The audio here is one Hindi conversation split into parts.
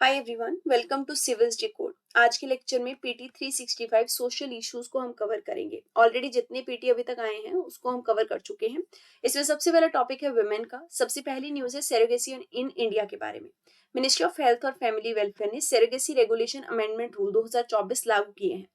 Hi everyone, welcome to Civils Decode. आज के लेक्चर में पीटी 365 सोशल इश्यूज को हम कवर करेंगे। ऑलरेडी जितने पीटी अभी तक आए हैं उसको हम कवर कर चुके हैं। इसमें सबसे पहला टॉपिक है वुमेन का। सबसे पहली न्यूज है सेरोगेसी इन इंडिया के बारे में। मिनिस्ट्री ऑफ हेल्थ और फैमिली वेलफेयर ने सेरोगेसी रेगुलेशन अमेंडमेंट रूल 2024 लागू किए हैं।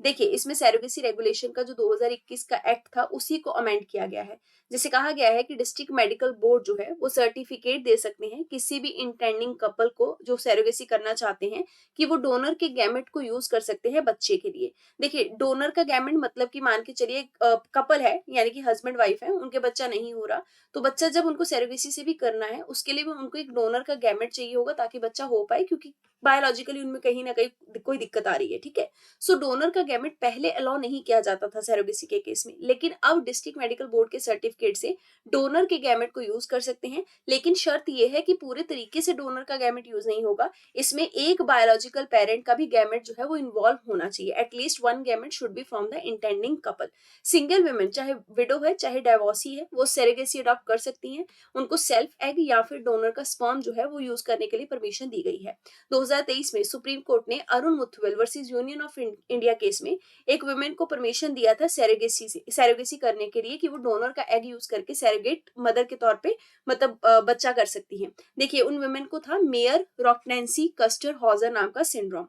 देखिए, इसमें सेरोगेसी रेगुलेशन का जो 2021 का एक्ट था उसी को अमेंड किया गया है, जिसे कहा गया है कि डिस्ट्रिक्ट मेडिकल बोर्ड जो है वो सर्टिफिकेट दे सकते हैं किसी भी इंटेंडिंग कपल को जो सेरोगेसी करना चाहते हैं कि वो डोनर के गैमेट को यूज कर सकते हैं बच्चे के लिए। देखिए, डोनर का गैमेट मतलब कि मान के चलिए कपल है, यानी कि हस्बैंड वाइफ है, उनके बच्चा नहीं हो रहा, तो बच्चा जब उनको सेरोगेसी से भी करना है उसके लिए भी उनको एक डोनर का गैमेट चाहिए होगा ताकि बच्चा हो पाए, क्योंकि बायोलॉजिकली उनमें कहीं ना कहीं कोई दिक्कत आ रही है। ठीक है, सो डोनर का गैमेट पहले अलाउ नहीं किया जाता था सेरोगेसी के केस में, लेकिन अब डिस्ट्रिक्ट मेडिकल बोर्ड के सर्टिफिकेट से डोनर के गैमेट को यूज कर सकते हैं। लेकिन शर्त यह है कि पूरे तरीके से डोनर का गैमेट यूज नहीं होगा, इसमें एक बायोलॉजिकल पेरेंट का भी गैमेट जो है वो इन्वॉल्व होना चाहिए। At least one gamete should be from the intending couple. Single women, चाहे विडो है चाहे डाइवोर्सी है, वो सेरोगेसी अडॉप्ट कर सकती हैं। उनको सेल्फ एग या फिर डोनर का स्पर्म जो है वो यूज करने के लिए परमिशन दी गई है। 2023 में सुप्रीम कोर्ट ने Arun Muthuvel versus union of India case में एक वुमेन को परमिशन दिया था सेरोगेसी करने के लिए कि वो डोनर का एग यूज करके सेरोगेट मदर के तौर पे मतलब बच्चा कर सकती हैं। देखिए, उन वुमेन को था मेयर रॉकनेंसी कस्टर हॉजर नाम का सिंड्रोम।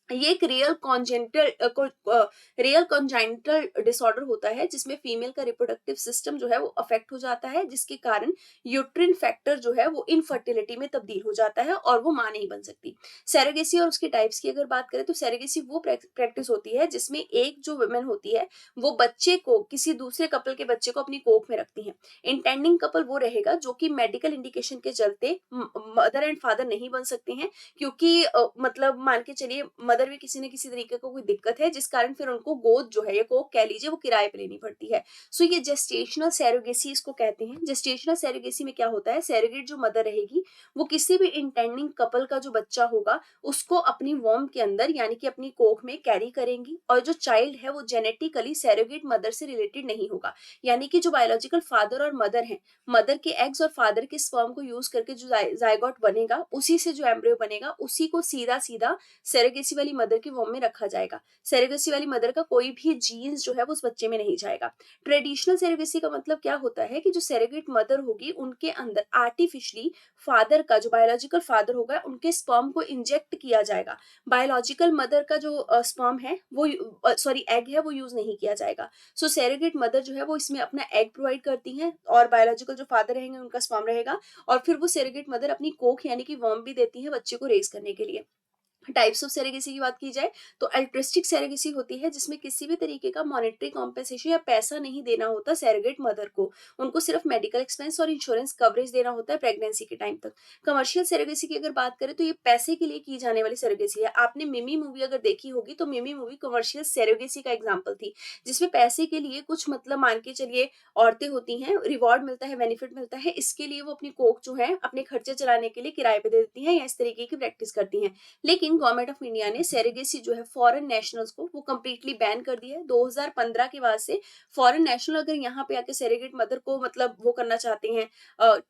ये एक रियल कॉन्जेनिटल डिसऑर्डर होता है जिसमें फीमेल का रिप्रोडक्टिव सिस्टम जो है वो अफेक्ट हो जाता है, जिसके कारण यूट्रिन फैक्टर जो है वो इनफर्टिलिटी में तब्दील हो जाता है और वो मां नहीं बन सकती। सेरोगेसी और उसके टाइप्स की अगर बात करें तो सेरोगेसी वो प्रैक्टिस होती है जिसमें एक जो वुमेन होती है वो बच्चे को, किसी दूसरे कपल के बच्चे को अपनी कोख में रखती है। इंटेंडिंग कपल वो रहेगा जो कि मेडिकल इंडिकेशन के चलते मदर एंड फादर नहीं बन सकते हैं, क्योंकि मतलब मान के चलिए मदर में किसी न किसी तरीके को कोई दिक्कत है, जिस कारण फिर उनको गोद जो है या कोख कह लीजिए वो किराए पे लेनी पड़ती है। सो ये जेस्टेशनल सेरोगेसी इसको कहते हैं। जेस्टेशनल सेरोगेसी में क्या होता है, सेरोगेट जो मदर रहेगी वो किसी भी इंटेंडिंग कपल का जो बच्चा होगा उसको अपनी वॉर्म के अंदर यानी कि अपनी कोख में कैरी करेंगी, और जो चाइल्ड है वो जेनेटिकली सेरोगेट मदर से रिलेटेड नहीं होगा। यानी कि जो बायोलॉजिकल फादर और मदर है, मदर के एग्स और फादर के स्पर्म को यूज करके जो जायगोट बनेगा, उसी से जो एम्ब्रियो बनेगा उसी को सीधा सीधा सेरोगेसी वाली मदर के वॉर्म में रखा जाएगा। सेरोगेसी वाली मदर का कोई भी जीन्स जो है वो उस बच्चे में नहीं जाएगा। ट्रेडिशनल सेरोगेसी का मतलब क्या होता है कि जो सेरोगेट मदर होगी उनके अंदर आर्टिफिशियली फादर का, जो बायोलॉजिकल फादर होगा, उनके स्पर्म को इंजेक्ट किया जाएगा। बायोलॉजिकल मदर का जो स्पर्म है वो सॉरी एग है वो यूज नहीं किया जाएगा। सो सेरोगेट मदर जो है वो इसमें अपना एग प्रोवाइड करती हैं और बायोलॉजिकल जो फादर रहेंगे उनका स्पर्म रहेगा, और फिर वो सेरोगेट मदर अपनी कोख यानी कि वॉर्म भी देती है बच्चे को रेज करने के लिए। टाइप्स ऑफ सेरोगेसी की बात की जाए तो अल्ट्रिस्टिक सेरोगेसी होती है जिसमें किसी भी तरीके का मॉनेटरी कॉम्पेंसेशन या पैसा नहीं देना होता सेरोगेट मदर को। उनको सिर्फ मेडिकल एक्सपेंस और इंश्योरेंस कवरेज देना होता है प्रेगनेंसी के टाइम तक। कमर्शियल सेरोगेसी की अगर बात करें तो ये पैसे के लिए की जाने वाली सेरोगेसी है। आपने मिमी मूवी अगर देखी होगी तो मिमी मूवी कमर्शियल सेरोगेसी का एग्जाम्पल थी, जिसमें पैसे के लिए कुछ मतलब मान के चलिए औरतें होती हैं, रिवॉर्ड मिलता है, बेनिफिट मिलता है, इसके लिए वो अपनी कोख जो है अपने खर्चे चलाने के लिए किराए पे दे देती हैं या इस तरीके की प्रैक्टिस करती हैं। लेकिन गवर्नमेंट ऑफ इंडिया ने सेरोगेसी जो है फॉरेन नेशनल्स को वो कंप्लीटली बैन कर दिया है। 2015 के बाद से फॉरेन नेशनल अगर यहाँ पे आके सेरोगेट मदर को मतलब वो करना चाहते हैं,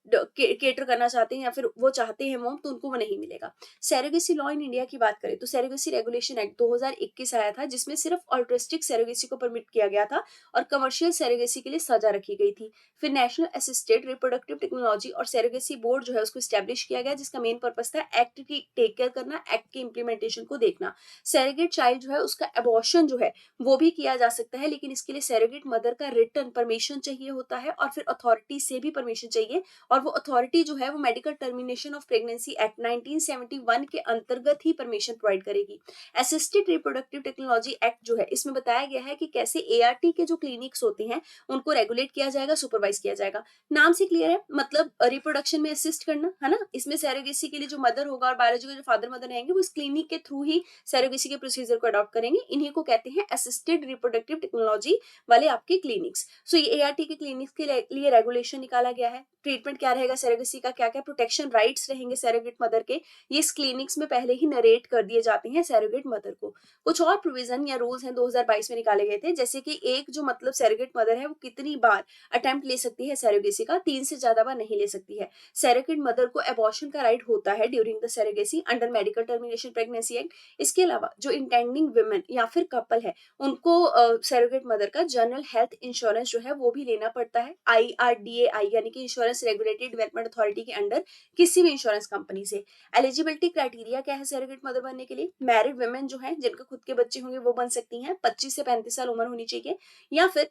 केटर करना चाहते हैं या फिर वो चाहते हैं मॉम, तो उनको वो नहीं मिलेगा। सेरोगेसी लॉ इन इंडिया की बात करें तो सेरोगेसी रेगुलेशन एक्ट 2021 आया था, जिसमें सिर्फ ऑल्ट्रिस्टिक सेरोगेसी को परमिट किया गया था और कमर्शियल सेरोगेसी के लिए सजा रखी गई थी। फिर नेशनल असिस्टेड रिप्रोडक्टिव टेक्नोलॉजी और सेरोगेसी बोर्ड जो है उसको स्टैब्लिश किया गया, जिसका मेन पर्पस था एक्ट की टेक केयर करना, एक्ट के इम्प्लीमेंटेशन को देखना। सेरोगेट चाइल्ड जो है उसका अबॉर्शन जो है वो भी किया जा सकता है, लेकिन इसके लिए सेरोगेट मदर का रिटन परमिशन चाहिए होता है और फिर अथॉरिटी से भी परमिशन चाहिए, और वो अथॉरिटी जो है वो medical termination of pregnancy act 1971 के अंतर्गत ही परमिशन प्रोवाइड करेगी। असिस्टेड रिप्रोडक्टिव टेक्नोलॉजी एक्ट जो है इसमें बताया गया है कि कैसे एआरटी के जो क्लिनिक्स होते हैं उनको रेगुलेट किया जाएगा, सुपरवाइज किया जाएगा। नाम से क्लियर है, मतलब रिप्रोडक्शन में असिस्ट करना है ना। इसमें सेरोगेसी के लिए जो मदर होगा और बायोलॉजिकल जो फादर मदर रहेंगे वो इस क्लिनिक के थ्रू ही सैरोगेसी के प्रोसीजर को अडॉप्ट करेंगे। इन्हीं को कहते हैं असिस्टेड रिप्रोडक्टिव टेक्नोलॉजी वाले आपके क्लिनिक्स। सो ये एआरटी के क्लिनिक्स के लिए रेगुलेशन निकाला गया है। ट्रीटमेंट क्या रहेगा सैरोगेसी का, क्या क्या प्रोटेक्शन राइट्स रहेंगे सैरोगेट मदर के, ये इस क्लिनिक्स में पहले ही नरेट कर दिए जाते हैं सैरोगेट मदर को। कुछ और प्रोविजन या रूल्स हैं 2022 में निकाले गए थे, जैसे कि एक जो मतलब सैरोगेट मदर है वो कितनी बार अटेम्प्ट ले सकती है सैरोगेसी का, 3 से ज्यादा बार नहीं ले सकती है। सैरोगेट मदर को अबॉर्शन का राइट होता है during the surrogacy under medical termination pregnancy act. इसके अलावा जो इंटेंडिंग वुमेन या फिर कपल है उनको सैरोगेट मदर का जनरल हेल्थ इंश्योरेंस जो है वो भी लेना पड़ता है IRDAI यानी कि इंश्योरेंस रेगुलेटरी डेवलपमेंट अथॉरिटी के अंडर किसी भी इंश्योरेंस कंपनी से। एलिजिबिलिटी क्राइटेरिया क्या है सैरोगेट मदर बनने के लिए? मैरिड वुमेन जो है जिनके खुद के बच्चे होंगे वो बन सकती हैं, 25 से 35 साल उम्र होनी चाहिए, या फिर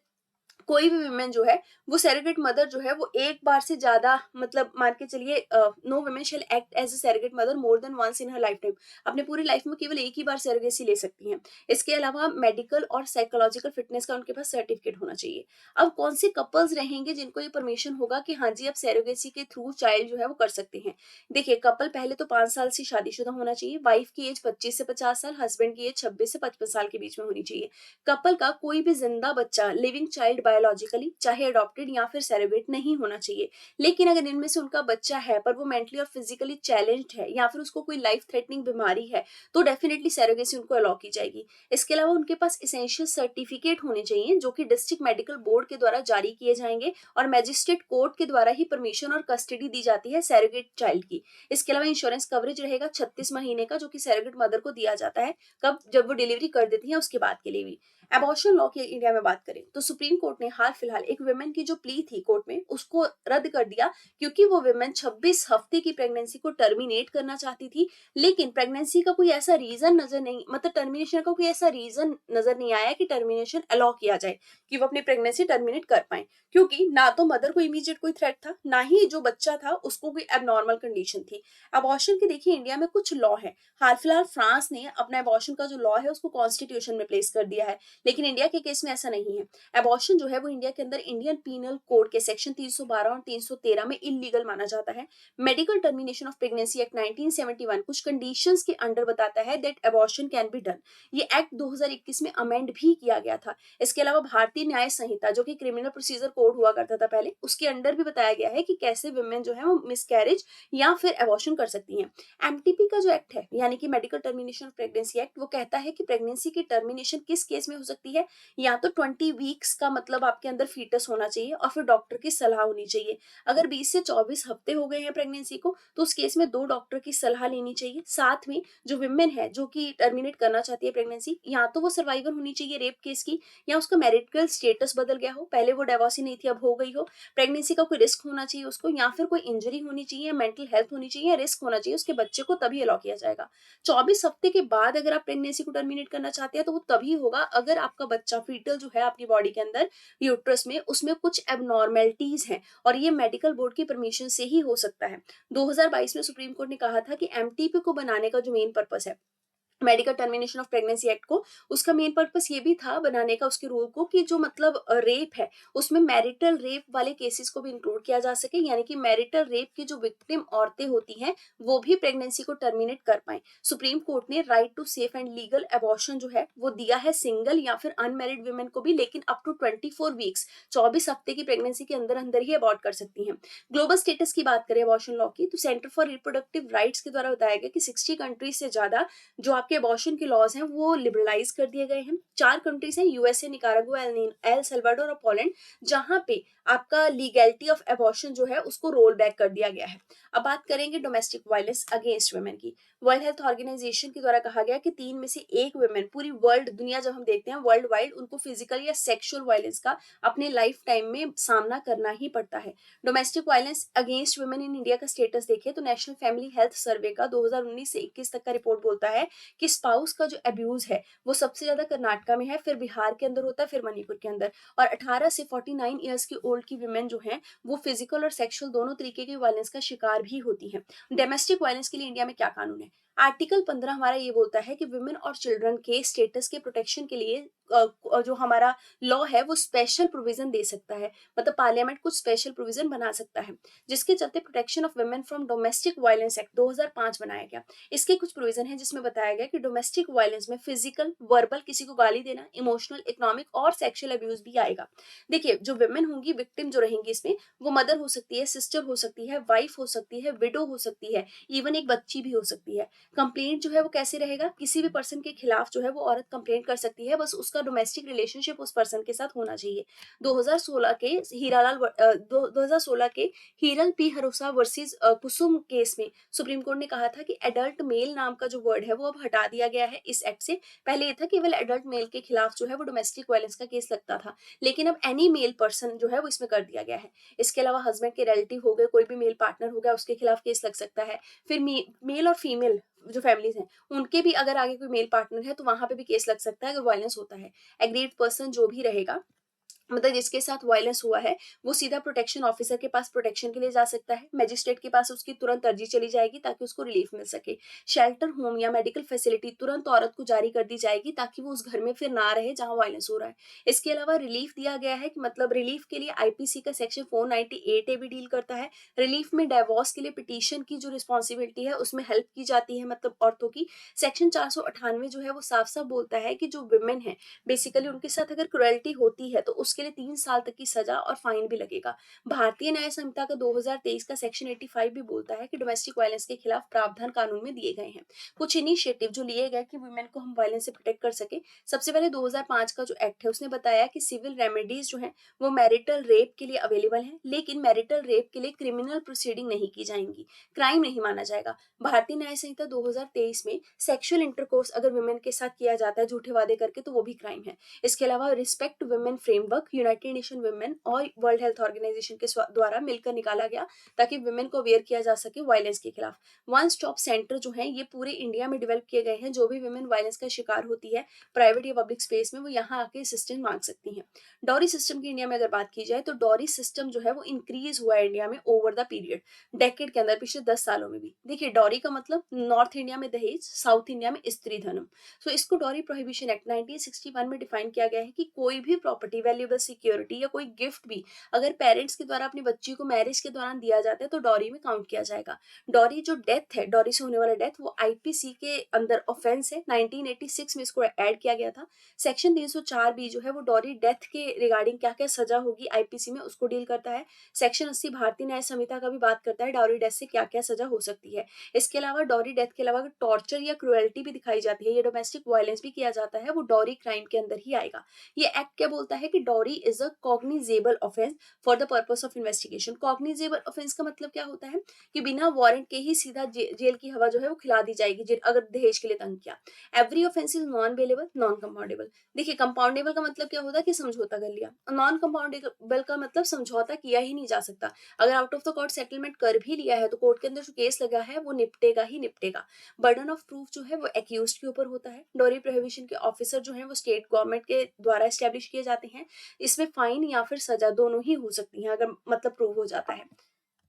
कोई भी वुमेन जो है वो सैरोगेट मदर जो है वो एक बार से ज्यादा मतलब मान के चलिए no women shall act as a surrogate mother more than once in her life time, अपने पूरी लाइफ में केवल एक ही बार सैरोगेसी ले सकती हैं। इसके अलावा मेडिकल और साइकोलॉजिकल फिटनेस का उनके पास सर्टिफिकेट होना चाहिए। अब कौन से कपल्स रहेंगे जिनको ये परमिशन होगा कि हाँ जी आप सैरोगेसी के थ्रू चाइल्ड जो है वो कर सकते हैं? देखिए कपल पहले तो 5 साल से शादीशुदा होना चाहिए, वाइफ की एज 25 से 50 साल, हस्बैंड की एज 26 से 55 साल के बीच में होनी चाहिए। कपल का कोई भी जिंदा बच्चा लिविंग चाइल्ड बायोलॉजिकली चाहे अडॉप्टेड या फिर सैरोगेट नहीं होना चाहिए। लेकिन अगर इनमें से उनका बच्चा है पर वो मेंटली और फिजिकली चैलेंज्ड है या फिर उसको कोई लाइफ थ्रेटनिंग बीमारी है तो डेफिनेटली सैरोगेसी उनको अलाउ की जाएगी। इसके अलावा उनके पास एसेंशियल सर्टिफिकेट होने चाहिए जो कि डिस्ट्रिक्ट मेडिकल बोर्ड के द्वारा जारी किए जाएंगे और मैजिस्ट्रेट कोर्ट के द्वारा ही परमिशन और कस्टडी दी जाती है सैरोगेट चाइल्ड की। इसके अलावा इंश्योरेंस कवरेज रहेगा 36 महीने का जो कि सैरोगेट मदर को दिया जाता है, कब? जब वो डिलीवरी कर देती है उसके बाद के लिए भी। एबॉर्शन लॉ की इंडिया में बात करें तो सुप्रीम कोर्ट ने हाल फिलहाल एक वुमेन की जो प्ली थी कोर्ट में उसको रद्द कर दिया, क्योंकि वो वुमेन 26 हफ्ते की प्रेगनेंसी को टर्मिनेट करना चाहती थी। लेकिन प्रेगनेंसी का कोई ऐसा रीजन नजर नहीं, मतलब टर्मिनेशन का कोई ऐसा रीजन नजर नहीं आया कि टर्मिनेशन अलाउ किया जाए, कि वो अपनी प्रेगनेंसी टर्मिनेट कर पाए, क्योंकि ना तो मदर को इमीडिएट कोई थ्रेट था, ना ही जो बच्चा था उसको कोई एबनॉर्मल कंडीशन थी। अबॉर्शन के देखिए इंडिया में कुछ लॉ है। हाल फिलहाल फ्रांस ने अपना अबॉर्शन का जो लॉ है उसको कॉन्स्टिट्यूशन में प्लेस कर दिया है, लेकिन इंडिया के केस में ऐसा नहीं है। अबॉर्शन जो है वो इंडिया के अंदर इंडियन पीनल कोड के सेक्शन 312 और 313 में इलीगल माना जाता है। Medical termination of pregnancy act 1971 कुछ कंडीशंस के अंडर बताता है that abortion can be done. ये एक्ट 2021 में अमेंड भी किया गया था। इसके अलावा भारतीय न्याय संहिता जो कि क्रिमिनल प्रोसीजर कोड हुआ करता था पहले, उसके अंडर भी बताया गया है कि कैसे वुमेन जो है वो मिसकैरेज या फिर अबॉर्शन कर सकती हैं। एमटीपी का जो एक्ट है यानी कि medical termination of pregnancy act, वो कहता है कि प्रेगनेंसी की टर्मिनेशन किस केस में हो सकती है? या तो 20 वीक्स का मतलब आपके अंदर फीटस होना चाहिए और फिर डॉक्टर की सलाह होनी चाहिए। अगर 20 से 24 हफ्ते हो गए हैं प्रेगनेंसी को तो उस केस में 2 डॉक्टर की सलाह लेनी चाहिए। साथ में जो विमेन है जो कि टर्मिनेट करना चाहती है प्रेगनेंसी, या तो वो सर्वाइवर होनी चाहिए रेप केस की, या उसका मैरिटल स्टेटस बदल गया हो, पहले वो डिवोर्सी नहीं थी अब हो गई हो, प्रेगनेंसी का कोई रिस्क होना चाहिए उसको, या फिर कोई इंजरी होनी चाहिए, मेंटल हेल्थ होनी चाहिए, या रिस्क होना चाहिए उसके बच्चे को, तभी अलाउ किया जाएगा। 24 हफ्ते के बाद अगर आप प्रेगनेंसी को टर्मिनेट करना चाहते हैं तो वो तभी होगा अगर आपका बच्चा फीटल जो है आपकी बॉडी के अंदर यूट्रस में उसमें कुछ एबनॉर्मेलिटीज हैं, और ये मेडिकल बोर्ड की परमिशन से ही हो सकता है। 2022 में सुप्रीम कोर्ट ने कहा था कि एमटीपी को बनाने का जो मेन पर्पस है medical termination of pregnancy act को, उसका मेन पर्पस ये भी था बनाने का उसके रूल को कि जो मतलब रेप है उसमें मैरिटल रेप वाले केसेस को भी इंक्लूड किया जा सके, यानी कि मैरिटल रेप की जो विक्टिम औरतें होती हैं वो भी प्रेगनेंसी को टर्मिनेट कर पाए। सुप्रीम कोर्ट ने right to safe and legal abortion जो है वो दिया है सिंगल या फिर अनमैरिड वुमेन को भी, लेकिन अप टू 24 वीक्स 24 हफ्ते की प्रेगनेंसी के अंदर अंदर ही अबॉर्ट कर सकती हैं। ग्लोबल स्टेटस की बात करें अबॉर्शन लॉ की तो सेंटर फॉर रिप्रोडक्टिव राइट्स के द्वारा बताया गया कि 60 कंट्रीज से ज्यादा जो आपके अबॉर्शन के लॉज हैं वो लिबरलाइज कर दिए गए हैं। 4 कंट्रीज हैं यूएसए, निकारागुआ, एल सल्वाडोर और पोलैंड, जहां पे आपका लीगैलिटी ऑफ अबॉर्शन जो है उसको रोल बैक कर दिया गया है। अब बात करेंगे डोमेस्टिक वायलेंस अगेंस्ट वुमेन की। वर्ल्ड हेल्थ ऑर्गेनाइजेशन के द्वारा कहा गया कि 3 में से 1 वुमेन पूरी वर्ल्ड दुनिया जब हम देखते हैं वर्ल्ड वाइड उनको फिजिकल या सेक्सुअल वायलेंस का अपने लाइफ टाइम में सामना करना ही पड़ता है। Domestic violence against women in India का स्टेटस देखें तो नेशनल फैमिली हेल्थ सर्वे का 2019 से 21 तक का रिपोर्ट बोलता है कि स्पाउस का जो अब्यूज है वो सबसे ज्यादा कर्नाटका में है, फिर बिहार के अंदर होता है, फिर मणिपुर के अंदर, और 18 से 49 ईयर्स की ओल्ड की वुमेन जो हैं वो फिजिकल और सेक्सुअल दोनों तरीके के वायलेंस का शिकार भी होती हैं। डोमेस्टिक वायलेंस के लिए इंडिया में क्या कानून है? आर्टिकल 15 हमारा ये बोलता है कि वुमेन और चिल्ड्रन के स्टेटस के प्रोटेक्शन के लिए जो हमारा लॉ है वो स्पेशल प्रोविजन दे सकता है, मतलब पार्लियामेंट कुछ स्पेशल प्रोविजन बना सकता है, जिसके चलते protection of women from domestic violence act 2005 बनाया गया। इसके कुछ प्रोविजन है जिसमें बताया गया कि डोमेस्टिक वायलेंस में फिजिकल, वर्बल, किसी को गाली देना, इमोशनल, इकोनॉमिक और सेक्सुअल अब्यूज भी आएगा। देखिए, जो वुमेन होंगी, विक्टिम जो रहेंगी इसमें, वो मदर हो सकती है, सिस्टर हो सकती है, वाइफ हो सकती है, विडो हो सकती है, इवन एक बच्ची भी हो सकती है। कंप्लेंट जो है वो कैसे रहेगा, किसी भी पर्सन के खिलाफ जो है वो औरत कंप्लेंट कर सकती है, बस उसका डोमेस्टिक रिलेशनशिप उस पर्सन के साथ होना चाहिए। 2016 के 2016 के हीरल पी हरोसा वर्सेस कुसुम केस में सुप्रीम कोर्ट ने कहा था कि एडल्ट मेल नाम का जो वर्ड है वो अब हटा दिया गया है इस एक्ट से। पहले ये था केवल एडल्ट मेल के खिलाफ जो है वो डोमेस्टिक वायलेंस का केस लगता था, लेकिन अब एनी मेल पर्सन जो है वो इसमें कर दिया गया है। इसके अलावा हस्बैंड के रिलेटिव हो गए, कोई भी मेल पार्टनर हो गया, उसके खिलाफ केस लग सकता है। फिर मेल और फीमेल जो फैमिलीज हैं उनके भी अगर आगे कोई मेल पार्टनर है तो वहां पे भी केस लग सकता है अगर वायलेंस होता है। एग्रीड पर्सन जो भी रहेगा, मतलब जिसके साथ वायलेंस हुआ है, वो सीधा प्रोटेक्शन ऑफिसर के पास प्रोटेक्शन के लिए जा सकता है। मजिस्ट्रेट के पास उसकी तुरंत अर्जी चली जाएगी ताकि उसको रिलीफ मिल सके। शेल्टर होम या मेडिकल फैसिलिटी तुरंत औरत को जारी कर दी जाएगी ताकि वो उस घर में फिर ना रहे जहां वायलेंस हो रहा है। इसके अलावा रिलीफ दिया गया है कि मतलब रिलीफ के लिए आईपीसी का सेक्शन 498 ए भी डील करता है। रिलीफ में डाइवोर्स के लिए पिटीशन की जो रिस्पॉन्सिबिलिटी है उसमें हेल्प की जाती है, मतलब औरतों की। सेक्शन 498 जो है वो साफ साफ बोलता है कि जो वुमेन है, बेसिकली उनके साथ अगर क्रुएल्टी होती है तो उसके लिए 3 साल तक की सजा और फाइन भी लगेगा। भारतीय न्याय संहिता का 2023 का सेक्शन 85 भी बोलता है कि डोमेस्टिक वायलेंस के खिलाफ प्रावधान कानून में दिए गए हैं। कुछ इनिशिएटिव जो लिए गए कि वुमेन को हम वायलेंस से प्रोटेक्ट कर सके। सबसे पहले 2005 का जो एक्ट है उसने बताया कि सिविल रेमेडीज जो है वो मैरिटल रेप के लिए अवेलेबल है, लेकिन मैरिटल रेप के लिए क्रिमिनल प्रोसीडिंग नहीं की जाएंगी, क्राइम नहीं माना जाएगा। भारतीय न्याय संहिता 2023 में सेक्सुअल इंटरकोर्स अगर वुमेन के साथ किया जाता है झूठे वादे करके तो वो भी क्राइम है। इसके अलावा respect women framework United nation women और वर्ल्ड हेल्थ ऑर्गेनाइजेशन के द्वारा मिलकर निकाला गया ताकि वुमेन को अवेयर किया जा सके वायलेंस के खिलाफ। वन स्टॉप सेंटर जो है ये पूरे इंडिया में डेवलप किए गए हैं। जो भी वुमेन वायलेंस का शिकार होती है प्राइवेट या पब्लिक स्पेस में, वो यहाँ आके असिस्टेंस मांग सकती हैं। डॉरी सिस्टम की इंडिया में अगर बात की जाए तो डॉरी सिस्टम जो है वो इंक्रीज हुआ है इंडिया में ओवर द पीरियड, डेकेड के अंदर, पिछले 10 सालों में भी। देखिए, डॉरी का मतलब नॉर्थ इंडिया में दहेज, साउथ इंडिया में स्त्री धनम। तो इसको डॉरी प्रोहिबिशन एक्ट 1961 में डिफाइन किया गया है कि कोई भी प्रॉपर्टी, वैल्यूएबल सिक्योरिटी या कोई गिफ्ट भी अगर पेरेंट्स के द्वारा अपनी बच्ची को मैरिज के दौरान दिया जाता है तो डॉरी में काउंट किया जाएगा। डॉरी जो डेथ है, डॉरी से होने वाला डेथ, वो आईपीसी के अंदर ऑफेंस है। 1986 में इसको ऐड किया गया था। सेक्शन 304 बी जो है वो डॉरी डेथ के रिगार्डिंग क्या क्या सजा होगी आईपीसी में उसको डील करता है। सेक्शन 80 भारतीय न्याय संहिता का भी बात करता है डॉरी डेथ से क्या क्या सजा हो सकती है। इसके अलावा डॉरी डेथ के अलावा अगर टॉर्चर या क्रुएल्टी भी दिखाई जाती है या डोमेस्टिक वायलेंस भी किया जाता है, वो डॉरी क्राइम के अंदर ही आएगा। ये एक्ट क्या बोलता है कि dowry is a cognizable offence for the purpose of investigation. Cognizable offence का मतलब क्या होता है कि बिना वारंट के ही सीधा जेल की हवा जो है वो खिला दी जाएगी अगर दहेज के लिए तंग किया। Every offence is non bailable, non compoundable. देखिए, कंपाउंडेबल का मतलब क्या होता है कि समझौता कर लिया। नॉन कंपाउंडेबल का मतलब समझौता किया ही नहीं जा सकता। अगर out of the court settlement कर भी लिया है तो कोर्ट के अंदर जो केस लगा है वो निपटेगा ही निपटेगा। बर्डन ऑफ प्रूफ जो है वो एक्यूज्ड के ऊपर होता है। डोरी प्रोहिबिशन के ऑफिसर जो है वो स्टेट गवर्नमेंट के द्वारा एस्टेब्लिश किए जाते हैं। इसमें फाइन या फिर सजा दोनों ही हो सकती है अगर मतलब प्रूव हो जाता है।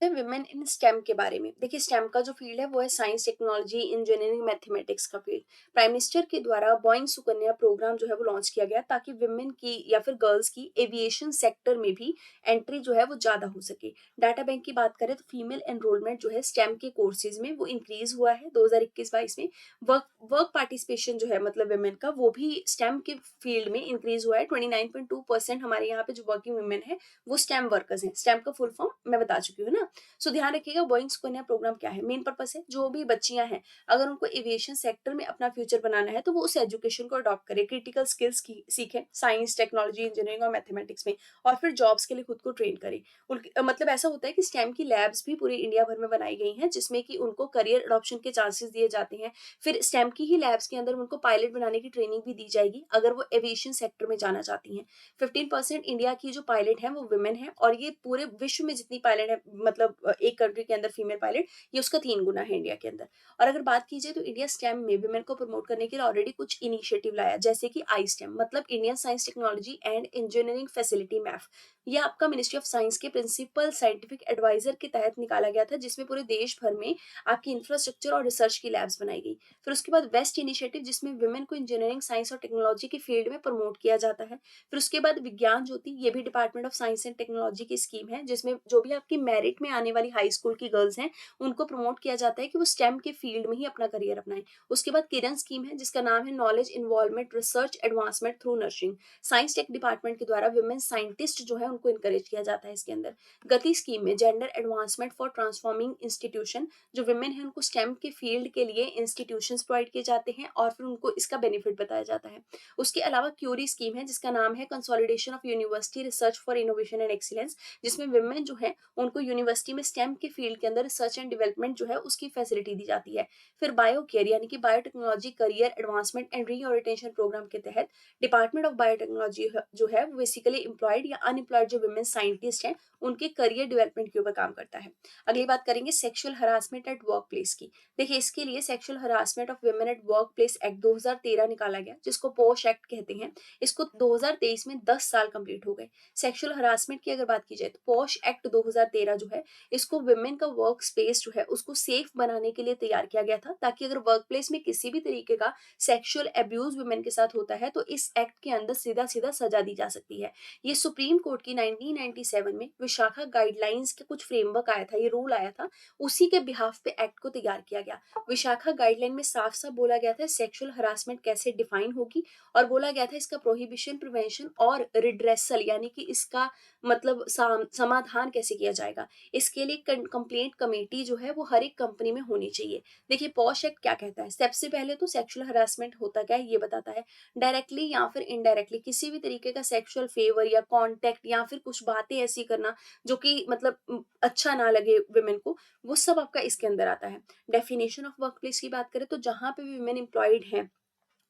विमेन इन स्टेम के बारे में देखिए, स्टेम का जो फील्ड है वो है साइंस, टेक्नोलॉजी, इंजीनियरिंग, मैथमेटिक्स का फील्ड। प्राइम मिनिस्टर के द्वारा बॉइंग सुकन्या प्रोग्राम जो है वो लॉन्च किया गया ताकि विमेन की या फिर गर्ल्स की एविएशन सेक्टर में भी एंट्री जो है वो ज्यादा हो सके। डाटा बैंक की बात करें तो फीमेल एनरोलमेंट जो है स्टेम के कोर्सेज में वो इंक्रीज हुआ है 2021-22 में। वर्क पार्टिसिपेशन जो है मतलब विमेन का वो भी स्टेम के फील्ड में इंक्रीज हुआ है। 29.2% हमारे यहाँ पे जो वर्किंग वुमेन है वो स्टेम वर्कर्स हैं। स्टेम का फुल फॉर्म मैं बता चुकी हूँ ना। सो ध्यान रखिएगा, बॉइंग सुकन्या प्रोग्राम क्या है, मेन पर्पस है जो भी बच्चियां हैं अगर उनको एविएशन सेक्टर में अपना फ्यूचर बनाना है तो वो उस एजुकेशन को अडॉप्ट करे, क्रिटिकल स्किल्स की सीखें साइंस, टेक्नोलॉजी, इंजीनियरिंग और मैथमेटिक्स में, और फिर जॉब्स के लिए खुद को ट्रेन करें। मतलब ऐसा होता है कि स्टेम की लैब्स भी पूरे इंडिया भर में बनाई गई हैं जिसमें कि उनको करियर अडॉप्शन के चांसेस दिए जाते हैं। फिर स्टेम की ही लैब्स के अंदर उनको पायलट बनाने की ट्रेनिंग भी दी जाएगी अगर वो एविएशन सेक्टर में जाना चाहती हैं। 15% इंडिया की जो पायलट है वो वुमेन है, और ये पूरे विश्व में जितनी पायलट है मतलब एक कंट्री के अंदर फीमेल पायलट, ये उसका 3 गुना है इंडिया के अंदर। और अगर बात की जाए तो इंडिया स्टेम में वुमेन को प्रमोट करने के लिए ऑलरेडी कुछ इनिशिएटिव लाया, जैसे कि आई स्टेम मतलब Indian science technology and engineering facility MAF. ये आपका मिनिस्ट्री ऑफ साइंस के प्रिंसिपल साइंटिफिक एडवाइजर के तहत निकाला गया था, जिसमें पूरे देश भर में आपकी इंफ्रास्ट्रक्चर और रिसर्च की लैब्स बनाई गई। फिर उसके बाद वेस्ट इनिशिएटिव, जिसमें वुमेन को इंजीनियरिंग, साइंस और टेक्नोलॉजी की फील्ड में प्रमोट किया जाता है। फिर उसके बाद विज्ञान ज्योति, ये भी department of science and technology की स्कीम है, जिसमें जो भी आपकी मेरिट में आने वाली हाई स्कूल की गर्ल्स हैं, उनको प्रमोट किया जाता है कि वो स्टेम के फील्ड में ही अपना करियर अपनाएं। उसके बाद किरण स्कीम है, जिसका नाम है knowledge involvement research advancement through nursing. Science tech department के द्वारा वुमेन साइंटिस्ट जो है उनको इनकरेज किया जाता है इसके अंदर। गति स्कीम में gender advancement for transforming institution, जो वुमेन है उनको स्टेम के फील्ड के लिए इंस्टीट्यूशंस प्रोवाइड किए जाते हैं और फिर उनको इसका बेनिफिट बताया जाता है। उसके अलावा क्यूरी स्कीम है, जिसका नाम है consolidation of university research for innovation and excellence, जिसमें वुमेन जो है उनको यूनिवर्सिटी में स्टेम के फील्ड के अंदर रिसर्च एंड डेवलपमेंट जो है उसकी फैसिलिटी दी जाती है। फिर बायो केयर यानी कि biotechnology career advancement and reorientation programme के तहत डिपार्टमेंट ऑफ बायोटेक्नोलॉजी जो है वो बेसिकली एम्प्लॉयड या अनएम्प्लॉयड जो वुमेन साइंटिस्ट हैं उनके करियर डेवलपमेंट के ऊपर काम करता है। अगली बात करेंगे sexual harassment at work place की। देखिए, इसके लिए sexual harassment of women at work place act 2013 निकाला गया, जिसको पोश एक्ट कहते हैं। इसको 2023 में 10 साल कंप्लीट हो गए। सेक्सुअल हरासमेंट की अगर बात की जाए तो पोश एक्ट 2013 जो है, इसको वुमेन का वर्क स्पेस जो है उसको सेफ बनाने के लिए तैयार किया गया था, ताकि अगर वर्क प्लेस में किसी भी तरीके का सेक्सुअल अब्यूज वुमेन के साथ होता है तो इस एक्ट के अंदर सीधा सीधा सजा दी जा सकती है। ये सुप्रीम कोर्ट की 1997 में विशाखा गाइडलाइंस के कुछ फ्रेमवर्क आया था, ये रूल आया था, उसी के बिहाफ पे एक्ट को तैयार किया गया। विशाखा गाइडलाइन में साफ साफ बोला गया था सेक्सुअल हरासमेंट कैसे डिफाइन होगी, और बोला गया था इसका प्रोहिबिशन, प्रिवेंशन और रिड्रेसल यानी कि इसका मतलब समाधान कैसे किया जाएगा। इसके लिए कंप्लेंट कमेटी जो है वो हर एक कंपनी में होनी चाहिए। देखिए, पॉश एक्ट क्या कहता है, सबसे पहले तो सेक्सुअल हरासमेंट होता क्या है ये बताता है। डायरेक्टली या फिर इनडायरेक्टली किसी भी तरीके का सेक्सुअल फेवर या कॉन्टेक्ट या फिर कुछ बातें ऐसी करना जो कि मतलब अच्छा ना लगे वुमेन को, वो सब आपका इसके अंदर आता है। डेफिनेशन ऑफ वर्क प्लेस की बात करें तो जहां पे भी वुमेन एम्प्लॉयड हैं,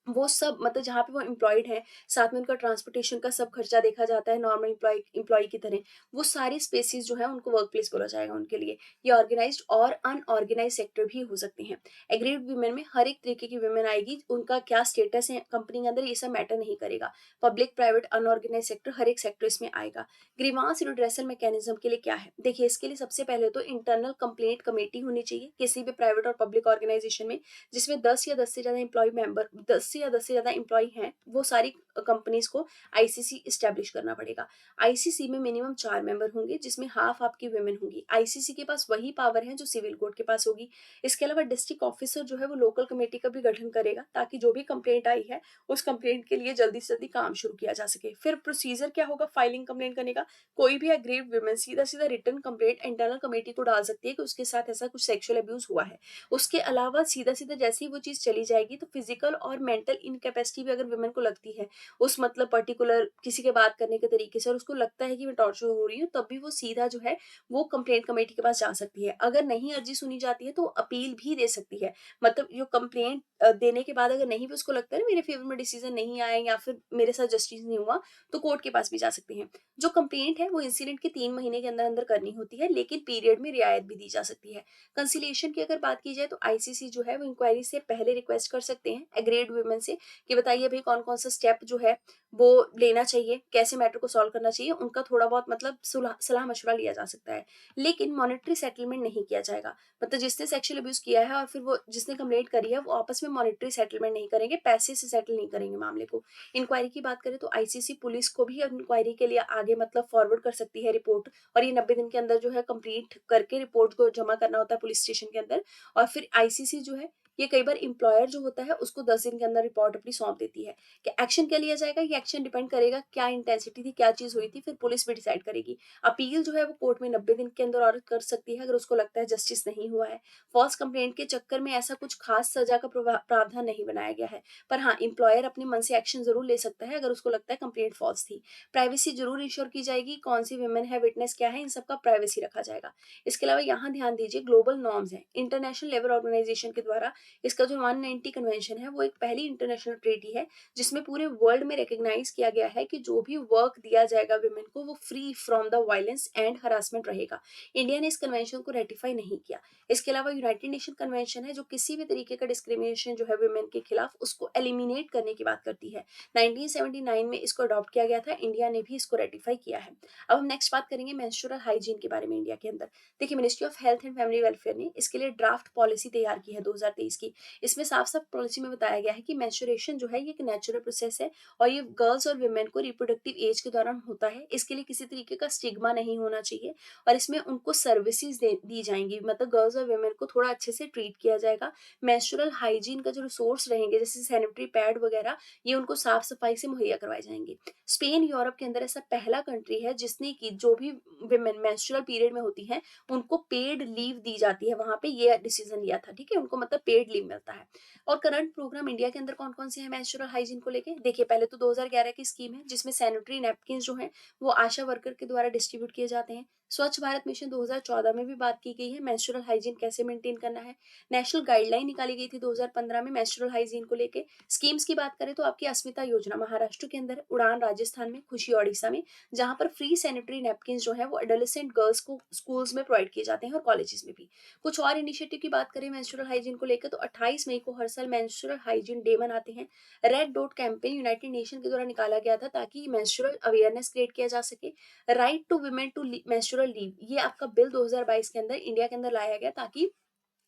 वो सब मतलब जहाँ पे वो एम्प्लॉयड है, साथ में उनका ट्रांसपोर्टेशन का सब खर्चा देखा जाता है नॉर्मल एम्प्लॉय की तरह, वो सारी स्पेसिस जो है उनको वर्क प्लेस बोला जाएगा उनके लिए। ये ऑर्गेनाइज्ड और अनऑर्गेनाइज सेक्टर भी हो सकते हैं। एग्रीड वुमेन में हर एक तरीके की वुमेन आएगी, उनका क्या स्टेटस है कंपनी के अंदर ये सब मैटर नहीं करेगा। पब्लिक, प्राइवेट, अनऑर्गेनाइज सेक्टर, हर एक सेक्टर इसमें आएगा। ग्रीवांस रिड्रेसल मैकेनिज्म के लिए क्या है, देखिए इसके लिए सबसे पहले तो इंटरनल कंप्लेंट कमेटी होनी चाहिए किसी भी प्राइवेट और पब्लिक ऑर्गेनाइजेशन में, जिसमें 10 से ज्यादा एम्प्लॉय मेंबर 10 से ज्यादा एम्प्लॉय हैं, वो सारी कंपनीज को आईसीसी इस्टेब्लिश करना पड़ेगा। आईसीसी में मिनिमम 4 मेंबर होंगे, जिसमें हाफ आपकी वुमेन होंगी। आईसीसी के पास वही पावर है जो सिविल कोर्ट के पास होगी। इसके अलावा डिस्ट्रिक्ट ऑफिसर जो है वो लोकल कमेटी का भी गठन करेगा, ताकि जो भी कंप्लेंट आई है उस कंप्लेंट के लिए जल्दी से जल्दी काम शुरू किया जा सके। फिर प्रोसीजर क्या होगा फाइलिंग कंप्लेंट करने का, कोई भी अग्रीड वुमेन सीधा सीधा रिटर्न कंप्लेंट इंटरनल कमेटी को डाल सकती है कि उसके साथ ऐसा कुछ सेक्सुअल अब्यूज हुआ है। उसके अलावा सीधा सीधा जैसे ही वो चीज चली जाएगी तो फिजिकल और मेंटल इनकेपेसिटी भी अगर वुमेन को लगती है उस मतलब पर्टिकुलर किसी के बात करने के तरीके से, और उसको लगता है कि मैं टॉर्चर हो रही हूँ, तब भी वो सीधा जो है वो कंप्लेंट कमेटी के पास जा सकती है। अगर नहीं अर्जी सुनी जाती है तो अपील भी दे सकती है। मतलब जो कंप्लेंट देने के बाद अगर नहीं भी उसको लगता है ना मेरे फेवर में डिसीजन नहीं आया या फिर मेरे साथ जस्टिस नहीं हुआ, तो कोर्ट के पास भी जा सकते हैं। जो कंप्लेंट है वो इंसिडेंट के 3 महीने के अंदर अंदर करनी होती है, लेकिन पीरियड में रियायत भी दी जा सकती है। कंसिलिएशन की अगर बात की जाए तो आईसीसी जो है वो इंक्वायरी से पहले रिक्वेस्ट कर सकते हैं एग्रीड वुमेन से कि बताइए भाई कौन कौन सा स्टेप जो है वो लेना चाहिए, कैसे मैटर को सॉल्व करना चाहिए, उनका थोड़ा बहुत मतलब सलाह मशवरा लिया जा सकता है। लेकिन मॉनेटरी सेटलमेंट नहीं किया जाएगा। मतलब जिसने सेक्सुअल अब्यूज किया है और फिर वो जिसने कंप्लेंट करी है वो आपस में मॉनेटरी सेटलमेंट नहीं करेंगे, पैसे से सेटल नहीं करेंगे मामले को। इंक्वायरी की बात करें तो आईसीसी पुलिस को भी इंक्वायरी के लिए आगे मतलब फॉरवर्ड कर सकती है रिपोर्ट, और ये 90 दिन के अंदर जो है कंप्लीट करके रिपोर्ट को जमा करना होता है पुलिस स्टेशन के अंदर। और फिर आईसीसी जो है ये कई बार एम्प्लॉयर जो होता है उसको 10 दिन के अंदर रिपोर्ट अपनी सौंप देती है कि एक्शन क्या लिया जाएगा। ये एक्शन डिपेंड करेगा क्या इंटेंसिटी थी, क्या चीज हुई थी, फिर पुलिस भी डिसाइड करेगी। अपील जो है वो कोर्ट में 90 दिन के अंदर औरत कर सकती है अगर उसको लगता है जस्टिस नहीं हुआ है। फॉल्स कंप्लेंट के चक्कर में ऐसा कुछ खास सजा का प्रावधान नहीं बनाया गया है, पर हाँ एम्प्लॉयर अपने मन से एक्शन जरूर ले सकता है अगर उसको लगता है कंप्लेंट फॉल्स थी। प्राइवेसी जरूर इंश्योर की जाएगी, कौन सी वुमेन है, विटनेस क्या है, इन सबका प्राइवेसी रखा जाएगा। इसके अलावा यहाँ ध्यान दीजिए ग्लोबल नॉर्म्स हैं, इंटरनेशनल लेबर ऑर्गेनाइजेशन के द्वारा इसका जो 190 कन्वेंशन है वो एक पहली इंटरनेशनल ट्रीटी है जिसमें पूरे वर्ल्ड में रिकॉग्नाइज किया गया है कि जो भी वर्क दिया जाएगा वुमेन को वो free from the violence and harassment रहेगा। इंडिया ने इस कन्वेंशन को रेटिफाई नहीं किया। इसके अलावा यूनाइटेड नेशन कन्वेंशन है जो किसी भी तरीके का डिस्क्रिमिनेशन जो है वुमेन के खिलाफ उसको एलिमिनेट करने की बात करती है। 1979 में इसको अडॉप्ट किया गया था, इंडिया ने भी इसको रेटिफाई किया है। अब हम नेक्स्ट बात करेंगे मेंस्ट्रुअल हाइजीन के बारे में इंडिया के अंदर। देखिए, ministry of health and family welfare ने इसके लिए ड्राफ्ट पॉलिसी तैयार की है 2023 की। इसमें साफ साफ पॉलिसी में बताया गया है कि मेंस्ट्रुएशन जो है ये एक नेचुरल प्रोसेस है और ये गर्ल्स और वुमेन को रिप्रोडक्टिव एज के दौरान होता है। इसके लिए किसी तरीके का स्टिग्मा नहीं होना चाहिए और इसमें उनको सर्विसेज दी जाएंगी, मतलब गर्ल्स और वुमेन को थोड़ा अच्छे से ट्रीट किया जाएगा। मेंस्ट्रुअल हाइजीन का जो रिसोर्स रहेंगे जैसे सैनिटरी पैड वगैरह, ये उनको साफ सफाई से मुहैया करवाए जाएंगे। स्पेन यूरोप के अंदर ऐसा पहला कंट्री है जिसने की जो भी वुमेन मेंस्ट्रुअल पीरियड में होती हैं उनको पेड लीव दी जाती है। वहां पे ये डिसीजन लिया था, ठीक है, उनको मतलब पेड लीव मिलता है। और करंट प्रोग्राम इंडिया के अंदर कौन कौन से हैं मेंस्ट्रुअल हाइजीन को लेके? देखिए, पहले तो 2011 की स्कीम है जिसमें सैनिटरी नैपकिन जो है वो आशा वर्कर के द्वारा डिस्ट्रीब्यूट किए जाते हैं। स्वच्छ भारत मिशन 2014 में भी बात की गई है मेंस्ट्रुअल हाइजीन कैसे मेंटेन करना है। नेशनल गाइडलाइन निकाली गई थी 2015 में मेंस्ट्रुअल हाइजीन को लेके। स्कीम्स की बात करें तो आपकी अस्मिता योजना महाराष्ट्र के अंदर, उड़ान राजस्थान में, खुशी ओडिशा में, जहां पर फ्री सैनिटरी नैपकिन जो है वो एडोलेसेंट गर्ल्स को स्कूल्स में प्रोवाइड किए जाते हैं और कॉलेजेस में भी। कुछ और इनिशिएटिव की बात करें मेंस्ट्रुअल हाइजीन को लेकर तो 28 मई को हर साल मेंस्ट्रुअल हाइजीन डे मनाते हैं। Red dot campaign United nation के द्वारा निकाला गया था ताकि मेंस्ट्रुअल अवेयरनेस क्रिएट किया जा सके। Right to women to menstrual leave, ये आपका बिल 2022 के अंदर इंडिया के अंदर लाया गया ताकि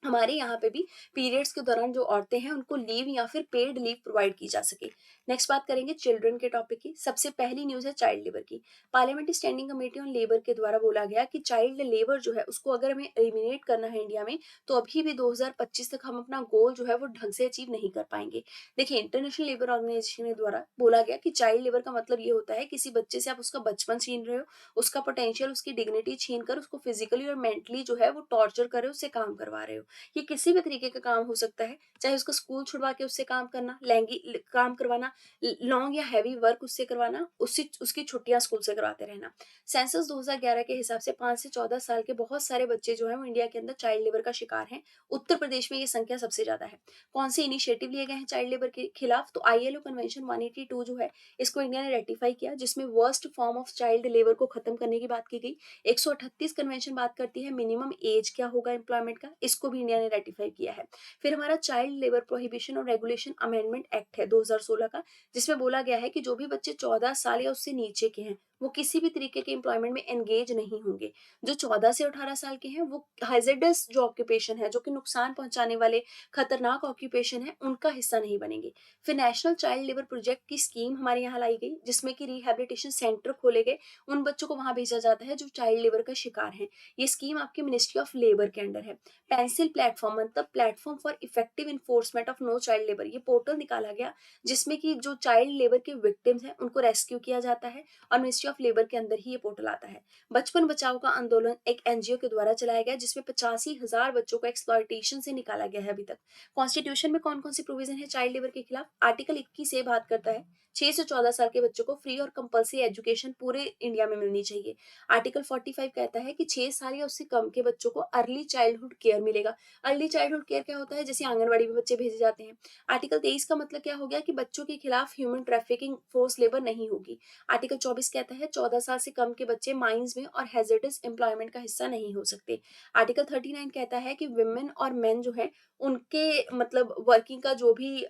हमारे यहाँ पे भी पीरियड्स के दौरान जो औरतें हैं उनको लीव या फिर पेड लीव प्रोवाइड की जा सके। नेक्स्ट बात करेंगे चिल्ड्रन के टॉपिक की। सबसे पहली न्यूज है चाइल्ड लेबर की। Parliamentary standing committee on labour के द्वारा बोला गया कि चाइल्ड लेबर जो है उसको अगर हमें एलिमिनेट करना है इंडिया में तो अभी भी 2025 तक हम अपना गोल जो है वो ढंग से अचीव नहीं कर पाएंगे। देखिए, इंटरनेशनल लेबर ऑर्गेनाइजेशन के द्वारा बोला गया कि चाइल्ड लेबर का मतलब ये होता है किसी बच्चे से आप उसका बचपन छीन रहे हो, उसका पोटेंशियल, उसकी डिग्निटी छीन कर उसको फिजिकली और मेंटली जो है वो टॉर्चर कर रहे हो, उससे काम करवा रहे हो। ये किसी भी तरीके का काम हो सकता है, चाहे उसका स्कूल छुड़वा के उससे काम करना, लैंगी काम करवाना, लॉन्ग या हैवी वर्क उससे करवाना, उससे उसकी छुट्टियां स्कूल से करवाते रहना। सेंसस 2011 के हिसाब से 5 से 14 साल के बहुत सारे बच्चे जो है वो इंडिया के अंदर चाइल्ड लेबर का शिकार हैं। उत्तर प्रदेश में ये संख्या सबसे ज्यादा है। कौन से इनिशिएटिव लिए गए हैं चाइल्ड लेबर के खिलाफ? तो आईएलओ कन्वेंशन 182 जो है इसको इंडिया ने रेटिफाई किया जिसमें worst form of child labour को खत्म करने की बात की गई। 138 कन्वेंशन बात करती है मिनिमम एज क्या होगा एम्प्लॉयमेंट का, इसको भी इंडिया ने रेटिफाई किया है। फिर हमारा चाइल्ड लेबर प्रोहिबिशन और रेगुलेशन अमेंडमेंट एक्ट है 2016 का, जिसमें बोला गया है कि जो भी बच्चे 14 साल या उससे नीचे के हैं वो किसी भी तरीके के एम्प्लॉयमेंट में एंगेज नहीं होंगे। जो 14 से 18 साल के हैं वो हैजर्डस जो ऑक्यूपेशन है, जो कि नुकसान पहुंचाने वाले खतरनाक ऑक्यूपेशन है, उनका हिस्सा नहीं बनेंगे। फिर नेशनल चाइल्ड लेबर प्रोजेक्ट की स्कीम हमारे यहाँ लाई गई जिसमें कि रिहेबिलिटेशन सेंटर खोले गए, उन बच्चों को वहां भेजा जाता है जो चाइल्ड लेबर का शिकार हैं। ये स्कीम आपकी मिनिस्ट्री ऑफ लेबर के अंडर है। पेंसिल प्लेटफॉर्म मतलब platform for effective enforcement of no child labour, ये पोर्टल निकाला गया जिसमें कि जो चाइल्ड लेबर के विक्टिम्स हैं उनको रेस्क्यू किया जाता है और मिनिस्ट्री ऑफ लेबर के अंदर ही ये पोर्टल आता है। बचपन बचाओ का आंदोलन एक एनजीओ के द्वारा चलाया गया जिसमें 85,000 बच्चों को एक्सप्लॉयटेशन से निकाला गया है अभी तक। कॉन्स्टिट्यूशन में कौन कौन सी प्रोविजन है चाइल्ड लेबर के खिलाफ? आर्टिकल 21 से बात करता है 6 से 14 साल के बच्चों को फ्री और कंपल्सरी एजुकेशन पूरे इंडिया में मिलनी चाहिए। आर्टिकल 45 कहता है कि 6 साल या उससे कम के बच्चों को अर्ली चाइल्डहुड केयर मिलेगा। अर्ली चाइल्डहुड केयर क्या होता है? जैसे आंगनबाड़ी में बच्चे भेजे जाते हैं। आर्टिकल 23 का मतलब क्या हो गया कि बच्चों के खिलाफ ह्यूमन ट्रैफिकिंग, फोर्स लेबर नहीं होगी। आर्टिकल 24 कहता है 14 साल से कम के बच्चे माइंस में और हैजर्डस एम्प्लॉयमेंट का हिस्सा नहीं हो सकते। आर्टिकल 39 कहता है कि विमेन और मेन जो है उनके मतलब वर्किंग का जो भी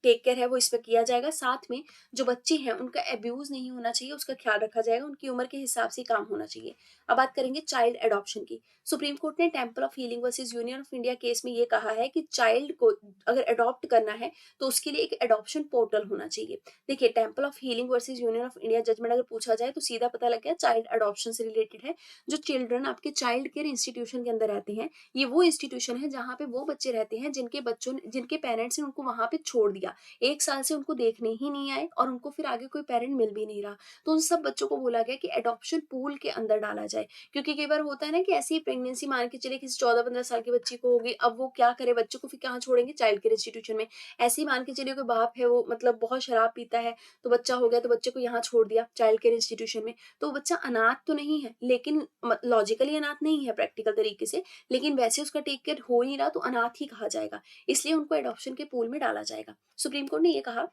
टेक केयर है वो इस पर किया जाएगा। साथ में जो बच्चे हैं उनका एब्यूज नहीं होना चाहिए, उसका ख्याल रखा जाएगा, उनकी उम्र के हिसाब से काम होना चाहिए। अब बात करेंगे चाइल्ड एडॉप्शन की। सुप्रीम कोर्ट ने temple of Healing versus union of India case में ये कहा है कि चाइल्ड को अगर अडॉप्ट करना है तो उसके लिए एक एडॉप्शन पोर्टल होना चाहिए। देखिए, Temple of Healing versus union of India judgment अगर पूछा जाए तो सीधा पता लग गया चाइल्ड एडॉप्शन से रिलेटेड है। जो चिल्ड्रन आपके चाइल्ड केयर इंस्टीट्यूशन के अंदर रहते हैं, ये वो इंस्टीट्यूशन है जहाँ पे वो बच्चे रहते हैं जिनके पेरेंट्स ने उनको वहां पे छोड़ दिया, रहा, 1 साल से उनको देखने ही नहीं आए और उनको फिर आगे कोई पेरेंट मिल भी नहीं रहा। तो उन सब बच्चों को बोला गया कि एडॉप्शन पूल के अंदर डाला जाए, क्योंकि कई बार होता है ना कि ऐसी प्रेगनेंसी मान के चलिए किसी 14-15 साल की बच्ची को होगी, अब वो क्या करे, बच्चों को फिर कहाँ छोड़ेंगे, चाइल्ड केयर इंस्टीट्यूशन में। ऐसे ही मान के चलिए कोई बाप है वो मतलब बहुत शराब पीता है, तो बच्चा हो गया तो बच्चे को यहाँ छोड़ दिया चाइल्ड केयर इंस्टीट्यूशन में, तो वो बच्चा अनाथ तो नहीं है, लेकिन लॉजिकली अनाथ नहीं है प्रैक्टिकल तरीके से, लेकिन वैसे उसका टेक केयर हो ही नहीं रहा तो अनाथ ही कहा जाएगा, इसलिए उनको एडॉप्शन के पूल में डाला जाएगा। सुप्रीम कोर्ट ने ये कहा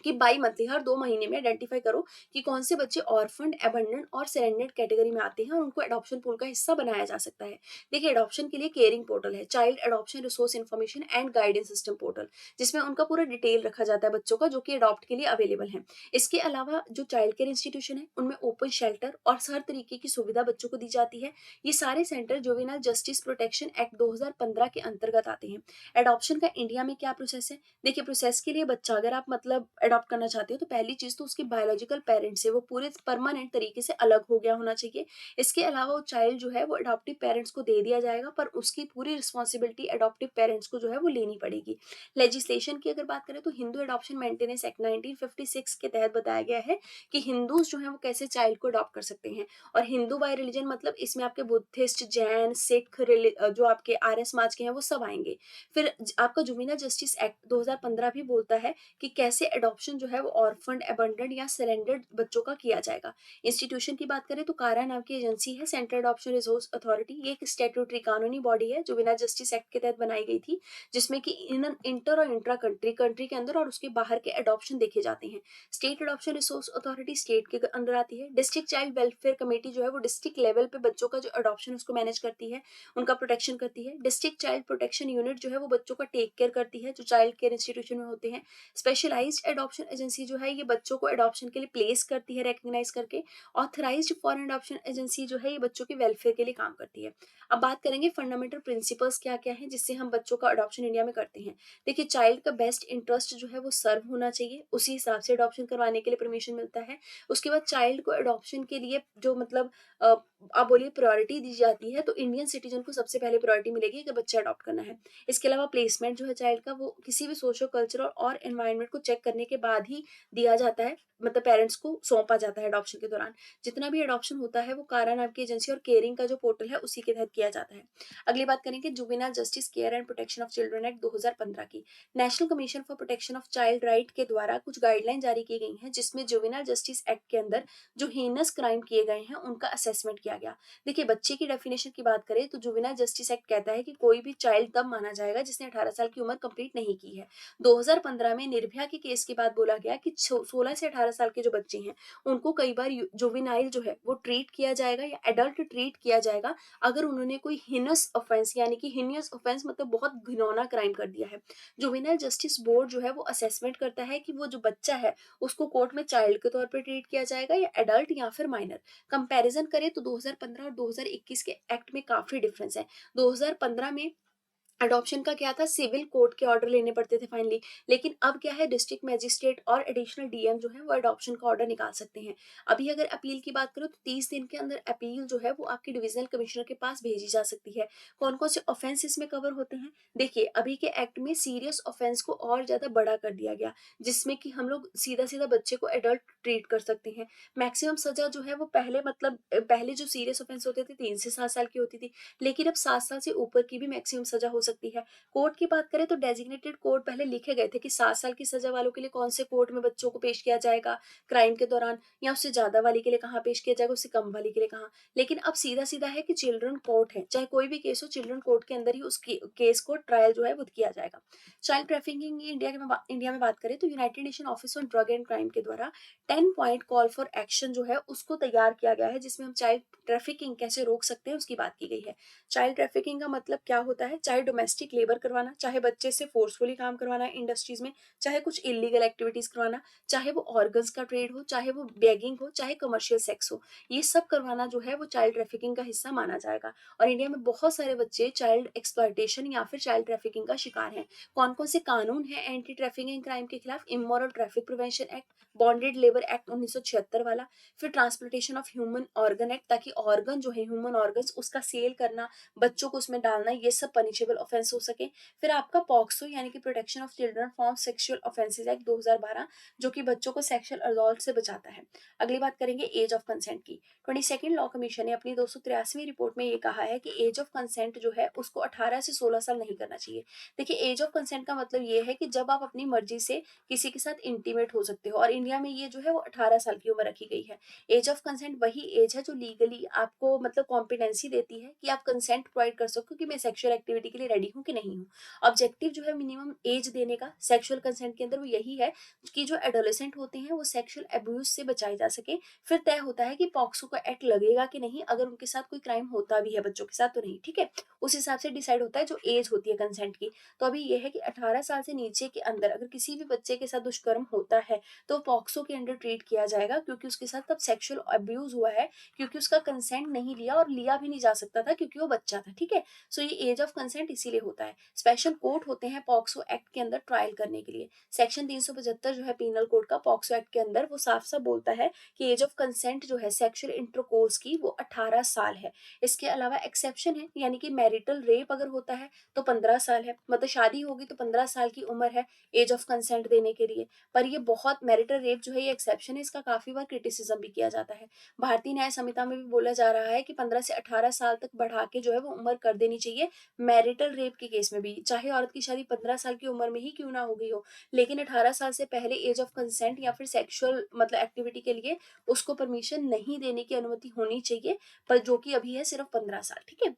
कि बाई मंथली हर 2 महीने में आइडेंटिफाई करो कि कौन से बच्चे ऑर्फन्ड, अबंडन्ड और सरेंडर्ड कैटेगरी में आते हैं और उनको एडॉप्शन पूल का हिस्सा बनाया जा सकता है। देखिए एडॉप्शन के लिए केयरिंग पोर्टल है, child adoption resource information and guidance system portal, जिसमें उनका पूरा डिटेल रखा जाता है बच्चों का जो कि अडॉप्ट के लिए अवेलेबल है। इसके अलावा जो चाइल्ड केयर इंस्टीट्यूशन है उनमें ओपन शेल्टर और हर तरीके की सुविधा बच्चों को दी जाती है। ये सारे centre juvenile justice protection act 2015 के अंतर्गत आते हैं। एडॉप्शन का इंडिया में क्या प्रोसेस है? देखिए प्रोसेस के लिए बच्चा अगर आप मतलब अडॉप्ट करना चाहते हो तो पहली चीज तो उसके बायोलॉजिकल पेरेंट्स से वो पूरे परमानेंट तरीके से अलग हो गया होना चाहिए। इसके अलावा वो चाइल्ड जो है वो अडॉप्टिव पेरेंट्स को दे दिया जाएगा, पर उसकी पूरी रिस्पॉन्सिबिलिटी अडॉप्टिव पेरेंट्स को जो है वो लेनी पड़ेगी। लेजिस्लेशन की अगर बात करें तो हिंदू एडॉप्शन मेंटेनेंस एक्ट 1956 के तहत बताया गया है कि हिंदूज जो है वो कैसे चाइल्ड को अडॉप्ट कर सकते हैं। और हिंदू बाय रिलीजन मतलब इसमें आपके बुद्धिस्ट, जैन, सिख, जो आपके आर्य समाज के हैं वो सब आएंगे। फिर आपका जुवेनाइल जस्टिस एक्ट 2015 भी बोलता है कि कैसे एडॉप्शन जो है वो ऑर्फन्ड, अबंडन्ड या सरेंडर्ड बच्चों का किया जाएगा। इंस्टीट्यूशन की बात करें तो कारा नाम की एजेंसी है, सेंट्रल एडॉप्शन रिसोर्स अथॉरिटी। ये एक स्टैट्यूटरी कानूनी बॉडी है जो बिना जस्टिस एक्ट के तहत बनाई गई थी, जिसमें कि इंटर और इंट्रा कंट्री, कंट्री के अंदर और उसके बाहर के एडॉप्शन देखे जाते हैं। State adoption resource authority state के अंदर आती है। डिस्ट्रिक्ट चाइल्ड वेलफेयर कमेटी जो है वो डिस्ट्रिक्ट लेवल पे बच्चों का जो एडॉप्शन उसको मैनेज करती है, उनका प्रोटेक्शन करती है। डिस्ट्रिक्ट चाइल्ड प्रोटेक्शन यूनिट जो है वो बच्चों का टेक केयर करती है जो चाइल्ड केयर इंस्टीट्यूशन में होते हैं। स्पेशलाइज्ड एडॉप्शन एजेंसी जो है ये बच्चों को एडॉप्शन के लिए प्लेस करती है रिकग्नाइज करके। ऑथराइज्ड फॉरेन एडॉप्शन एजेंसी जो है ये बच्चों के वेलफेयर के लिए काम करती है। अब बात करेंगे फंडामेंटल प्रिंसिपल्स क्या क्या है जिससे हम बच्चों का अडॉप्शन इंडिया में करते हैं। देखिए चाइल्ड का बेस्ट इंटरेस्ट जो है वो सर्व होना चाहिए, उसी हिसाब से अडॉप्शन करवाने के लिए परमिशन मिलता है। उसके बाद चाइल्ड को अडॉप्शन के लिए जो मतलब अ, आप बोलिए प्रायोरिटी दी जाती है, तो इंडियन सिटीजन को सबसे पहले प्रायोरिटी मिलेगी कि बच्चा अडॉप्ट करना है। इसके अलावा प्लेसमेंट जो है चाइल्ड का वो किसी भी सोशो कल्चरल और एनवायरनमेंट को चेक करने के बाद ही दिया जाता है, मतलब पेरेंट्स को सौंपा जाता है अडॉप्शन के दौरान। जितना भी अडॉप्शन होता है वो कारा नाम की एजेंसी और केयरिंग का जो पोर्टल है उसी के तहत किया जाता है। अगली बात करेंगे juvenile justice care and protection of children act 2015 की। National commission for protection of child right के द्वारा कुछ गाइडलाइन जारी की गई हैं जिसमें जुवेनाइल जस्टिस एक्ट के अंदर जो हीनस क्राइम किए गए हैं उनका असेसमेंट किया गया। देखिए बच्चे की डेफिनेशन की बात करें तो जुवेनाइल जस्टिस एक्ट कहता है कि कोई भी चाइल्ड तब माना जाएगा जिसने 18 साल की उम्र कंप्लीट नहीं की है। 2015 में निर्भया के केस के बाद बोला गया कि 16 से 18 साल के जो बच्चे हैं उनको कई बार जुवेनाइल जो है वो ट्रीट किया जाएगा या एडल्ट ट्रीट किया जाएगा अगर उन्होंने कोई हिनस ऑफेंस, यानी कि हिनियस ऑफेंस मतलब बहुत घिनौना क्राइम कर दिया है। जुवेनाइल जस्टिस बोर्ड जो है वो असेसमेंट करता है कि वो जो बच्चा है उसको कोर्ट में चाइल्ड के तौर पर ट्रीट किया जाएगा या एडल्ट या फिर माइनर। कंपैरिजन करें तो 2015 और 2021 के एक्ट में काफी डिफरेंस है। 2015 में अडॉप्शन का क्या था, सिविल कोर्ट के ऑर्डर लेने पड़ते थे फाइनली, लेकिन अब क्या है डिस्ट्रिक्ट मैजिस्ट्रेट और एडिशनल डीएम जो है वो अडॉप्शन का ऑर्डर निकाल सकते हैं। अभी अगर अपील की बात करो तो 30 दिन के अंदर अपील जो है वो आपकी डिविजनल कमिश्नर के पास भेजी जा सकती है। कौन कौन से ऑफेंस इसमें कवर होते हैं? देखिए अभी के एक्ट में सीरियस ऑफेंस को और ज्यादा बड़ा कर दिया गया, जिसमें कि हम लोग सीधा सीधा बच्चे को एडल्ट ट्रीट कर सकते हैं। मैक्सिमम सजा जो है वो पहले मतलब पहले जो सीरियस ऑफेंस होते थे 3 से 7 साल की होती थी, लेकिन अब 7 साल से ऊपर की भी मैक्सिमम सजा हो सकती है। कोर्ट की बात करें तो डेजिग्नेटेड कोर्ट पहले लिखे गए थे कि 7 साल की सजा वालों के लिए कौन से कोर्ट में बच्चों को पेश किया जाएगा क्राइम के दौरान, या उससे ज्यादा वाली के लिए कहाँ पेश किया जाएगा, उससे कम वाली के लिए कहाँ। लेकिन अब सीधा सीधा है कि चिल्ड्रन कोर्ट है, चाहे कोई भी केस हो चिल्ड्रन कोर्ट के अंदर ही उस केस को ट्रायल जो है वो किया जाएगा। चाइल्ड ट्रैफिकिंग इंडिया में बात करें तो United nation office on drug and crime के द्वारा 10 पॉइंट कॉल फॉर एक्शन जो है उसको तैयार किया गया है, जिसमें हम चाइल्ड ट्रैफिकिंग कैसे रोक सकते हैं उसकी बात की गई है। चाइल्ड ट्रैफिकिंग का मतलब क्या होता है, चाहे डोमेस्टिक लेबर करवाना, चाहे बच्चे से फोर्सफुली काम करवाना इंडस्ट्रीज में, चाहे कुछ इलीगल एक्टिविटीज करवाना, चाहे वो ऑर्गन्स का ट्रेड हो, चाहे वो बेगिंग हो, चाहे कमर्शियल सेक्स हो, ये सब करवाना जो है वो चाइल्ड ट्रैफिकिंग का हिस्सा माना जाएगा। और इंडिया में बहुत सारे बच्चे चाइल्ड एक्सप्लॉयटेशन या फिर चाइल्ड ट्रैफिकिंग का शिकार हैं। कौन कौन से कानून है एंटी ट्रैफिकिंग क्राइम के खिलाफ? Immoral traffic prevention act, bonded labour act 1976 वाला, फिर transplantation of human organ act, ताकि ऑर्गन जो है ह्यूमन ऑर्गन्स उसका सेल करना, बच्चों को उसमें डालना, ये सब पनिशेबल ऑफेंस हो सके। फिर आपका पॉक्सो यानी कि protection of children from sexual offences act 2012, जो कि बच्चों को सेक्सुअल असॉल्ट से बचाता है। अगली बात करेंगे एज ऑफ कंसेंट की। 22nd लॉ कमीशन ने अपनी 283वीं रिपोर्ट में ये कहा है कि एज ऑफ कंसेंट जो है उसको 18 से 16 साल नहीं करना चाहिए। देखिए, एज ऑफ कंसेंट का मतलब ये है कि जब आप अपनी मर्जी से किसी के साथ इंटीमेट हो सकते हो, और इंडिया में ये जो है वो 18 साल की उम्र रखी गई है। एज ऑफ कंसेंट वही एज है जो लीगली आपको मतलब कॉम्पिटेंसी देती है कि आप कंसेंट प्रोवाइड कर सको कि मैं सेक्सुअल एक्टिविटी के लिए रेडी हूँ कि नहीं हूँ। ऑब्जेक्टिव जो है मिनिमम एज देने का सेक्सुअल कंसेंट के अंदर वो यही है कि जो एडोलेसेंट होते हैं वो सेक्सुअल अब्यूज से बचाए जा सके। फिर तय होता है कि पॉक्सो का एक्ट लगेगा कि नहीं, अगर उनके साथ कोई क्राइम होता भी है बच्चों के साथ तो नहीं, ठीक है। उस हिसाब से डिसाइड होता है जो एज होती है कंसेंट की। तो अभी ये है कि 18 साल से नीचे के अंदर अगर किसी भी बच्चे के साथ दुष्कर्म होता है तो पॉक्सो के अंडर ट्रीट किया जाएगा, क्योंकि उसके साथ तब सेक्सुअल अब्यूज हुआ है, क्योंकि उसका कंसेंट नहीं लिया और लिया भी नहीं जा सकता था क्योंकि वो बच्चा था, ठीक है। सो ये एज ऑफ कंसेंट इसीलिए होता है। स्पेशल कोर्ट होते हैं पॉक्सो एक्ट के अंदर ट्रायल करने के लिए। सेक्शन 375 जो है पीनल कोड का पॉक्सो एक्ट के अंदर वो साफ साफ बोलता है कि एज ऑफ कंसेंट जो है सेक्सुअल इंटरकोर्स की वो 18 साल है। इसके अलावा एक्सेप्शन है, यानी कि मैरिटल रेप अगर होता है तो 15 साल है, मतलब शादी होगी तो 15 साल की उम्र है एज ऑफ कंसेंट देने के लिए। पर ये बहुत मैरिटल रेप जो है ये एक्सेप्शन है, इसका काफी बार क्रिटिसिज्म भी किया जाता है। भारतीय न्याय संहिता में भी बोला जा रहा है कि 15 से 18 साल तक बढ़ा के जो है वो उम्र कर देनी चाहिए मैरिटल रेप के केस में भी, चाहे औरत की शादी 15 साल की उम्र में ही क्यों ना हो गई हो, लेकिन 18 साल से पहले एज ऑफ कंसेंट या फिर सेक्सुअल मतलब एक्टिविटी के लिए उसको परमिशन नहीं देने की अनुमति होनी चाहिए, पर जो कि अभी है सिर्फ 15 साल, ठीक है।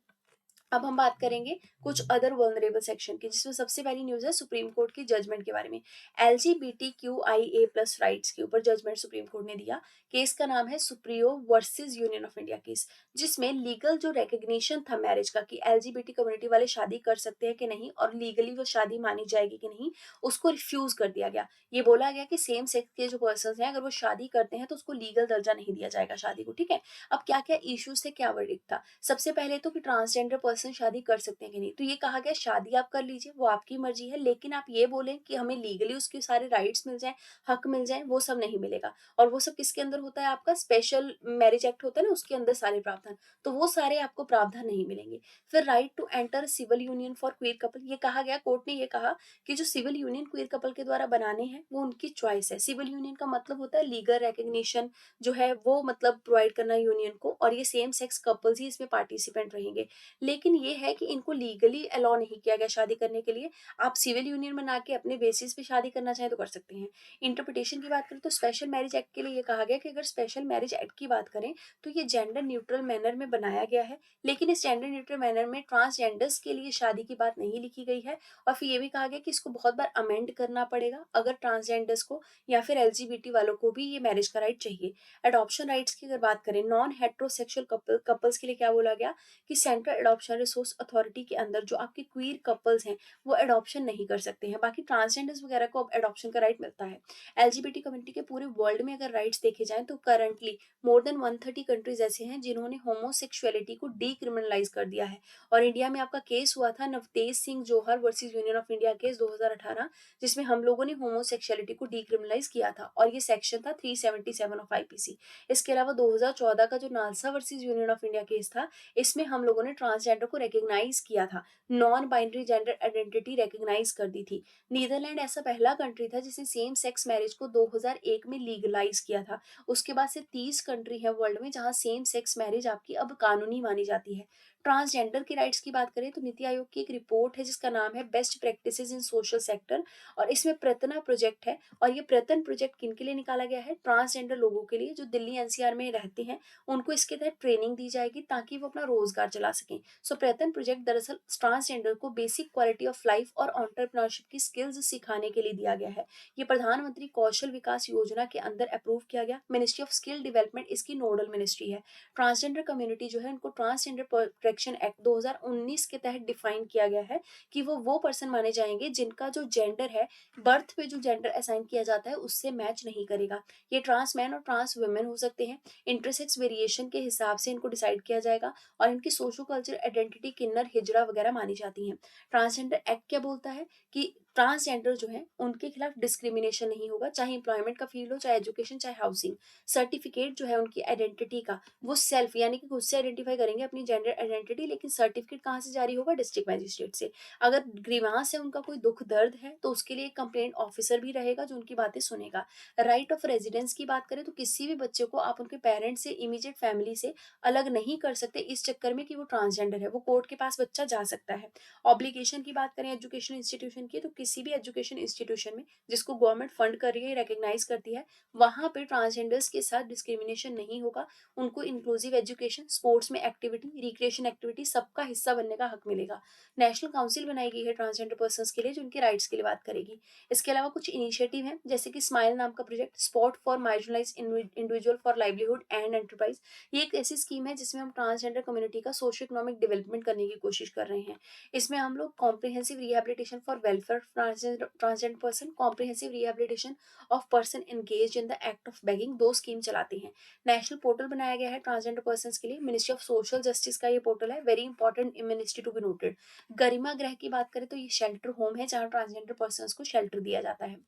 अब हम बात करेंगे कुछ अदर वल्नरेबल सेक्शन की, जिसमें सबसे पहली न्यूज है सुप्रीम कोर्ट की जजमेंट के बारे में। LGBTQIA+ राइट्स के ऊपर जजमेंट सुप्रीम कोर्ट ने दिया। केस का नाम है Supriyo versus union of India case, जिसमें लीगल जो रिकग्निशन था मैरिज का कि एलजीबीटी कम्युनिटी वाले शादी कर सकते हैं कि नहीं और लीगली वो शादी मानी जाएगी कि नहीं, उसको रिफ्यूज कर दिया गया। ये बोला गया कि सेम सेक्स के जो पर्सन हैं अगर वो शादी करते हैं तो उसको लीगल दर्जा नहीं दिया जाएगा शादी को, ठीक है। अब क्या क्या इश्यूज थे, क्या वर्डिक्ट था। सबसे पहले तो कि ट्रांसजेंडर पर्सन शादी कर सकते हैं कि नहीं, तो ये कहा गया शादी आप कर लीजिए, वो आपकी मर्जी है, लेकिन आप ये बोलें कि हमें लीगली उसके सारे राइट्स मिल जाएं, हक मिल जाएं, वो सब नहीं मिलेगा। और वो सब किसके अंदर होता है, आपका स्पेशल मैरिज एक्ट होता है ना, उसके अंदर सारे प्रावधान, तो वो सारे आपको प्रावधान नहीं मिलेंगे। फिर right to enter civil union for queer couple, ये कहा गया, कोर्ट ने ये कहा कि जो सिविल यूनियन क्वीर कपल के द्वारा बनाने हैं वो उनकी चॉइस है। सिविल यूनियन का मतलब होता है लीगल रिकग्निशन जो है वो मतलब प्रोवाइड करना यूनियन को, और ये सेम सेक्स कपल्स ही इसमें पार्टिसिपेंट रहेंगे। लेकिन ये है कि इनको लीगली अलाउ नहीं किया गया शादी करने के लिए। आप सिविल यूनियन बना के अपने बेसिस पे शादी करना चाहें तो कर सकते हैं। इंटरप्रिटेशन की बात करें तो स्पेशल मैरिज एक्ट के लिए ये कहा गया कि अगर स्पेशल मैरिज एक्ट की बात करें तो ये जेंडर न्यूट्रल मैनर में बनाया गया है, लेकिन इस जेंडर न्यूट्रल मैनर में ट्रांसजेंडर्स के लिए शादी की बात नहीं लिखी गई है। और फिर ये भी कहा गया कि इसको बहुत बार अमेंड करना पड़ेगा अगर ट्रांसजेंडर्स को या फिर एलजीबीटी वालों को भी ये मैरिज का राइट चाहिए। एडॉप्शन राइट्स की अगर बात करें नॉन हेट्रोसेक्सुअल कपल्स के लिए क्या बोला गया कि सेंट्रल एडॉप्शन रिसोर्स अथॉरिटी के अंदर जो आपके क्वीर कपल्स हैं वो एडॉप्शन नहीं कर सकते हैं, बाकी ट्रांसजेंडर्स वगैरह को अब एडॉप्शन का राइट मिलता है। एलजीबीटी कम्युनिटी के पूरे वर्ल्ड में अगर राइट्स देखे जाएं तो करंटली मोर देन 130 कंट्रीज ऐसे हैं जिन्होंने होमोसेक्सुअलिटी को डीक्रिमिनलाइज कर दिया है। और इंडिया में आपका केस हुआ था Navtej Singh Johar versus union of India case 2018, जिसमें हम लोगों ने होमोसेक्सुअलिटी को डीक्रिमिनलाइज किया था, और ये सेक्शन था 377 ऑफ आईपीसी। इसके अलावा 2014 का जो NALSA versus union of India case था, इसमें हम लोगों ने ट्रांसजेंडर को रिकग्नाइज किया था, non binary gender identity recognise कर दी थी। नीदरलैंड ऐसा पहला कंट्री था जिसने सेम सेक्स मैरिज को 2001 में लीगलाइज किया था। उसके बाद से 30 कंट्री है वर्ल्ड में जहां सेम सेक्स मैरिज आपकी अब कानूनी मानी जाती है। ट्रांसजेंडर के राइट्स की बात करें तो नीति आयोग की एक रिपोर्ट है जिसका नाम है बेस्ट प्रैक्टिसेस इन सोशल सेक्टर, और इसमें प्रतना प्रोजेक्ट है। और ये प्रतन प्रोजेक्ट किनके लिए निकाला गया है, ट्रांसजेंडर लोगों के लिए जो दिल्ली एनसीआर में रहते हैं, उनको इसके तहत ट्रेनिंग दी जाएगी ताकि वो अपना रोजगार चला सकें। सो प्रयत्न प्रोजेक्ट दरअसल ट्रांसजेंडर को बेसिक क्वालिटी ऑफ लाइफ और एंटरप्रेन्योरशिप की स्किल्स सिखाने के लिए दिया गया है। ये प्रधानमंत्री कौशल विकास योजना के अंदर अप्रूव किया गया। मिनिस्ट्री ऑफ स्किल डेवलपमेंट इसकी नोडल मिनिस्ट्री है। ट्रांसजेंडर कम्युनिटी जो है उनको ट्रांसजेंडर प्रोटेक्शन एक्ट 2019 के तहत डिफाइन किया गया है कि वो पर्सन माने जाएंगे जिनका जो जेंडर है, बर्थ पे जो जेंडर असाइन किया जाता है उससे मैच नहीं करेगा। ये ट्रांस मैन और ट्रांस वुमेन हो सकते हैं। इंटरसेक्स वेरिएशन के हिसाब से इनको डिसाइड किया जाएगा, और इनकी सोशो कल्चर आइडेंटिटी किन्नर हिजड़ा वगैरह मानी जाती हैं। ट्रांसजेंडर एक्ट क्या बोलता है कि ट्रांसजेंडर जो है उनके खिलाफ डिस्क्रिमिनेशन नहीं होगा, चाहे एम्प्लॉयमेंट का फील्ड हो, चाहे एजुकेशन, चाहे हाउसिंग। सर्टिफिकेट जो है उनकी आइडेंटिटी का, वो सेल्फ यानी कि खुद से आइडेंटिफाई करेंगे अपनी जेंडर आइडेंटिटी, लेकिन सर्टिफिकेट कहाँ से जारी होगा? डिस्ट्रिक्ट मजिस्ट्रेट से। अगर ग्रीवांस है, उनका कोई दुख दर्द है, तो उसके लिए कंप्लेंट ऑफिसर भी रहेगा जो उनकी बातें सुनेगा। राइट ऑफ रेजिडेंस की बात करें तो किसी भी बच्चे को आप उनके पेरेंट्स से, इमीडिएट फैमिली से अलग नहीं कर सकते इस चक्कर में कि वो ट्रांसजेंडर है, वो कोर्ट के पास बच्चा जा सकता है। ऑब्लिगेशन की बात करें एजुकेशन इंस्टीट्यूशन की, तो किसी भी एजुकेशन इंस्टीट्यूशन में जिसको गवर्नमेंट फंड कर रही है, रिकग्नाइज करती है, वहां पे ट्रांसजेंडर्स के साथ डिस्क्रिमिनेशन नहीं होगा। उनको इंक्लूसिव एजुकेशन, स्पोर्ट्स में एक्टिविटी, रिक्रिएशन एक्टिविटी, सबका हिस्सा बनने का हक मिलेगा। नेशनल काउंसिल बनाई गई है ट्रांसजेंडर पर्सन के लिए जो उनके राइट्स के लिए बात करेगी। इसके अलावा कुछ इनिशिएटिव हैं जैसे कि स्माइल नाम का project, spot for marginalise individual for livelihood and enterprise. ये एक ऐसी स्कीम है जिसमें हम ट्रांसजेंडर कम्युनिटी का सोशो इकोनॉमिक डेवलपमेंट करने की कोशिश कर रहे हैं। इसमें हम लोग comprehensive rehabilitation for welfare transgender person, comprehensive rehabilitation of person engage in the act of begging, दो स्कीम चलाते हैं। नेशनल पोर्टल बनाया गया है ट्रांसजेंडर पर्सन के लिए, मिनिस्ट्री ऑफ सोशल जस्टिस का ये पोर्टल है, very important ministry to be noted. Garima Grih की बात करें तो ये शेल्टर होम है जहाँ ट्रांसजेंडर पर्सन को शेल्टर दिया जाता है।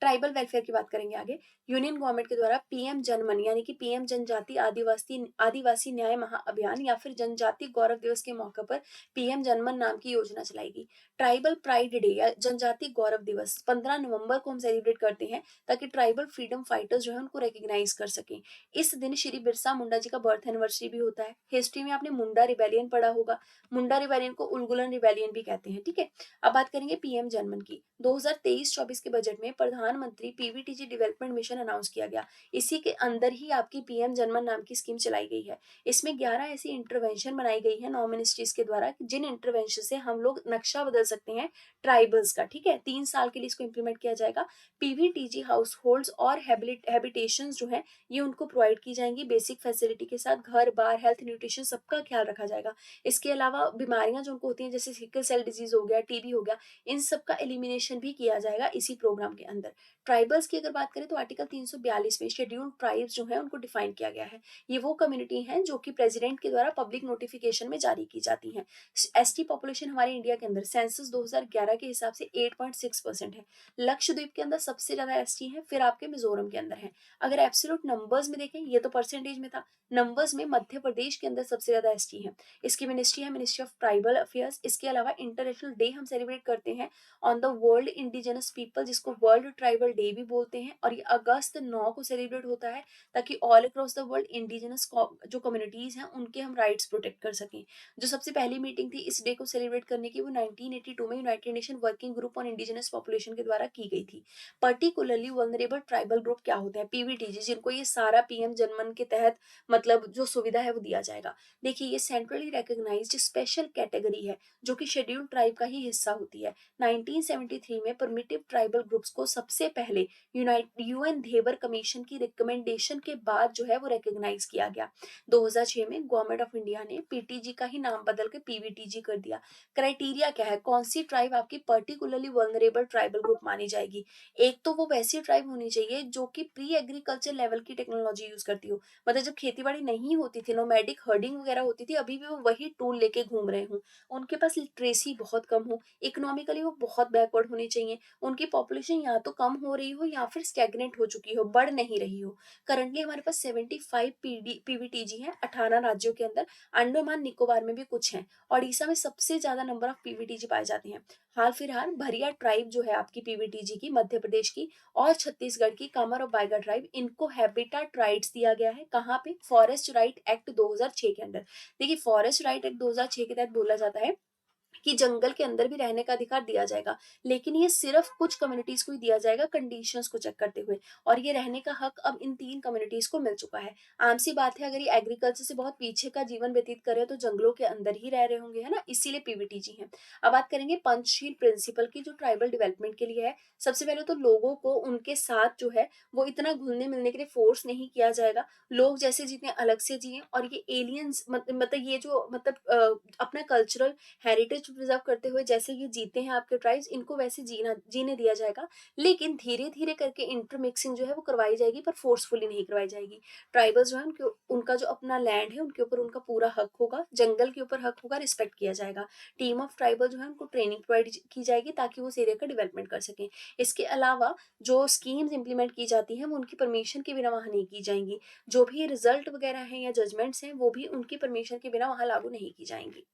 ट्राइबल वेलफेयर की बात करेंगे आगे। यूनियन गवर्नमेंट के द्वारा पीएम जनमन यानी कि पीएम जनजाति आदिवासी आदिवासी न्याय महाअभियान या फिर जनजाति गौरव दिवस के मौके पर पीएम जनमन नाम की योजना चलाएगी। ट्राइबल प्राइड डे या जनजाति गौरव दिवस 15 नवंबर को हम सेलिब्रेट करते हैं ताकि ट्राइबल फ्रीडम फाइटर्स जो है उनको रिकग्नाइज कर सकें। इस दिन श्री बिरसा मुंडा जी का बर्थ एनिवर्सरी भी होता है। हिस्ट्री में आपने मुंडा रिबेलियन पढ़ा होगा। मुंडा रिबेलियन को उलगुलन रिबेलियन भी कहते हैं, ठीक है। अब बात करेंगे पीएम जनमन की। 2023-24 के बजट में प्रधानमंत्री पीवीटीजी डेवलपमेंट मिशन अनाउंस किया गया। इसी के अंदर ही आपकी पीएम जनमन नाम की स्कीम चलाई गई है। इसमें 11 ऐसी इंटरवेंशन बनाई गई है 9 मिनिस्ट्रीज के द्वारा, जिन इंटरवेंशन से हम लोग नक्शा बदल सकते हैं ट्राइबल्स का, ठीक है। 3 साल के लिए इसको इम्प्लीमेंट किया जाएगा। पीवीटीजी हाउस होल्ड और हैबिटेशन जो है ये उनको प्रोवाइड की जाएंगी बेसिक फैसिलिटी के साथ। घर बार, हेल्थ, न्यूट्रिशन सबका ख्याल रखा जाएगा। इसके अलावा बीमारियां जो उनको होती हैं जैसे सिकल सेल डिजीज हो गया, टीबी हो गया, इन सब का एलिमिनेशन भी किया जाएगा इसी प्रोग्राम के अंदर। ट्राइबल्स की अगर बात करें तो आर्टिकल 342 में शेड्यूल्ड ट्राइब्स जो है उनको डिफाइन किया गया है। ये वो कम्युनिटी हैं जो कि प्रेसिडेंट के द्वारा पब्लिक नोटिफिकेशन में जारी की जाती हैं। एसटी पॉपुलेशन हमारे इंडिया के अंदर सेंसस 2011 के हिसाब से 8.6% है। लक्षद्वीप के अंदर सबसे ज्यादा एसटी है, फिर आपके मिजोरम के अंदर है। अगर एब्सोल्यूट नंबर्स में देखें, ये तो परसेंटेज में था, नंबर्स में मध्य प्रदेश के अंदर सबसे ज्यादा एसटी है। इसकी मिनिस्ट्री है मिनिस्ट्री ऑफ ट्राइबल अफेयर्स। इसके अलावा इंटरनेशनल डे हम सेलिब्रेट करते हैं on the world indigenous people, जिसको वर्ल्ड ट्राइबल डे भी बोलते हैं, और ये अगस्त 9 को सेलिब्रेट होता है ताकि all across the world indigenous जो कम्युनिटीज हैं उनके हम राइट्स प्रोटेक्ट कर सकें। जो सबसे पहली मीटिंग थी इस डे को सेलिब्रेट करने की वो 1982 में United nation working group on indigenous population के द्वारा की गई थी। पर्टिकुलरली वल्नरेबल ट्राइबल ग्रुप क्या होते हैं? पीवीटीजी, जिनको ये सारा पीएम जनमन के तहत मतलब जो सुविधा है वो दिया जाएगा। देखिए ये सेंट्रली रिकॉग्नाइज्ड स्पेशल कैटेगरी है जो कि शेड्यूल्ड ट्राइब का ही हिस्सा होती है। 1973 में परमिटिव ट्राइबल ग्रुप्स को सबसे पहले यूएन धेबर कमीशन की रिकमेंडेशन के बाद जो है वो रिकॉग्नाइज किया गया। 2006 में गवर्नमेंट ऑफ इंडिया ने पीटीजी का ही नाम बदल के पीवीटीजी कर दिया। क्राइटेरिया क्या है? कौन सी ट्राइब आपकी पर्टिकुलरली वल्नरेबल ट्राइबल ग्रुप मानी जाएगी? एक तो वो वैसी ट्राइब होनी चाहिए जो कि प्री एग्रीकल्चर लेवल की टेक्नोलॉजी यूज करती हो, मतलब जब खेती बाड़ी नहीं होती थी, नोमैडिक हर्डिंग वगैरह होती थी, अभी भी वो वही टूल लेके घूम रहे हूँ। उनके पास लिटरेसी बहुत कम हो, इकोनॉमिकली वो बहुत बैकवर्ड होनी चाहिए, उनकी पॉपुलेशन या तो कम हो रही हो या फिर स्टैग्नेंट हो चुकी हो, बढ़ नहीं रही हो। करंटली हमारे पास 75 पीवीटीजी हैं 18 राज्यों के अंदर। अंडमान निकोबार में भी कुछ हैं। ओडिशा में सबसे ज्यादा नंबर ऑफ पीवीटीजी पाए जाते हैं। हाल फिलहाल भरिया ट्राइब जो है आपकी पीवीटीजी की, मध्य प्रदेश की, और छत्तीसगढ़ की कामर और बाइगा ट्राइब, इनको हैबिटेट राइट्स दिया गया है। कहाँ पे? फॉरेस्ट राइट एक्ट 2006 के अंदर। देखिए फॉरेस्ट राइट एक्ट 2006 के तहत बोला जाता है कि जंगल के अंदर भी रहने का अधिकार दिया जाएगा, लेकिन ये सिर्फ कुछ कम्युनिटीज को ही दिया जाएगा कंडीशंस को चेक करते हुए, और ये रहने का हक अब इन 3 कम्युनिटीज को मिल चुका है। आम सी बात है, अगर ये एग्रीकल्चर से बहुत पीछे का जीवन व्यतीत करे तो जंगलों के अंदर ही रह रहे होंगे, है ना, इसीलिए पीवीटीजी है। अब बात करेंगे पंचशील प्रिंसिपल की जो ट्राइबल डेवलपमेंट के लिए है। सबसे पहले तो लोगों को उनके साथ जो है वो इतना घुलने मिलने के लिए फोर्स नहीं किया जाएगा। लोग जैसे जितने अलग से जिए, और ये एलियंस मतलब ये जो मतलब अपना कल्चरल हेरिटेज नेचर प्रिजर्व करते हुए जैसे ये जीते हैं आपके ट्राइब्स, इनको वैसे जीने दिया जाएगा, लेकिन धीरे धीरे करके इंटरमिक्सिंग जो है वो करवाई जाएगी, पर फोर्सफुली नहीं करवाई जाएगी। ट्राइबल्स जो है उनके उनका जो अपना लैंड है उनके ऊपर उनका पूरा हक होगा, जंगल के ऊपर हक होगा, रिस्पेक्ट किया जाएगा। टीम ऑफ ट्राइबल जो है उनको ट्रेनिंग प्रोवाइड की जाएगी ताकि वो उस एरिया का डेवलपमेंट कर सकें। इसके अलावा जो स्कीम्स इंप्लीमेंट की जाती हैं वो उनकी परमिशन के बिना वहाँ नहीं की जाएंगी। जो भी रिजल्ट वगैरह हैं या जजमेंट्स हैं वो भी उनकी परमिशन के बिना वहाँ लागू नहीं की जाएंगी।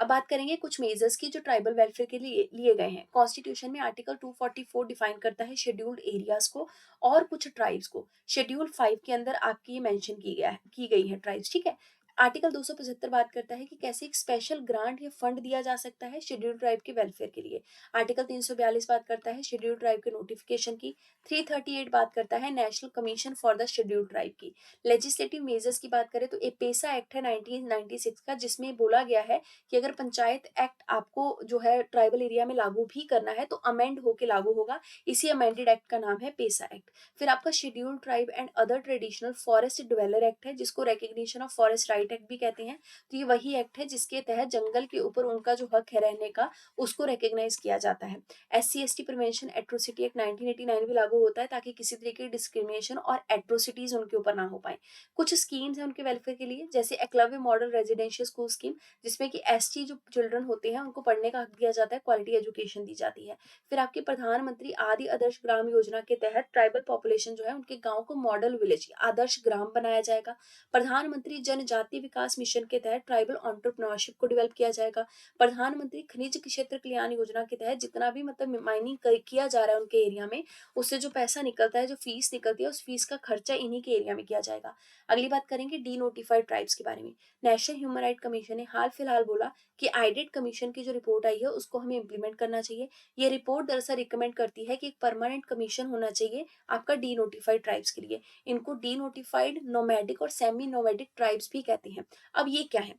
अब बात करेंगे कुछ मेजर्स की जो ट्राइबल वेलफेयर के लिए लिए गए हैं। कॉन्स्टिट्यूशन में आर्टिकल 244 डिफाइन करता है शेड्यूल्ड एरियाज को और कुछ ट्राइब्स को। शेड्यूल 5 के अंदर आपकी ये मेंशन की गई है ट्राइब्स, ठीक है। आर्टिकल 275 बात करता है कि कैसे एक स्पेशल ग्रांट या फंड दिया जा सकता है शेड्यूल्ड ट्राइब के वेलफेयर के लिए। आर्टिकल 342 बात करता है शेड्यूल्ड ट्राइब के नोटिफिकेशन की। 338 बात करता है national commission for the scheduled tribe की। लेजिस्लेटिव मेजर्स की बात करें तो एपेसा एक्ट है 1996 का, जिसमें बोला गया है कि अगर पंचायत एक्ट आपको जो है ट्राइबल एरिया में लागू भी करना है तो अमेंड होके लागू होगा। इसी अमेंडेड एक्ट का नाम है पेसा एक्ट। फिर आपका scheduled tribe and other traditional forest dweller act है, जिसको recognition of forest right act भी कहते हैं। तो ये वही एक्ट है जिसके तहत जंगल के ऊपर उनका जो हक है रहने का उसको रिकग्नाइज किया जाता है। SC ST prevention atrocity act 1989 भी लागू होता है ताकि किसी तरीके की डिस्क्रिमिनेशन और एट्रोसिटीज उनके ऊपर ना हो पाए। कुछ स्कीम्स हैं उनके वेलफेयर के लिए, जैसे Eklavya model residential school scheme, जिसमें कि ST जो चिल्ड्रन होते हैं उनको पढ़ने का हक दिया जाता है, क्वालिटी एजुकेशन दी जाती है। फिर आपके प्रधानमंत्री आदि आदर्श ग्राम योजना के तहत ट्राइबल पॉपुलेशन जो है उनके गांव को मॉडल विलेज आदर्श ग्राम बनाया जाएगा। प्रधानमंत्री जनजाति विकास मिशन के तहत ट्राइबल एंटरप्रेन्योरशिप को डेवलप किया जाएगा। प्रधानमंत्री खनिज क्षेत्र कल्याण योजना के तहत जितना भी मतलब माइनिंग किया जा रहा है उनके एरिया में, उससे जो पैसा निकलता है, जो फीस निकलती है, उस फीस का खर्चा इन्हीं के एरिया में किया जाएगा। अगली बात करेंगे डी नोटिफाइड ट्राइब्स के बारे में। नेशनल ह्यूमन राइट कमीशन ने हाल फिलहाल बोला कि आइडेट कमीशन की जो रिपोर्ट आई है उसको हमें इम्प्लीमेंट करना चाहिए। ये रिपोर्ट दरअसल रिकमेंड करती है कि एक परमानेंट कमीशन होना चाहिए आपका डी नोटिफाइड ट्राइब्स के लिए। इनको डी नोटिफाइड नोमैडिक और सेमी नोमैडिक ट्राइब्स भी कहते हैं। अब ये क्या है,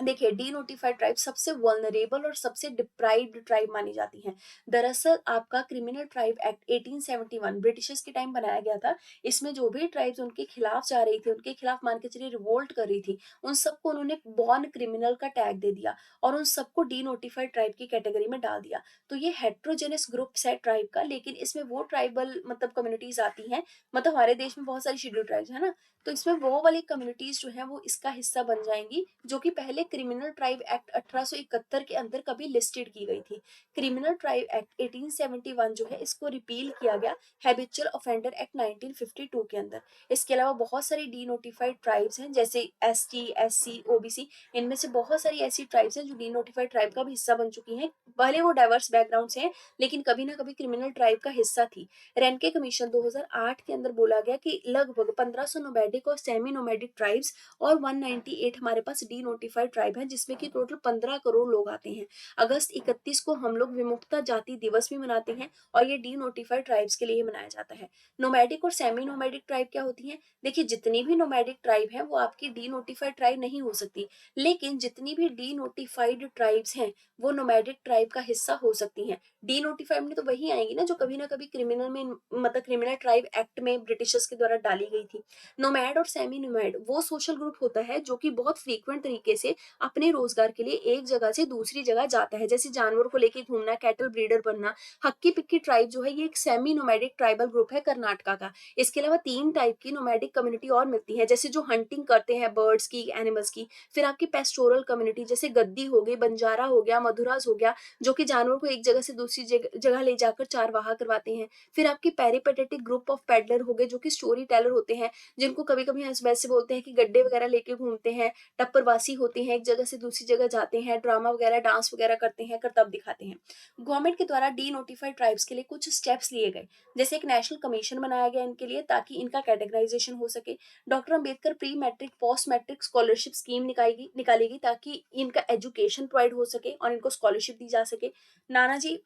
देखिए, डी नोटिफाइड ट्राइब सबसे वल्नरेबल और सबसे डिप्राइव्ड ट्राइब मानी जाती हैं। दरअसल आपका क्रिमिनल ट्राइब एक्ट 1871 ब्रिटिशर्स के टाइम बनाया गया था। इसमें जो भी ट्राइब्स उनके खिलाफ जा रही थी, उनके खिलाफ मान के चलिए रिवोल्ट कर रही थी, उन सबको उन्होंने बॉर्न क्रिमिनल का टैग दे दिया और उन सबको डी नोटिफाइड ट्राइब की कैटेगरी में डाल दिया। तो ये हेट्रोजेनस ग्रुप है ट्राइब का, लेकिन इसमें वो ट्राइबल मतलब कम्युनिटीज आती हैं, मतलब हमारे देश में बहुत सारी शेड्यूल ट्राइब्स है ना, तो इसमें वो वाली कम्युनिटीज जो है वो इसका हिस्सा बन जाएंगी, जो कि पहले क्रिमिनल ट्राइब एक्ट 1871 के अंदर कभी लिस्टेड की गई थी। क्रिमिनल ट्राइब एक्ट 1871 जो है इसको रिपील किया गया हैबिचुअल ऑफेंडर एक्ट 1952 के अंदर। इसके अलावा बहुत सारी डी नोटिफाइड ट्राइब्स हैं, जैसे ST SC OBC। इनमें से बहुत सारी ऐसी ट्राइब्स हैं जो डी नोटिफाइड ट्राइब का भी हिस्सा बन चुकी हैं, भले वो डाइवर्स बैकग्राउंड से हैं, लेकिन कभी ना कभी क्रिमिनल ट्राइब का हिस्सा थी। रेनके कमीशन 2008 के अंदर बोला गया कि लगभग 1500 नोमैडिक और सेमी नोमैडिक ट्राइब्स और 198 हमारे पास डी नोटिफाइड ट्राइब है, जिसमें कि टोटल 15 करोड़ लोग आते हैं। अगस्त 31 को हम लोग विमुक्ता जाति दिवस भी मनाते हैं और ये डी नोटिफाइड ट्राइब्स के लिए मनाया जाता है। नोमैडिक और सेमी नोमैडिक ट्राइब क्या होती हैं? देखिए, जितनी भी नोमैडिक ट्राइब है वो आपकी डी नोटिफाइड ट्राइब नहीं हो सकती, लेकिन जितनी भी डी नोटिफाइड ट्राइब्स हैं वो नोमैडिक ट्राइब का हिस्सा हो सकती हैं। डी नोटिफाइड में तो वही आएंगी ना जो कभी ना कभी क्रिमिनल में मतलब क्रिमिनल ट्राइब एक्ट में ब्रिटिशर्स के द्वारा डाली गई थी। नोमैड और सेमी नोमैड वो सोशल ग्रुप होता है जो कि बहुत फ्रीक्वेंट तरीके से अपने रोजगार के लिए एक जगह से दूसरी जगह जाता है, जैसे जानवर को लेके घूमना, कैटल ब्रीडर बनना। हक्की पिक्की ट्राइब जो है ये एक सेमी नोमैडिक ट्राइबल ग्रुप है कर्नाटका का। इसके अलावा 3 टाइप की नोमैडिक कम्युनिटी और मिलती है, जैसे जो हंटिंग करते हैं बर्ड्स की, एनिमल्स की। फिर आपकी पेस्टोरल कम्युनिटी, जैसे गद्दी हो गई, बंजारा हो गया, मधुरास हो गया, जो कि जानवर को एक जगह से दूसरी जगह ले जाकर चारवाहा करवाते हैं। फिर आपके पेरिपेटेटिक ग्रुप ऑफ पेडलर हो गए जो कि स्टोरी टेलर होते हैं, जिनको कभी कभी हम वैसे बोलते हैं कि गड्ढे वगैरह लेके घूमते हैं, टप्परवासी होते हैं, एक जगह से दूसरी जगह जाते हैं, ड्रामा वगैरह डांस वगैरह करते हैं, करतब दिखाते हैं। गवर्नमेंट के द्वारा डी नोटिफाइड ट्राइब्स के लिए कुछ स्टेप्स लिए गए, जैसे एक नेशनल कमीशन बनाया गया इनके लिए ताकि इनका कैटेगराइजेशन हो सके। Doctor Ambedkar pre matric post matric scholarship scheme निकालेगी ताकि इनका एजुकेशन प्रोवाइड हो सके और इनको स्कॉलरशिप दी जा सके। नानाजी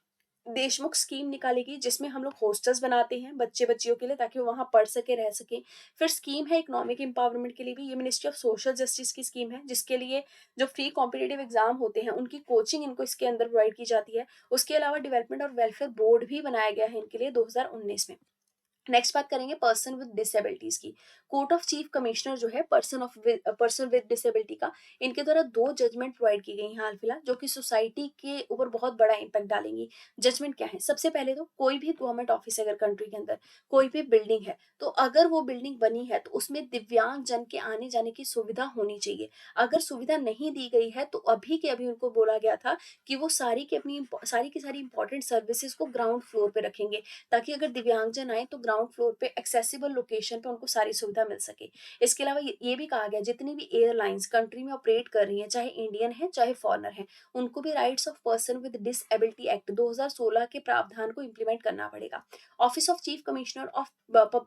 देशमुख स्कीम निकालेगी जिसमें हम लोग हॉस्टल्स बनाते हैं बच्चे बच्चियों के लिए ताकि वो वहां पढ़ सके, रह सके। फिर स्कीम है इकोनॉमिक एम्पावरमेंट के लिए भी, ये मिनिस्ट्री ऑफ सोशल जस्टिस की स्कीम है, जिसके लिए जो फ्री कॉम्पिटेटिव एग्जाम होते हैं उनकी कोचिंग इनको इसके अंदर प्रोवाइड की जाती है। उसके अलावा डेवलपमेंट और वेलफेयर बोर्ड भी बनाया गया है इनके लिए 2019 में। नेक्स्ट बात करेंगे पर्सन विद डिसेबिलिटीज की। कोर्ट ऑफ चीफ कमिश्नर जो है पर्सन विद डिसेबिलिटी का, इनके द्वारा दो जजमेंट प्रोवाइड की गई हैं हाल फिलहाल, जो कि सोसाइटी के ऊपर बहुत बड़ा इम्पैक्ट डालेंगी। जजमेंट क्या है? सबसे पहले तो कोई भी गवर्नमेंट ऑफिस अगर कंट्री के अंदर कोई भी बिल्डिंग है, तो अगर वो बिल्डिंग बनी है तो उसमें दिव्यांग जन के आने जाने की सुविधा होनी चाहिए। अगर सुविधा नहीं दी गई है तो अभी के अभी उनको बोला गया था कि वो सारी की सारी इंपॉर्टेंट सर्विसेज को ग्राउंड फ्लोर पे रखेंगे, ताकि अगर दिव्यांगजन आए तो ग्राउंड फ्लोर पे एक्सेसिबल लोकेशन पे उनको सारी सुविधा मिल सके। इसके अलावा ये भी कहा गया जितनी भी एयरलाइंस कंट्री में ऑपरेट कर रही हैं, चाहे इंडियन है चाहे फॉरेनर है, उनको भी rights of person with disability act 2016 के प्रावधान को इम्प्लीमेंट करना पड़ेगा। Office of chief commissioner of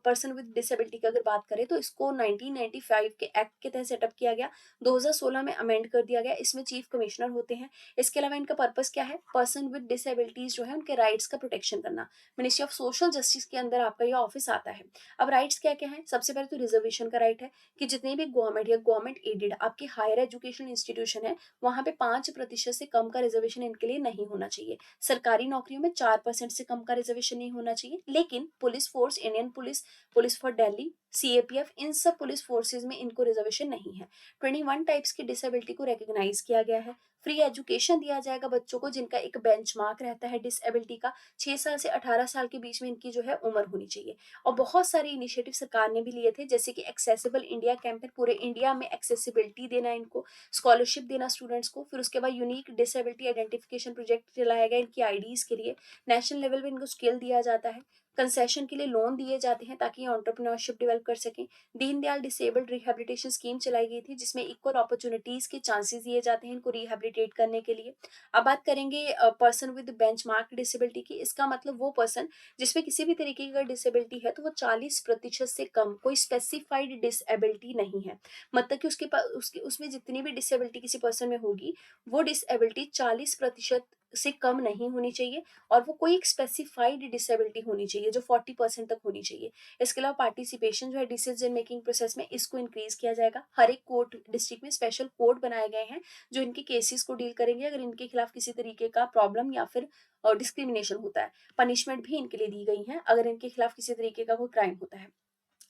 person with disability की अगर बात करें तो इसको 1995 के एक्ट के तहत सेटअप किया गया, 2016 में अमेंड कर दिया गया। इसमें चीफ कमिश्नर होते हैं। इसके अलावा इनका पर्पस क्या है? पर्सन विद डिसएबिलिटीज जो है उनके राइट्स का प्रोटेक्शन करना। मिनिस्ट्री ऑफ सोशल जस्टिस के अंदर आपका यह ऑफिस आता है। अब राइट्स क्या क्या है? सबसे पहले तो रिजर्वेशन का राइट है कि जितने भी गवर्नमेंट या गवर्नमेंट एडेड आपके हायर एजुकेशन इंस्टीट्यूशन है, वहां पे 5% से कम का रिजर्वेशन इनके लिए नहीं होना चाहिए। सरकारी नौकरियों में 4% से कम का रिजर्वेशन नहीं होना चाहिए। लेकिन police force, Indian police, police for Delhi, CAPF, इन सब पुलिस फोर्सेज में इनको रिजर्वेशन नहीं है। 21 टाइप्स की डिसेबिलिटी को रिकॉग्नाइज किया गया है। फ्री एजुकेशन दिया जाएगा बच्चों को जिनका एक बेंचमार्क रहता है डिसेबिलिटी का। 6 साल से 18 साल के बीच में इनकी जो है उम्र होनी चाहिए। और बहुत सारे इनिशिएटिव सरकार ने भी लिए थे, जैसे कि एक्सेसिबल इंडिया कैंपेन, पूरे इंडिया में एक्सेसिबिलिटी देना इनको, स्कॉलरशिप देना स्टूडेंट्स को। फिर उसके बाद यूनिक डिसेबिलिटी आइडेंटिफिकेशन प्रोजेक्ट चलाया गया इनकी आईडीज के लिए। नेशनल लेवल पे इनको स्किल दिया जाता है। कंसेशन के लिए लोन दिए जाते हैं ताकि ये एंटरप्रेन्योरशिप डेवलप कर सकें। दीनदयाल डिसेबल्ड रिहेबिलिटेशन स्कीम चलाई गई थी, जिसमें इक्वल अपॉर्चुनिटीज के चांसेस दिए जाते हैं इनको रिहेबिलिटेट करने के लिए। अब बात करेंगे पर्सन विद बेंचमार्क डिसेबिलिटी की। इसका मतलब वो पर्सन जिसमें किसी भी तरीके की डिसेबिलिटी है तो वो 40% से कम, कोई स्पेसिफाइड डिसेबिलिटी नहीं है। मतलब कि उसके पास उसकी उसमें जितनी भी डिसेबिलिटी किसी पर्सन में होगी, वो डिसेबिलिटी 40% से कम नहीं होनी चाहिए, और वो कोई एक स्पेसिफाइड डिसेबिलिटी होनी चाहिए जो 40% तक होनी चाहिए। इसके अलावा पार्टिसिपेशन जो है डिसीजन मेकिंग प्रोसेस में, इसको इंक्रीज किया जाएगा। हर एक कोर्ट डिस्ट्रिक्ट में स्पेशल कोर्ट बनाए गए हैं जो इनके केसेस को डील करेंगे अगर इनके खिलाफ किसी तरीके का प्रॉब्लम या फिर डिस्क्रिमिनेशन होता है। पनिशमेंट भी इनके लिए दी गई है अगर इनके खिलाफ किसी तरीके का कोई क्राइम होता है।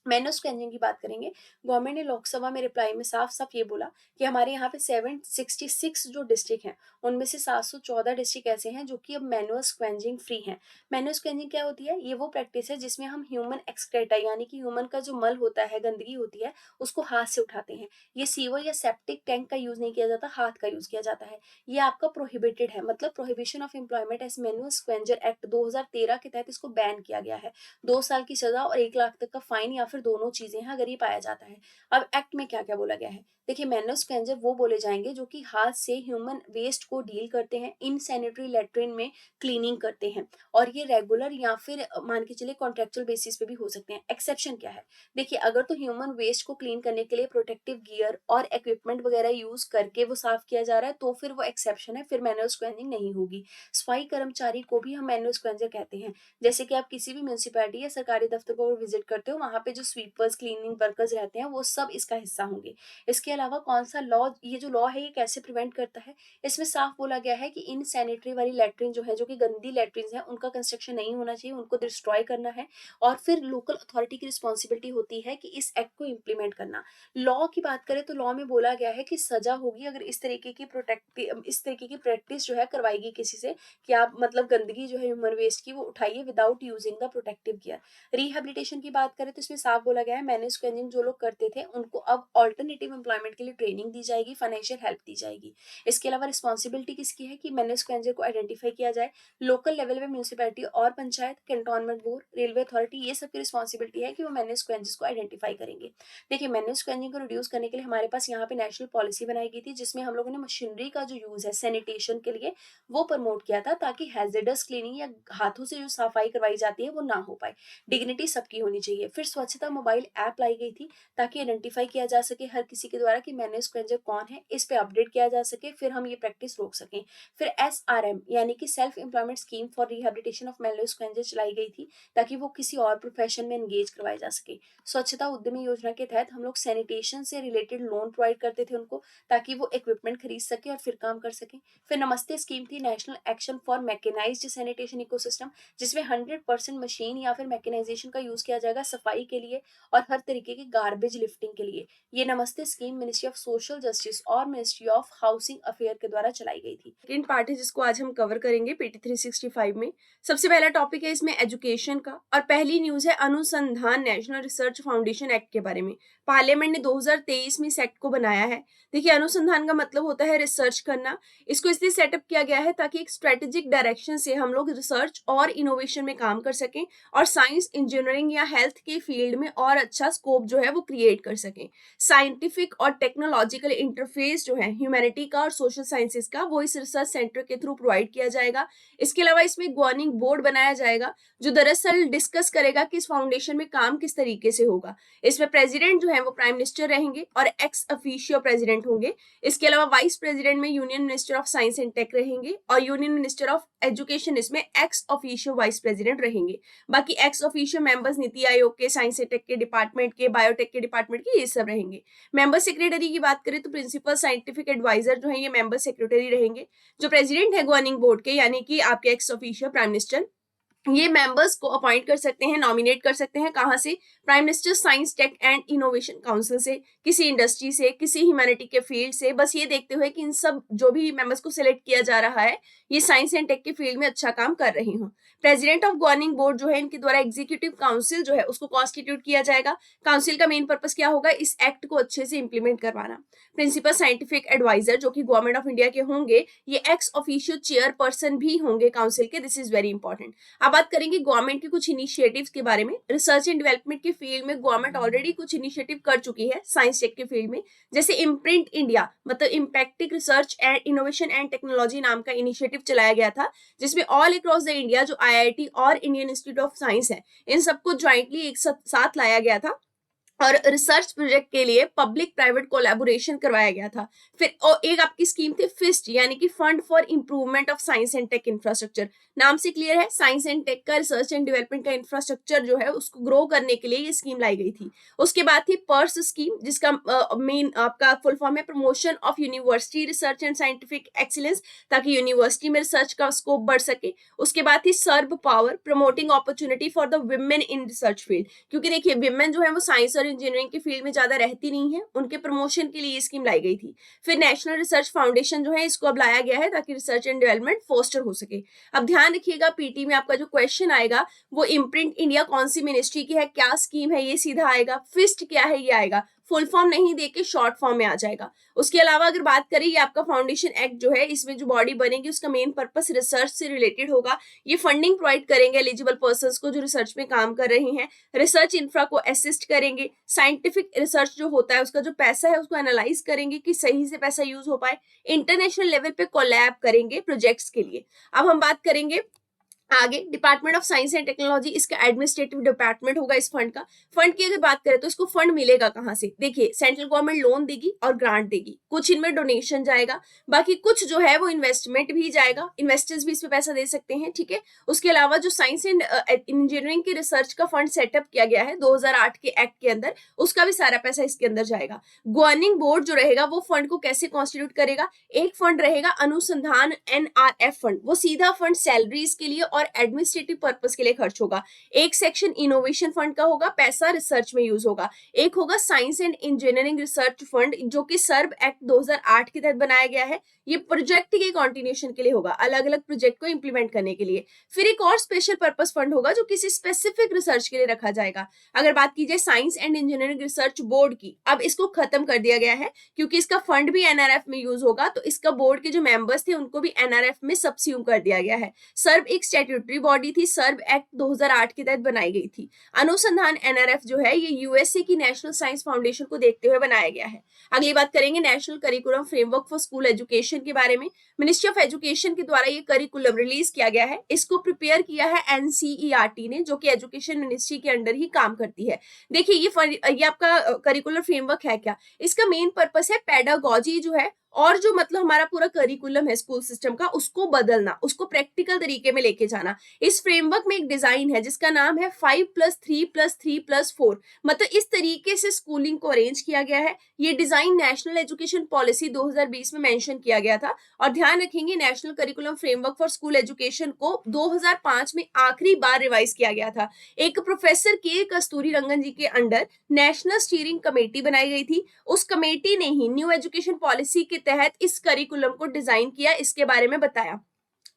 मैनर्स क्लेंजिंग की बात करेंगे। गवर्नमेंट ने लोकसभा में रिप्लाई में साफ साफ ये बोला कि हमारे यहाँ पे 766 जो डिस्ट्रिक्ट हैं, उनमें से 714 डिस्ट्रिक्ट ऐसे हैं जो कि अब मैनुअल स्क्वेंजिंग फ्री हैं। मैनुअल स्क्वेंजिंग क्या होती है? ये वो प्रैक्टिस है जिसमें हम ह्यूमन एक्सक्रेटा, यानी कि ह्यूमन का जो मल होता है, गंदगी होती है, उसको हाथ से उठाते हैं। ये सीवर या सेप्टिक टैंक का यूज नहीं किया जाता, हाथ का यूज किया जाता है। ये आपका प्रोहिबिटेड है, मतलब prohibition of employment as manual scavenger act 2013 के तहत इसको बैन किया गया है। 2 साल की सजा और 1 लाख तक का फाइन या फिर दोनों चीजें हैं अगर ये पाया जाता है। अब एक्ट में क्या क्या बोला गया है? देखिए, मैनुअल स्क्वेंजर वो बोले जाएंगे जो कि हाथ से ह्यूमन वेस्ट को डील करते हैं, इन सैनिटरी लेट्रिन में क्लीनिंग करते हैं, और ये रेगुलर या फिर मान के चलिए कॉन्ट्रेक्चुअल बेसिस पे भी हो सकते हैं। एक्सेप्शन क्या है? देखिए, अगर तो ह्यूमन वेस्ट को क्लीन करने के लिए प्रोटेक्टिव गियर और इक्विपमेंट वगैरह यूज करके वो साफ किया जा रहा है तो फिर वो एक्सेप्शन है, फिर मैनुअल स्क्वेंजिंग नहीं होगी। सफाई कर्मचारी को भी हम मैनुअल स्क्वेंजर कहते हैं। जैसे कि आप किसी भी म्यूनसिपैलिटी या सरकारी दफ्तर को विजिट करते हो, वहां पे जो स्वीपर्स, क्लीनिंग वर्कर्स रहते हैं, वो सब इसका हिस्सा होंगे। इसके अलावा कौन सा लॉ, ये जो लॉ है ये कैसे प्रिवेंट करता है? इसमें साफ बोला गया है कि इन सैनिटरी वाली लेटरिन जो है, जो कि गंदी लेटरिन है, उनका कंस्ट्रक्शन नहीं होना चाहिए, उनको डिस्ट्रॉय करना है। और फिर लोकल अथॉरिटी की रिस्पॉन्सिबिलिटी होती है कि इस एक्ट को इम्प्लीमेंट करना। लॉ की बात करें तो लॉ में बोला गया है कि सजा होगी अगर इस तरीके की प्रैक्टिस जो है करवाएगी किसी से, कि आप मतलब गंदगी जो है ह्यूमन वेस्ट की वो उठाइए without using the protective gear. Rehabilitation की बात करें तो इसमें साफ बोला गया है मैनुअल स्क्वेंजिंग जो लोग करते थे उनको अब ऑल्टरनेटिव एम्प्लॉयमेंट के लिए ट्रेनिंग दी जाएगी, फाइनेंशियल हेल्प दी जाएगी। इसके अलावा रिस्पॉन्सिबिलिटी किसकी है कि मैनुअल स्क्वेंजर को आइडेंटिफाई किया जाए। लोकल लेवल पे म्यूनसिपैलिटी और panchayat, cantonment board, railway authority, ये सबकी रिस्पॉन्सिबिलिटी है कि वो मैनुअल स्क्वेंजर्स को आइडेंटिफाई करेंगे। देखिए, मैनुअल स्क्वेंजिंग को रिड्यूस करने के लिए हमारे पास यहाँ पे नेशनल पॉलिसी बनाई गई थी, जिसमें हम लोगों ने मशीनरी का जो यूज है सैनिटेशन के लिए वो प्रमोट किया था, ताकि हैजेडस क्लीनिंग या हाथों से जो सफाई करवाई जाती है वो ना हो पाए। डिग्निटी सबकी होनी चाहिए। फिर स्वच्छता स्वच्छता मोबाइल ऐप लाई गई थी ताकि आइडेंटिफाई किया जा सके हर किसी के द्वारा कि मैनुअल स्क्वेंजर कौन है, इस पे अपडेट किया जा सके, फिर हम ये प्रैक्टिस रोक सकें। फिर SRM यानी कि self employment scheme for rehabilitation of manual scavenger चलाई गई थी ताकि वो किसी और प्रोफेशन में एंगेज करवाए जा सके। स्वच्छता उद्यमी योजना के तहत हम लोग सैनिटेशन से रिलेटेड लोन प्रोवाइड करते थे उनको, ताकि वो इक्विपमेंट खरीद सके और फिर काम कर सके। फिर नमस्ते स्कीम थी, national action for mechanised sanitation ecosystem, जिसमें 100% मशीन या फिर मैकेनाइजेशन का यूज किया जाएगा सफाई के लिए और हर तरीके की गार्बेज लिफ्टिंग के लिए। ये नमस्ते scheme ministry of social justice और मिनिस्ट्री ऑफ हाउसिंग अफेयर के द्वारा चलाई गई थी। सेकंड पार्ट है जिसको आज हम कवर करेंगे पीटी 365 में। सबसे पहला टॉपिक है इसमें एजुकेशन का, और पहली न्यूज है अनुसंधान नेशनल रिसर्च फाउंडेशन एक्ट के बारे में। पार्लियामेंट ने 2023 में इस एक्ट को बनाया है। देखिए, अनुसंधान का मतलब होता है रिसर्च करना। इसको इसलिए सेटअप किया गया है ताकि एक स्ट्रेटेजिक डायरेक्शन से हम लोग रिसर्च और इनोवेशन में काम कर सकें और साइंस, इंजीनियरिंग या हेल्थ के फील्ड में और अच्छा स्कोप जो है वो क्रिएट कर सकें। साइंटिफिक और टेक्नोलॉजिकल इंटरफेस जो है ह्यूमैनिटी का और सोशल साइंसेज का, वो इस रिसर्च सेंटर के थ्रू प्रोवाइड किया जाएगा। इसके अलावा इसमें गवर्निंग बोर्ड बनाया जाएगा जो दरअसल डिस्कस करेगा कि इस फाउंडेशन में काम किस तरीके से होगा। इसमें प्रेसिडेंट जो है वो प्राइम मिनिस्टर रहेंगे और एक्स ऑफिशियो प्रेसिडेंट होंगे। इसके अलावा वाइस प्रेसिडेंट में union minister of science and tech रहेंगे और यूनियन मिनिस्टर ऑफ एजुकेशन इसमें एक्स ऑफिशियो वाइस प्रेसिडेंट रहेंगे। बाकी ex officio members NITI Aayog के, साइंस एंड टेक के डिपार्टमेंट के, बायोटेक के डिपार्टमेंट के, ये सब रहेंगे। मेंबर सेक्रेटरी की बात करें तो प्रिंसिपल साइंटिफिक एडवाइजर जो है ये मेंबर सेक्रेटरी रहेंगे। जो प्रेसिडेंट है गवर्निंग बोर्ड के यानी कि आपके एक्स ऑफिशियो प्राइम मिनिस्टर, ये मेंबर्स को अपॉइंट कर सकते हैं, नॉमिनेट कर सकते हैं। कहाँ से? Prime minister science tech and innovation council से, किसी इंडस्ट्री से, किसी ह्यूमैनिटी के फील्ड से। बस ये देखते हुए कि इन सब जो भी मेंबर्स को सिलेक्ट किया जा रहा है ये साइंस एंड टेक के फील्ड में अच्छा काम कर रहे हों। प्रेसिडेंट ऑफ गवर्निंग बोर्ड जो है इनके द्वारा एग्जीक्यूटिव काउंसिल जो है उसको कॉन्स्टिट्यूट किया जाएगा। काउंसिल का मेन पर्पस क्या होगा? इस एक्ट को अच्छे से इंप्लीमेंट करवाना। प्रिंसिपल साइंटिफिक एडवाइजर जो कि गवर्नमेंट ऑफ इंडिया के होंगे, ये एक्स ऑफिशियो चेयरपर्सन भी होंगे काउंसिल के। This is very important. अब बात करेंगे गवर्नमेंट के कुछ इनिशिएटिव्स के बारे में। रिसर्च एंड डेवलपमेंट के फील्ड में गवर्नमेंट ऑलरेडी कुछ इनिशिएटिव कर चुकी है साइंस टेक के फील्ड में, जैसे इम्प्रिंट इंडिया मतलब impacting research and innovation and technology नाम का इनिशिएटिव चलाया गया था, जिसमें ऑल अक्रॉस द इंडिया जो IIT और इंडियन इंस्टीट्यूट ऑफ साइंस है इन सबको ज्वाइंटली एक साथ लाया गया था और रिसर्च प्रोजेक्ट के लिए पब्लिक प्राइवेट कोलैबोरेशन करवाया गया था। फिर और एक आपकी स्कीम थी फिस्ट यानी कि fund for improvement of science and tech infrastructure. नाम से क्लियर है, साइंस एंड टेक का, रिसर्च एंड डेवलपमेंट का इंफ्रास्ट्रक्चर जो है उसको ग्रो करने के लिए ये स्कीम लाई गई थी। उसके बाद थी पर्स स्कीम, जिसका मेन आपका फुल फॉर्म है promotion of university research and scientific excellence, ताकि यूनिवर्सिटी में रिसर्च का स्कोप बढ़ सके। उसके बाद थी SERB power, promoting opportunity for the women in research field, क्योंकि देखिए विमेन जो है वो साइंस इंजीनियरिंग के फील्ड में ज्यादा रहती नहीं है, उनके प्रमोशन के लिए ये स्कीम लाई गई थी। फिर नेशनल रिसर्च फाउंडेशन जो है इसको अब लाया गया है ताकि रिसर्च एंड डेवलपमेंट फोस्टर हो सके। अब ध्यान रखिएगा पीटी में आपका जो क्वेश्चन आएगा वो इम्प्रिंट इंडिया कौन सी मिनिस्ट्री की है, क्या स्कीम है, ये सीधा आएगा। फिस्ट क्या है ये आएगा, फुल फॉर्म नहीं देके शॉर्ट फॉर्म में आ जाएगा। उसके अलावा अगर बात करें ये आपका फाउंडेशन एक्ट जो है, इसमें जो बॉडी बनेगी उसका मेन पर्पस रिसर्च से रिलेटेड होगा। ये फंडिंग प्रोवाइड करेंगे एलिजिबल पर्संस को जो रिसर्च में काम कर रहे हैं, रिसर्च इंफ्रा को असिस्ट करेंगे, साइंटिफिक रिसर्च जो होता है उसका जो पैसा है उसको एनालाइज करेंगे कि सही से पैसा यूज हो पाए, इंटरनेशनल लेवल पे कोलैब करेंगे प्रोजेक्ट्स के लिए। अब हम बात करेंगे आगे department of science and technology, इसका एडमिनिस्ट्रेटिव डिपार्टमेंट होगा इस फंड का। फंड की अगर बात करें तो इसको फंड मिलेगा कहाँ से? देखिए, सेंट्रल गवर्नमेंट लोन देगी और ग्रांट देगी, कुछ इनमें डोनेशन जाएगा, बाकी कुछ जो है वो इन्वेस्टमेंट भी जाएगा, इन्वेस्टर्स भी इसमें पैसा दे सकते हैं, ठीक है। उसके अलावा जो साइंस एंड इंजीनियरिंग के रिसर्च का फंड सेटअप किया गया है 2008 के एक्ट के अंदर, उसका भी सारा पैसा इसके अंदर जाएगा। गवर्निंग बोर्ड जो रहेगा वो फंड को कैसे कॉन्स्टिट्यूट करेगा? एक फंड रहेगा अनुसंधान NRF फंड, वो सीधा फंड सैलरीज के लिए और एडमिनिस्ट्रेटिव पर्पस के लिए खर्च होगा। एक सेक्शन इनोवेशन फंड का होगा, पैसा रिसर्च में यूज होगा। एक होगा science and engineering research fund जो कि सर्ब एक्ट 2008 के तहत बनाया गया है, ये प्रोजेक्ट के कंटिन्यूएशन के लिए होगा, अलग अलग प्रोजेक्ट को इंप्लीमेंट करने के लिए। फिर एक और स्पेशल पर्पस फंड होगा जो किसी स्पेसिफिक रिसर्च के लिए रखा जाएगा। अगर बात की जाए science and engineering research board की, अब इसको खत्म कर दिया गया है क्योंकि इसका फंड भी NRF में यूज होगा, तो इसका बोर्ड के जो मेंबर्स थे उनको भी NRF में सबस्यूम कर दिया गया है। सर्ब एक स्टैट्यूटरी बॉडी थी, सर्व एक्ट 2008 के तहत बनाई गई थी। अनुसंधान एनआरएफ जो है ये यूएसए की नेशनल साइंस फाउंडेशन को देखते हुए बनाया गया है। अगली बात करेंगे national curriculum framework for school education के बारे में। मिनिस्ट्री ऑफ एजुकेशन के द्वारा ये करिकुलम रिलीज किया गया है। इसको प्रिपेयर किया है एनसीईआरटी ने, जो कि एजुकेशन मिनिस्ट्री के अंडर ही काम करती है। देखिए ये आपका करिकुलर फ्रेमवर्क है क्या, इसका मेन पर्पस है पेडागोजी जो है और जो मतलब हमारा पूरा करिकुलम है स्कूल सिस्टम का उसको बदलना, उसको प्रैक्टिकल तरीके में लेके जाना। इस फ्रेमवर्क में एक डिजाइन है जिसका नाम है 5+3+3+4, मतलब इस तरीके से स्कूलिंग को अरेंज किया गया है। ये डिजाइन नेशनल एजुकेशन पॉलिसी 2020 में मेंशन किया गया था। और ध्यान रखेंगे national curriculum framework for school education को 2005 में आखिरी बार रिवाइज किया गया था। एक प्रोफेसर के कस्तूरी रंगन जी के अंडर नेशनल स्टीयरिंग कमेटी बनाई गई थी। उस कमेटी ने ही न्यू एजुकेशन पॉलिसी के तहत इस करिकुलम को डिजाइन किया, इसके बारे में बताया।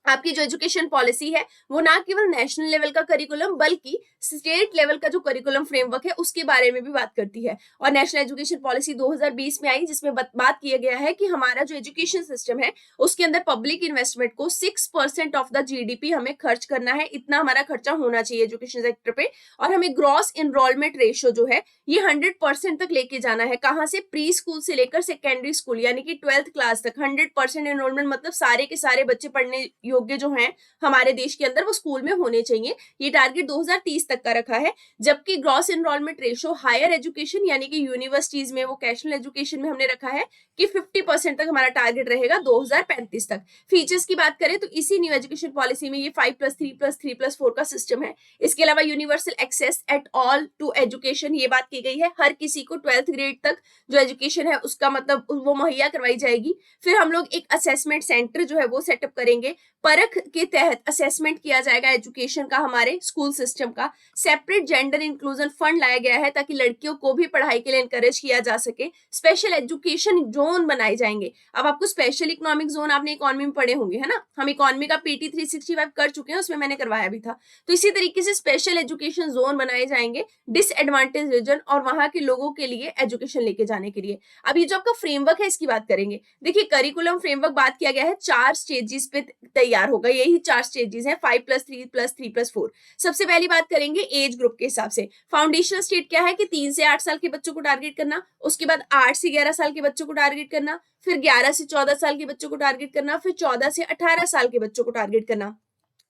आपकी जो एजुकेशन पॉलिसी है वो ना केवल नेशनल लेवल का करिकुलम बल्कि स्टेट लेवल का जो करिकुलम फ्रेमवर्क है उसके बारे में भी बात करती है। और नेशनल एजुकेशन पॉलिसी 2020 में आई जिसमें बात किया गया है कि हमारा जो एजुकेशन सिस्टम है उसके अंदर पब्लिक इन्वेस्टमेंट को 6% ऑफ द जीडीपी हमें खर्च करना है, इतना हमारा खर्चा होना चाहिए एजुकेशन सेक्टर पे। और हमें ग्रॉस एनरोलमेंट रेशियो जो है ये 100% तक लेके जाना है। कहाँ से? प्री स्कूल से लेकर सेकेंडरी स्कूल यानी कि 12th क्लास तक 100% एनरोलमेंट, मतलब सारे के सारे बच्चे पढ़ने योग्य जो हैं हमारे देश के अंदर वो स्कूल में होने चाहिए। ये टारगेट 2030 तक का रखा है। जबकि gross enrolment ratio higher education यानी कि यूनिवर्सिटीज में, वोकेशनल एजुकेशन में हमने रखा है कि 50% तक हमारा टारगेट रहेगा 2035 तक। फीचर्स की बात करें तो इसी न्यू एजुकेशन पॉलिसी में ये 5+3+3+4 का सिस्टम है। इसके अलावा universal access at all to education ये बात की गई है, हर किसी को 12th ग्रेड तक जो एजुकेशन है उसका मतलब वो मुहैया करवाई जाएगी। फिर हम लोग एक असेसमेंट सेंटर जो है वो सेटअप करेंगे, परख के तहत असेसमेंट किया जाएगा एजुकेशन का, हमारे स्कूल सिस्टम का। सेपरेट जेंडर इंक्लूजन फंड लाया गया है ताकि लड़कियों को भी पढ़ाई के लिए एनकरेज किया जा सके। स्पेशल एजुकेशन जोन बनाए जाएंगे। अब आपको स्पेशल इकोनॉमिक जोन आपने इकोनॉमी में पढ़े होंगे, है ना, हम इकोनॉमी का पीटी 365 कर चुके हैं, उसमें मैंने करवाया भी था। तो इसी तरीके से स्पेशल एजुकेशन जोन बनाए जाएंगे डिसएडवांटेज रीजन और वहां के लोगों के लिए एजुकेशन लेके जाने के लिए। अब ये जो आपका फ्रेमवर्क है इसकी बात करेंगे। देखिए करिकुलम फ्रेमवर्क बात किया गया है 4 स्टेजेस पे तैयार होगा, यही 4 स्टेजेस हैं 5+3+3+4। सबसे पहली बात करेंगे एज ग्रुप के हिसाब से। फाउंडेशनल स्टेट क्या है कि 3 से 8 साल के बच्चों को टारगेट करना, उसके बाद 8 से 11 साल के बच्चों को टारगेट करना, फिर 11 से 14 साल के बच्चों को टारगेट करना, फिर 14 से 18 साल के बच्चों को टारगेट करना।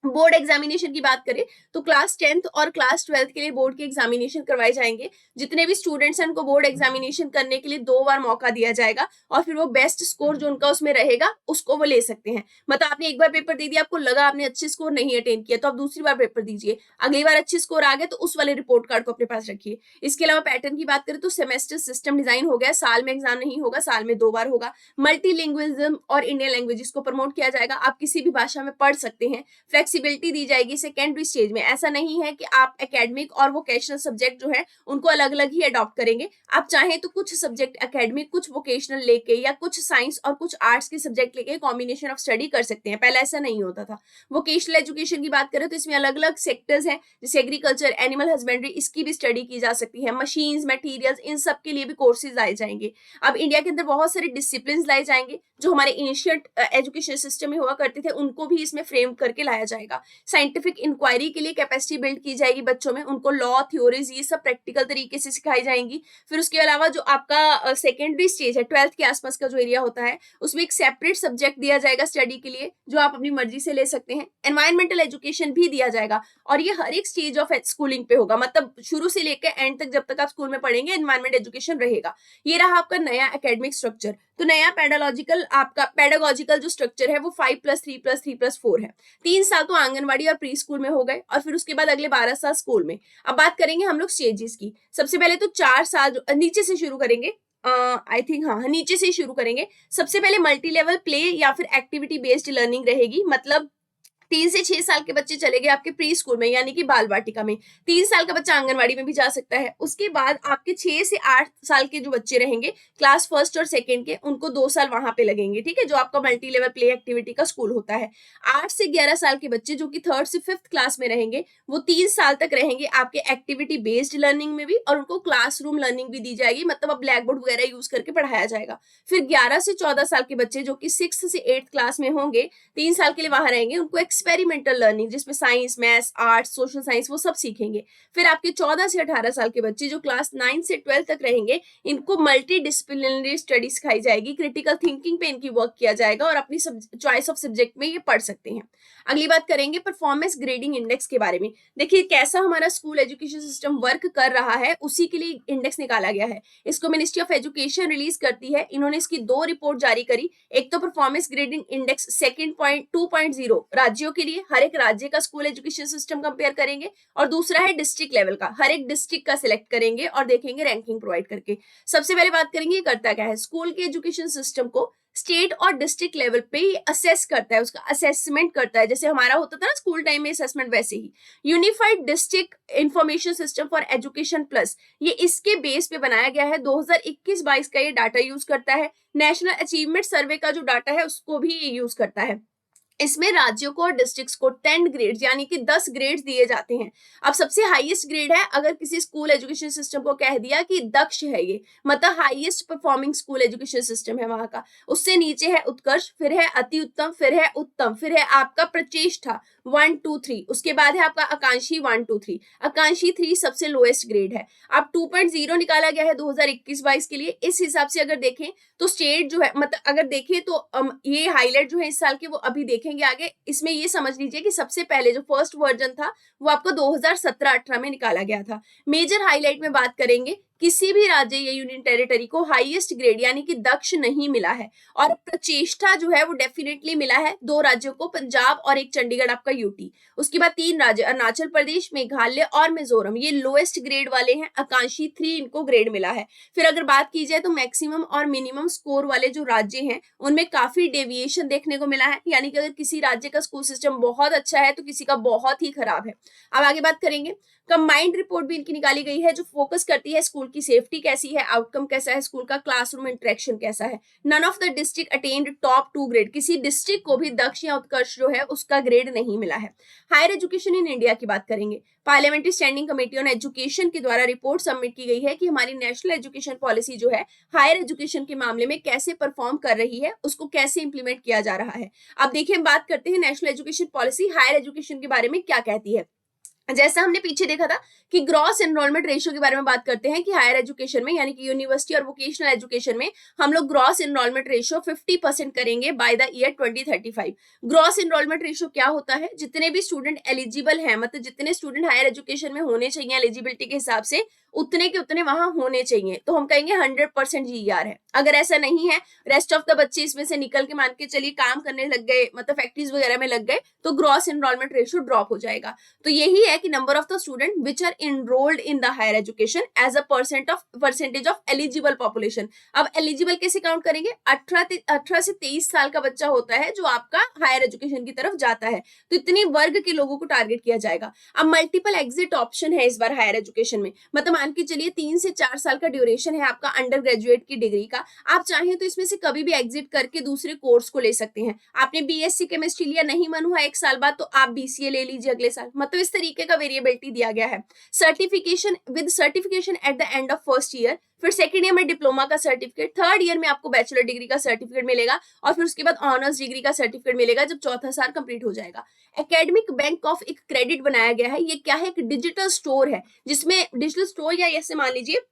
बोर्ड एग्जामिनेशन की बात करें तो क्लास 10th और क्लास 12th के लिए बोर्ड के एग्जामिनेशन करवाए जाएंगे। जितने भी स्टूडेंट्स हैं उनको बोर्ड एग्जामिनेशन करने के लिए 2 बार मौका दिया जाएगा और फिर वो बेस्ट स्कोर जो उनका उसमें रहेगा उसको वो ले सकते हैं। मतलब आपने एक बार पेपर दे दिया, आपको लगा आपने अच्छे स्कोर नहीं अटेन किया तो आप दूसरी बार पेपर दीजिए, अगली बार अच्छे स्कोर आ गए तो उस वाले रिपोर्ट कार्ड को अपने पास रखिए। इसके अलावा पैटर्न की बात करें तो सेमेस्टर सिस्टम डिजाइन हो गया, साल में एग्जाम नहीं होगा, साल में 2 बार होगा। मल्टीलिंग्विज्म और इंडियन लैंग्वेजेस को प्रमोट किया जाएगा, आप किसी भी भाषा में पढ़ सकते हैं। फ्लेक्सिबिलिटी दी जाएगी सेकेंडरी स्टेज में, ऐसा नहीं है कि आप एकेडमिक और वोकेशनल सब्जेक्ट जो है उनको अलग अलग ही अडॉप्ट करेंगे। आप चाहें तो कुछ सब्जेक्ट एकेडमिक, कुछ वोकेशनल लेके या कुछ साइंस और कुछ आर्ट्स के सब्जेक्ट लेके कॉम्बिनेशन ऑफ स्टडी कर सकते हैं, पहले ऐसा नहीं होता था। वोकेशनल एजुकेशन की बात करें तो इसमें अलग अलग सेक्टर्स हैं, जैसे एग्रीकल्चर, एनिमल हस्बेंड्री, इसकी भी स्टडी की जा सकती है। मशीन्स, मटीरियल्स, इन सब के लिए भी कोर्सेज लाए जाएंगे। अब इंडिया के अंदर बहुत सारे डिसिप्लिन लाए जाएंगे जो हमारे इनिशियल एजुकेशन सिस्टम में हुआ करते थे, उनको भी इसमें फ्रेम करके लाया जाएगा। साइंटिफिक इंक्वायरी के लिए कैपेसिटी बिल्ड की जाएगी बच्चों में, उनको लॉ, थ्योरीज ये सब प्रैक्टिकल तरीके से सिखाई जाएंगी। फिर उसके अलावा जो आपका सेकेंडरी स्टेज है 12th के आसपास का जो एरिया होता है उसमें एक सेपरेट सब्जेक्ट दिया जाएगा स्टडी के लिए जो आप अपनी मर्जी से ले सकते हैं। एनवायरमेंटल एजुकेशन भी दिया जाएगा और ये हर एक स्टेज ऑफ स्कूलिंग पे होगा, मतलब शुरू से लेकर एंड तक जब तक आप स्कूल में पढ़ेंगे एनवायरमेंट एजुकेशन रहेगा। ये रहा आपका नया एकेडमिक स्ट्रक्चर। तो नया पेडागोजिकल जो स्ट्रक्चर है वो 5+3+3+4 है। 3 साल तो आंगनवाड़ी और प्री स्कूल में हो गए और फिर उसके बाद अगले 12 साल स्कूल में। अब बात करेंगे हम लोग स्टेजेस की। सबसे पहले तो 4 साल नीचे से शुरू करेंगे, आई थिंक हाँ नीचे से ही शुरू करेंगे। सबसे पहले मल्टी लेवल प्ले या फिर एक्टिविटी बेस्ड लर्निंग रहेगी, मतलब 3 से 6 साल के बच्चे चले गए आपके प्री स्कूल में यानी कि बाल वाटिका में, 3 साल का बच्चा आंगनवाड़ी में भी जा सकता है। उसके बाद आपके 6 से 8 साल के जो बच्चे रहेंगे क्लास फर्स्ट और सेकंड के, उनको 2 साल वहां पे लगेंगे, ठीक है, जो आपका मल्टी लेवल प्ले एक्टिविटी का स्कूल होता है। 8 से 11 साल के बच्चे जो कि 3rd से 5th क्लास में रहेंगे वो 3 साल तक रहेंगे आपके एक्टिविटी बेस्ड लर्निंग में भी, और उनको क्लासरूम लर्निंग भी दी जाएगी, मतलब अब ब्लैक बोर्ड वगैरह यूज करके पढ़ाया जाएगा। फिर 11 से 14 साल के बच्चे जो कि 6th से 8th क्लास में होंगे, 3 साल के लिए वहां रहेंगे, उनको एक एक्सपेरिमेंटल लर्निंग जिसमें science, maths, arts, social science वो सब सीखेंगे। फिर आपके 14 से 18 साल के बच्चे जो क्लास 9 से 12 तक रहेंगे, इनको मल्टी डिसिप्लिनरी स्टडी सिखाई जाएगी, क्रिटिकल थिंकिंग पे इनकी वर्क किया जाएगा और अपनी चॉइस ऑफ सब्जेक्ट में ये पढ़ सकते हैं। अगली बात करेंगे परफॉर्मेंस ग्रेडिंग इंडेक्स के बारे में। देखिए कैसा हमारा स्कूल एजुकेशन सिस्टम वर्क कर रहा है, उसी के लिए इंडेक्स निकाला गया है। इसको मिनिस्ट्री ऑफ एजुकेशन रिलीज करती है। इन्होंने इसकी 2 रिपोर्ट जारी करी। एक तो performance grading index second point 2.0 राज्यों के लिए, हर एक राज्य का स्कूल एजुकेशन सिस्टम कंपेयर करेंगे, और दूसरा है डिस्ट्रिक्ट लेवल का, हर एक डिस्ट्रिक्ट का सिलेक्ट करेंगे और देखेंगे रैंकिंग प्रोवाइड करके। सबसे पहले बात करेंगे ये करता क्या है, स्कूल के एजुकेशन सिस्टम को स्टेट और डिस्ट्रिक्ट लेवल पे ही असेस करता है, उसका असेसमेंट करता है। जैसे हमारा होता था ना स्कूल टाइम में असेसमेंट, वैसे ही unified district information system for education plus, ये इसके बेस पे बनाया गया है। 2021-22 का ये डाटा यूज करता है। नेशनल अचीवमेंट सर्वे का जो डाटा है उसको भी ये यूज करता है। इसमें राज्यों को और डिस्ट्रिक्ट्स को 10 ग्रेड्स यानी कि 10 ग्रेड्स दिए जाते हैं। अब सबसे हाईएस्ट ग्रेड है अगर किसी स्कूल एजुकेशन सिस्टम को कह दिया कि दक्ष है, ये मतलब highest performing school education system है वहां का। उससे नीचे है उत्कर्ष, फिर है अति उत्तम, फिर है उत्तम, फिर है आपका प्रतिष्ठा 1 2 3, उसके बाद है आपका आकांक्षी 1 2 3, आकांक्षी 3 सबसे लोएस्ट ग्रेड है। अब 2.0 निकाला गया है 2021-22 के लिए। इस हिसाब से अगर देखें तो स्टेट जो है, मतलब अगर देखें तो ये हाईलाइट जो है इस साल के वो अभी देखेंगे आगे। इसमें ये समझ लीजिए कि सबसे पहले जो फर्स्ट वर्जन था वो आपको 2017-18 में निकाला गया था। मेजर हाईलाइट में बात करेंगे, किसी भी राज्य या यूनियन टेरिटरी को हाईएस्ट ग्रेड यानी कि दक्ष नहीं मिला है, और प्रचेष्टा जो है वो डेफिनेटली मिला है 2 राज्यों को, पंजाब और एक चंडीगढ़ आपका यूटी। उसके बाद 3 राज्य अरुणाचल प्रदेश, मेघालय और मिजोरम, ये लोएस्ट ग्रेड वाले हैं, आकांक्षी 3 इनको ग्रेड मिला है। फिर अगर बात की जाए तो मैक्सिमम और मिनिमम स्कोर वाले जो राज्य हैं उनमें काफी डेविएशन देखने को मिला है, यानी कि अगर किसी राज्य का स्कूल सिस्टम बहुत अच्छा है तो किसी का बहुत ही खराब है। अब आगे बात करेंगे, कंबाइंड रिपोर्ट भी इनकी निकाली गई है जो फोकस करती है स्कूल की सेफ्टी कैसी है, आउटकम कैसा है स्कूल का, क्लासरूम इंटरेक्शन कैसा है। None of the district attend top 2 grade, किसी डिस्ट्रिक्ट को भी दक्ष या उत्कर्ष जो है उसका ग्रेड नहीं मिला है। हायर एजुकेशन इन इंडिया की बात करेंगे, parliamentary standing committee on education के द्वारा रिपोर्ट सबमिट की गई है कि हमारी नेशनल एजुकेशन पॉलिसी जो है हायर एजुकेशन के मामले में कैसे परफॉर्म कर रही है, उसको कैसे इंप्लीमेंट किया जा रहा है। अब देखिए हम बात करते हैं national education policy higher education के बारे में क्या कहती है। जैसा हमने पीछे देखा था कि ग्रॉस एनरोलमेंट रेशियो के बारे में बात करते हैं कि हायर एजुकेशन में यानी कि यूनिवर्सिटी और वोकेशनल एजुकेशन में हम लोग ग्रॉस एनरोलमेंट रेशियो 50% करेंगे by the year 2035। Gross enrolment ratio क्या होता है, जितने भी स्टूडेंट एलिजिबल हैं, मतलब जितने स्टूडेंट हायर एजुकेशन में होने चाहिए एलिजिबिलिटी के हिसाब से, उतने के उतने वहां होने चाहिए, तो हम कहेंगे 100% GER है। अगर ऐसा नहीं है, रेस्ट ऑफ द बच्चे इसमें से निकल के मान के चलिए काम करने लग गए, मतलब फैक्ट्रीज वगैरह में लग गए, तो ग्रॉस एनरोलमेंट रेशियो ड्रॉप हो जाएगा। तो यही है कि number of the student which are enrolled in the higher education as a percentage of eligible population. अब एलिजिबल कैसे काउंट करेंगे, 18 से 23 साल का बच्चा होता है जो आपका हायर एजुकेशन की तरफ जाता है, तो इतने वर्ग के लोगों को टारगेट किया जाएगा। अब मल्टीपल एग्जिट ऑप्शन है इस बार हायर एजुकेशन में, मतलब मान के चलिए 3 से 4 साल का ड्यूरेशन है आपका अंडर ग्रेजुएट की डिग्री का। आप चाहें तो इसमें से कभी भी एग्जिट करके दूसरे कोर्स को ले सकते हैं। आपने BSc केमिस्ट्री लिया, नहीं मन हुआ 1 साल बाद, तो आप BCA ले लीजिए अगले साल, मतलब इस तरीके का वेरिएबिलिटी दिया गया है। Certification with certification at the end of first year, फिर सेकेंड ईयर में डिप्लोमा का सर्टिफिकेट, थर्ड ईयर में आपको बैचलर डिग्री का सर्टिफिकेट मिलेगा, और फिर उसके बाद ऑनर्स डिग्री का सर्टिफिकेट मिलेगा जब चौथा साल कंप्लीट हो जाएगा। एकेडमिक बैंक ऑफ एक क्रेडिट बनाया गया है। ये क्या है, एक डिजिटल स्टोर है, जिसमें डिजिटल स्टोर या ऐसे मान लीजिए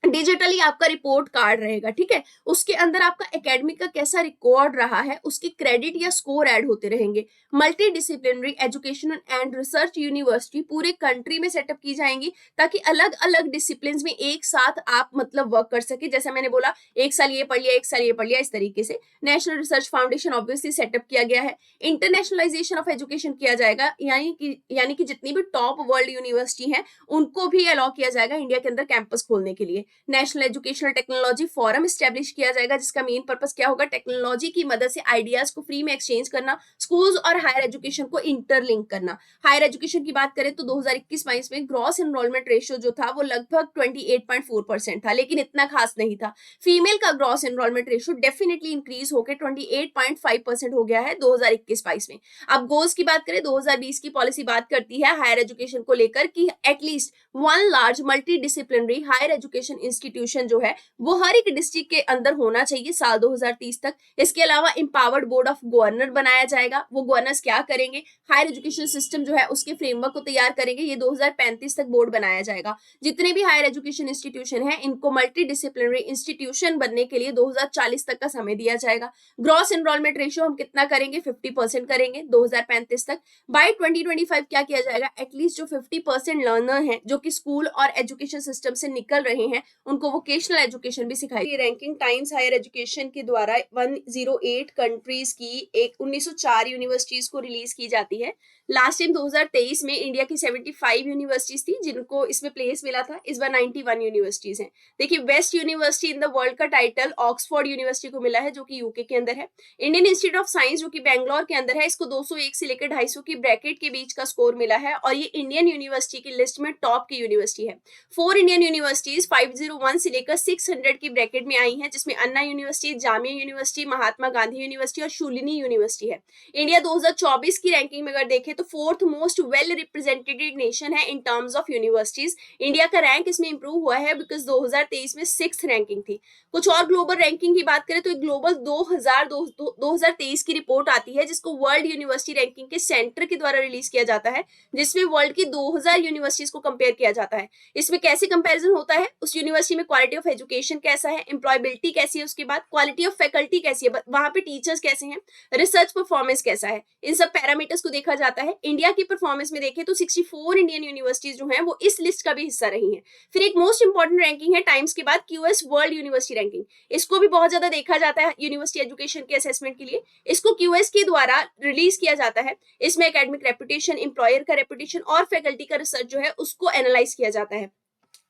डिजिटली आपका रिपोर्ट कार्ड रहेगा, ठीक है। उसके अंदर आपका एकेडमिक का कैसा रिकॉर्ड रहा है उसके क्रेडिट या स्कोर ऐड होते रहेंगे। Multi disciplinary educational and research university पूरे कंट्री में सेटअप की जाएंगी, ताकि अलग अलग डिसिप्लिन में एक साथ आप मतलब वर्क कर सके। जैसा मैंने बोला, 1 साल ये पढ़ लिया, 1 साल ये पढ़ लिया, इस तरीके से। National research foundation obviously setup किया गया है। इंटरनेशनलाइजेशन ऑफ एजुकेशन किया जाएगा, यानी कि जितनी भी टॉप वर्ल्ड यूनिवर्सिटी हैं उनको भी अलाउ किया जाएगा इंडिया के अंदर कैंपस खोलने के लिए। National educational technology forum establish किया जाएगा, जिसका मेन पर्पस क्या होगा, टेक्नोलॉजी की मदद से आइडियाज को फ्री में एक्सचेंज करना, स्कूल्स और हायर एजुकेशन को इंटरलिंक करना। हायर एजुकेशन की बात करें तो 2021-22 में ग्रॉस एनरोलमेंट रेशियो जो था वो लगभग 28.4% था, लेकिन इतना खास नहीं था। फीमेल का gross enrolment ratio definitely increase होकर 28.5% हो गया है 2021-22 में। अब गोल्स की बात करें, 2020 की पॉलिसी बात करती है हायर एजुकेशन को लेकर कि at least 1 large multidisciplinary higher education education institution जो है वो हर एक डिस्ट्रिक्ट के अंदर होना चाहिए साल 2030 तक। इसके अलावा एम्पावर्ड बोर्ड ऑफ गवर्नर बनाया जाएगा। वो गवर्नर्स क्या करेंगे, हायर एजुकेशन सिस्टम जो है उसके फ्रेमवर्क को तैयार करेंगे। ये 2035 तक बोर्ड बनाया जाएगा। जितने भी हायर एजुकेशन इंस्टीट्यूशन है इनको मल्टी डिसिप्लिनरी इंस्टीट्यूशन बनने के लिए 2040 तक का समय दिया जाएगा। ग्रॉस एनरोलमेंट रेशियो हम कितना करेंगे, 50% करेंगे 2035 तक। बाय 2025 क्या किया जाएगा, एटलीस्ट जो 50% लर्नर हैं जो कि स्कूल और एजुकेशन सिस्टम से निकल रहे हैं उनको वोकेशनल एजुकेशन भी सिखाई। रैंकिंग टाइम्स हायर एजुकेशन के द्वारा 108 कंट्रीज की एक 1904 यूनिवर्सिटीज को रिलीज की जाती है। लास्ट टाइम 2023 में इंडिया की 75 यूनिवर्सिटीज थी जिनको इसमें प्लेस मिला था, इस बार 91 यूनिवर्सिटीज हैं। देखिए best university in the world का टाइटल ऑक्सफोर्ड यूनिवर्सिटी को मिला है जो कि यूके के अंदर है। इंडियन इंस्टीट्यूट ऑफ साइंस जो कि बैंगलोर के अंदर है, इसको 201 से लेकर 250 की ब्रैकेट के बीच का स्कोर मिला है और ये इंडियन यूनिवर्सिटी की लिस्ट में टॉप की यूनिवर्सिटी है। 4 इंडियन यूनिवर्सिटीज 501 से लेकर 600 की ब्रैकेट में आई हैं, जिसमें अन्ना university, Jamia university, Mahatma Gandhi university और शूलिनी यूनिवर्सिटी है। इंडिया 2024 की रैंकिंग में अगर देखें तो 4th most well represented nation है in terms of universities. India का रैंक इसमें इंप्रूव हुआ है बिकॉज 2023 में 6th रैंकिंग थी। कुछ और ग्लोबल रैंकिंग की बात करें तो ग्लोबल 2023 की रिपोर्ट आती है जिसको वर्ल्ड यूनिवर्सिटी रैंकिंग के सेंटर के द्वारा रिलीज किया जाता है, जिसमें वर्ल्ड की 2000 यूनिवर्सिटीज को कंपेयर किया जाता है। इसमें कैसे कंपैरिजन होता है, उस यूनिवर्सिटी में क्वालिटी ऑफ एजुकेशन कैसा है, एम्प्लॉयबिलिटी कैसी है, उसके बाद क्वालिटी ऑफ फैकल्टी कैसी है, वहां पे टीचर्स कैसे हैं, रिसर्च परफॉर्मेंस कैसा है, इन सब पैरामीटर्स को देखा जाता है। इंडिया की परफॉर्मेंस में देखें तो 64 इंडियन यूनिवर्सिटीज जो हैं वो इस लिस्ट का भी हिस्सा रही हैं। फिर एक मोस्ट इंपॉर्टेंट रैंकिंग है टाइम्स के बाद क्यूएस वर्ल्ड यूनिवर्सिटी रैंकिंग। इसको भी बहुत ज्यादा देखा जाता है यूनिवर्सिटी एजुकेशन के असेसमेंट के लिए। इसको क्यूएस के द्वारा रिलीज किया जाता है। इसमें एकेडमिक रेपुटेशन, एम्प्लॉयर का रेपुटेशन और फैकल्टी का रिसर्च जो है उसको एनालाइज किया जाता है।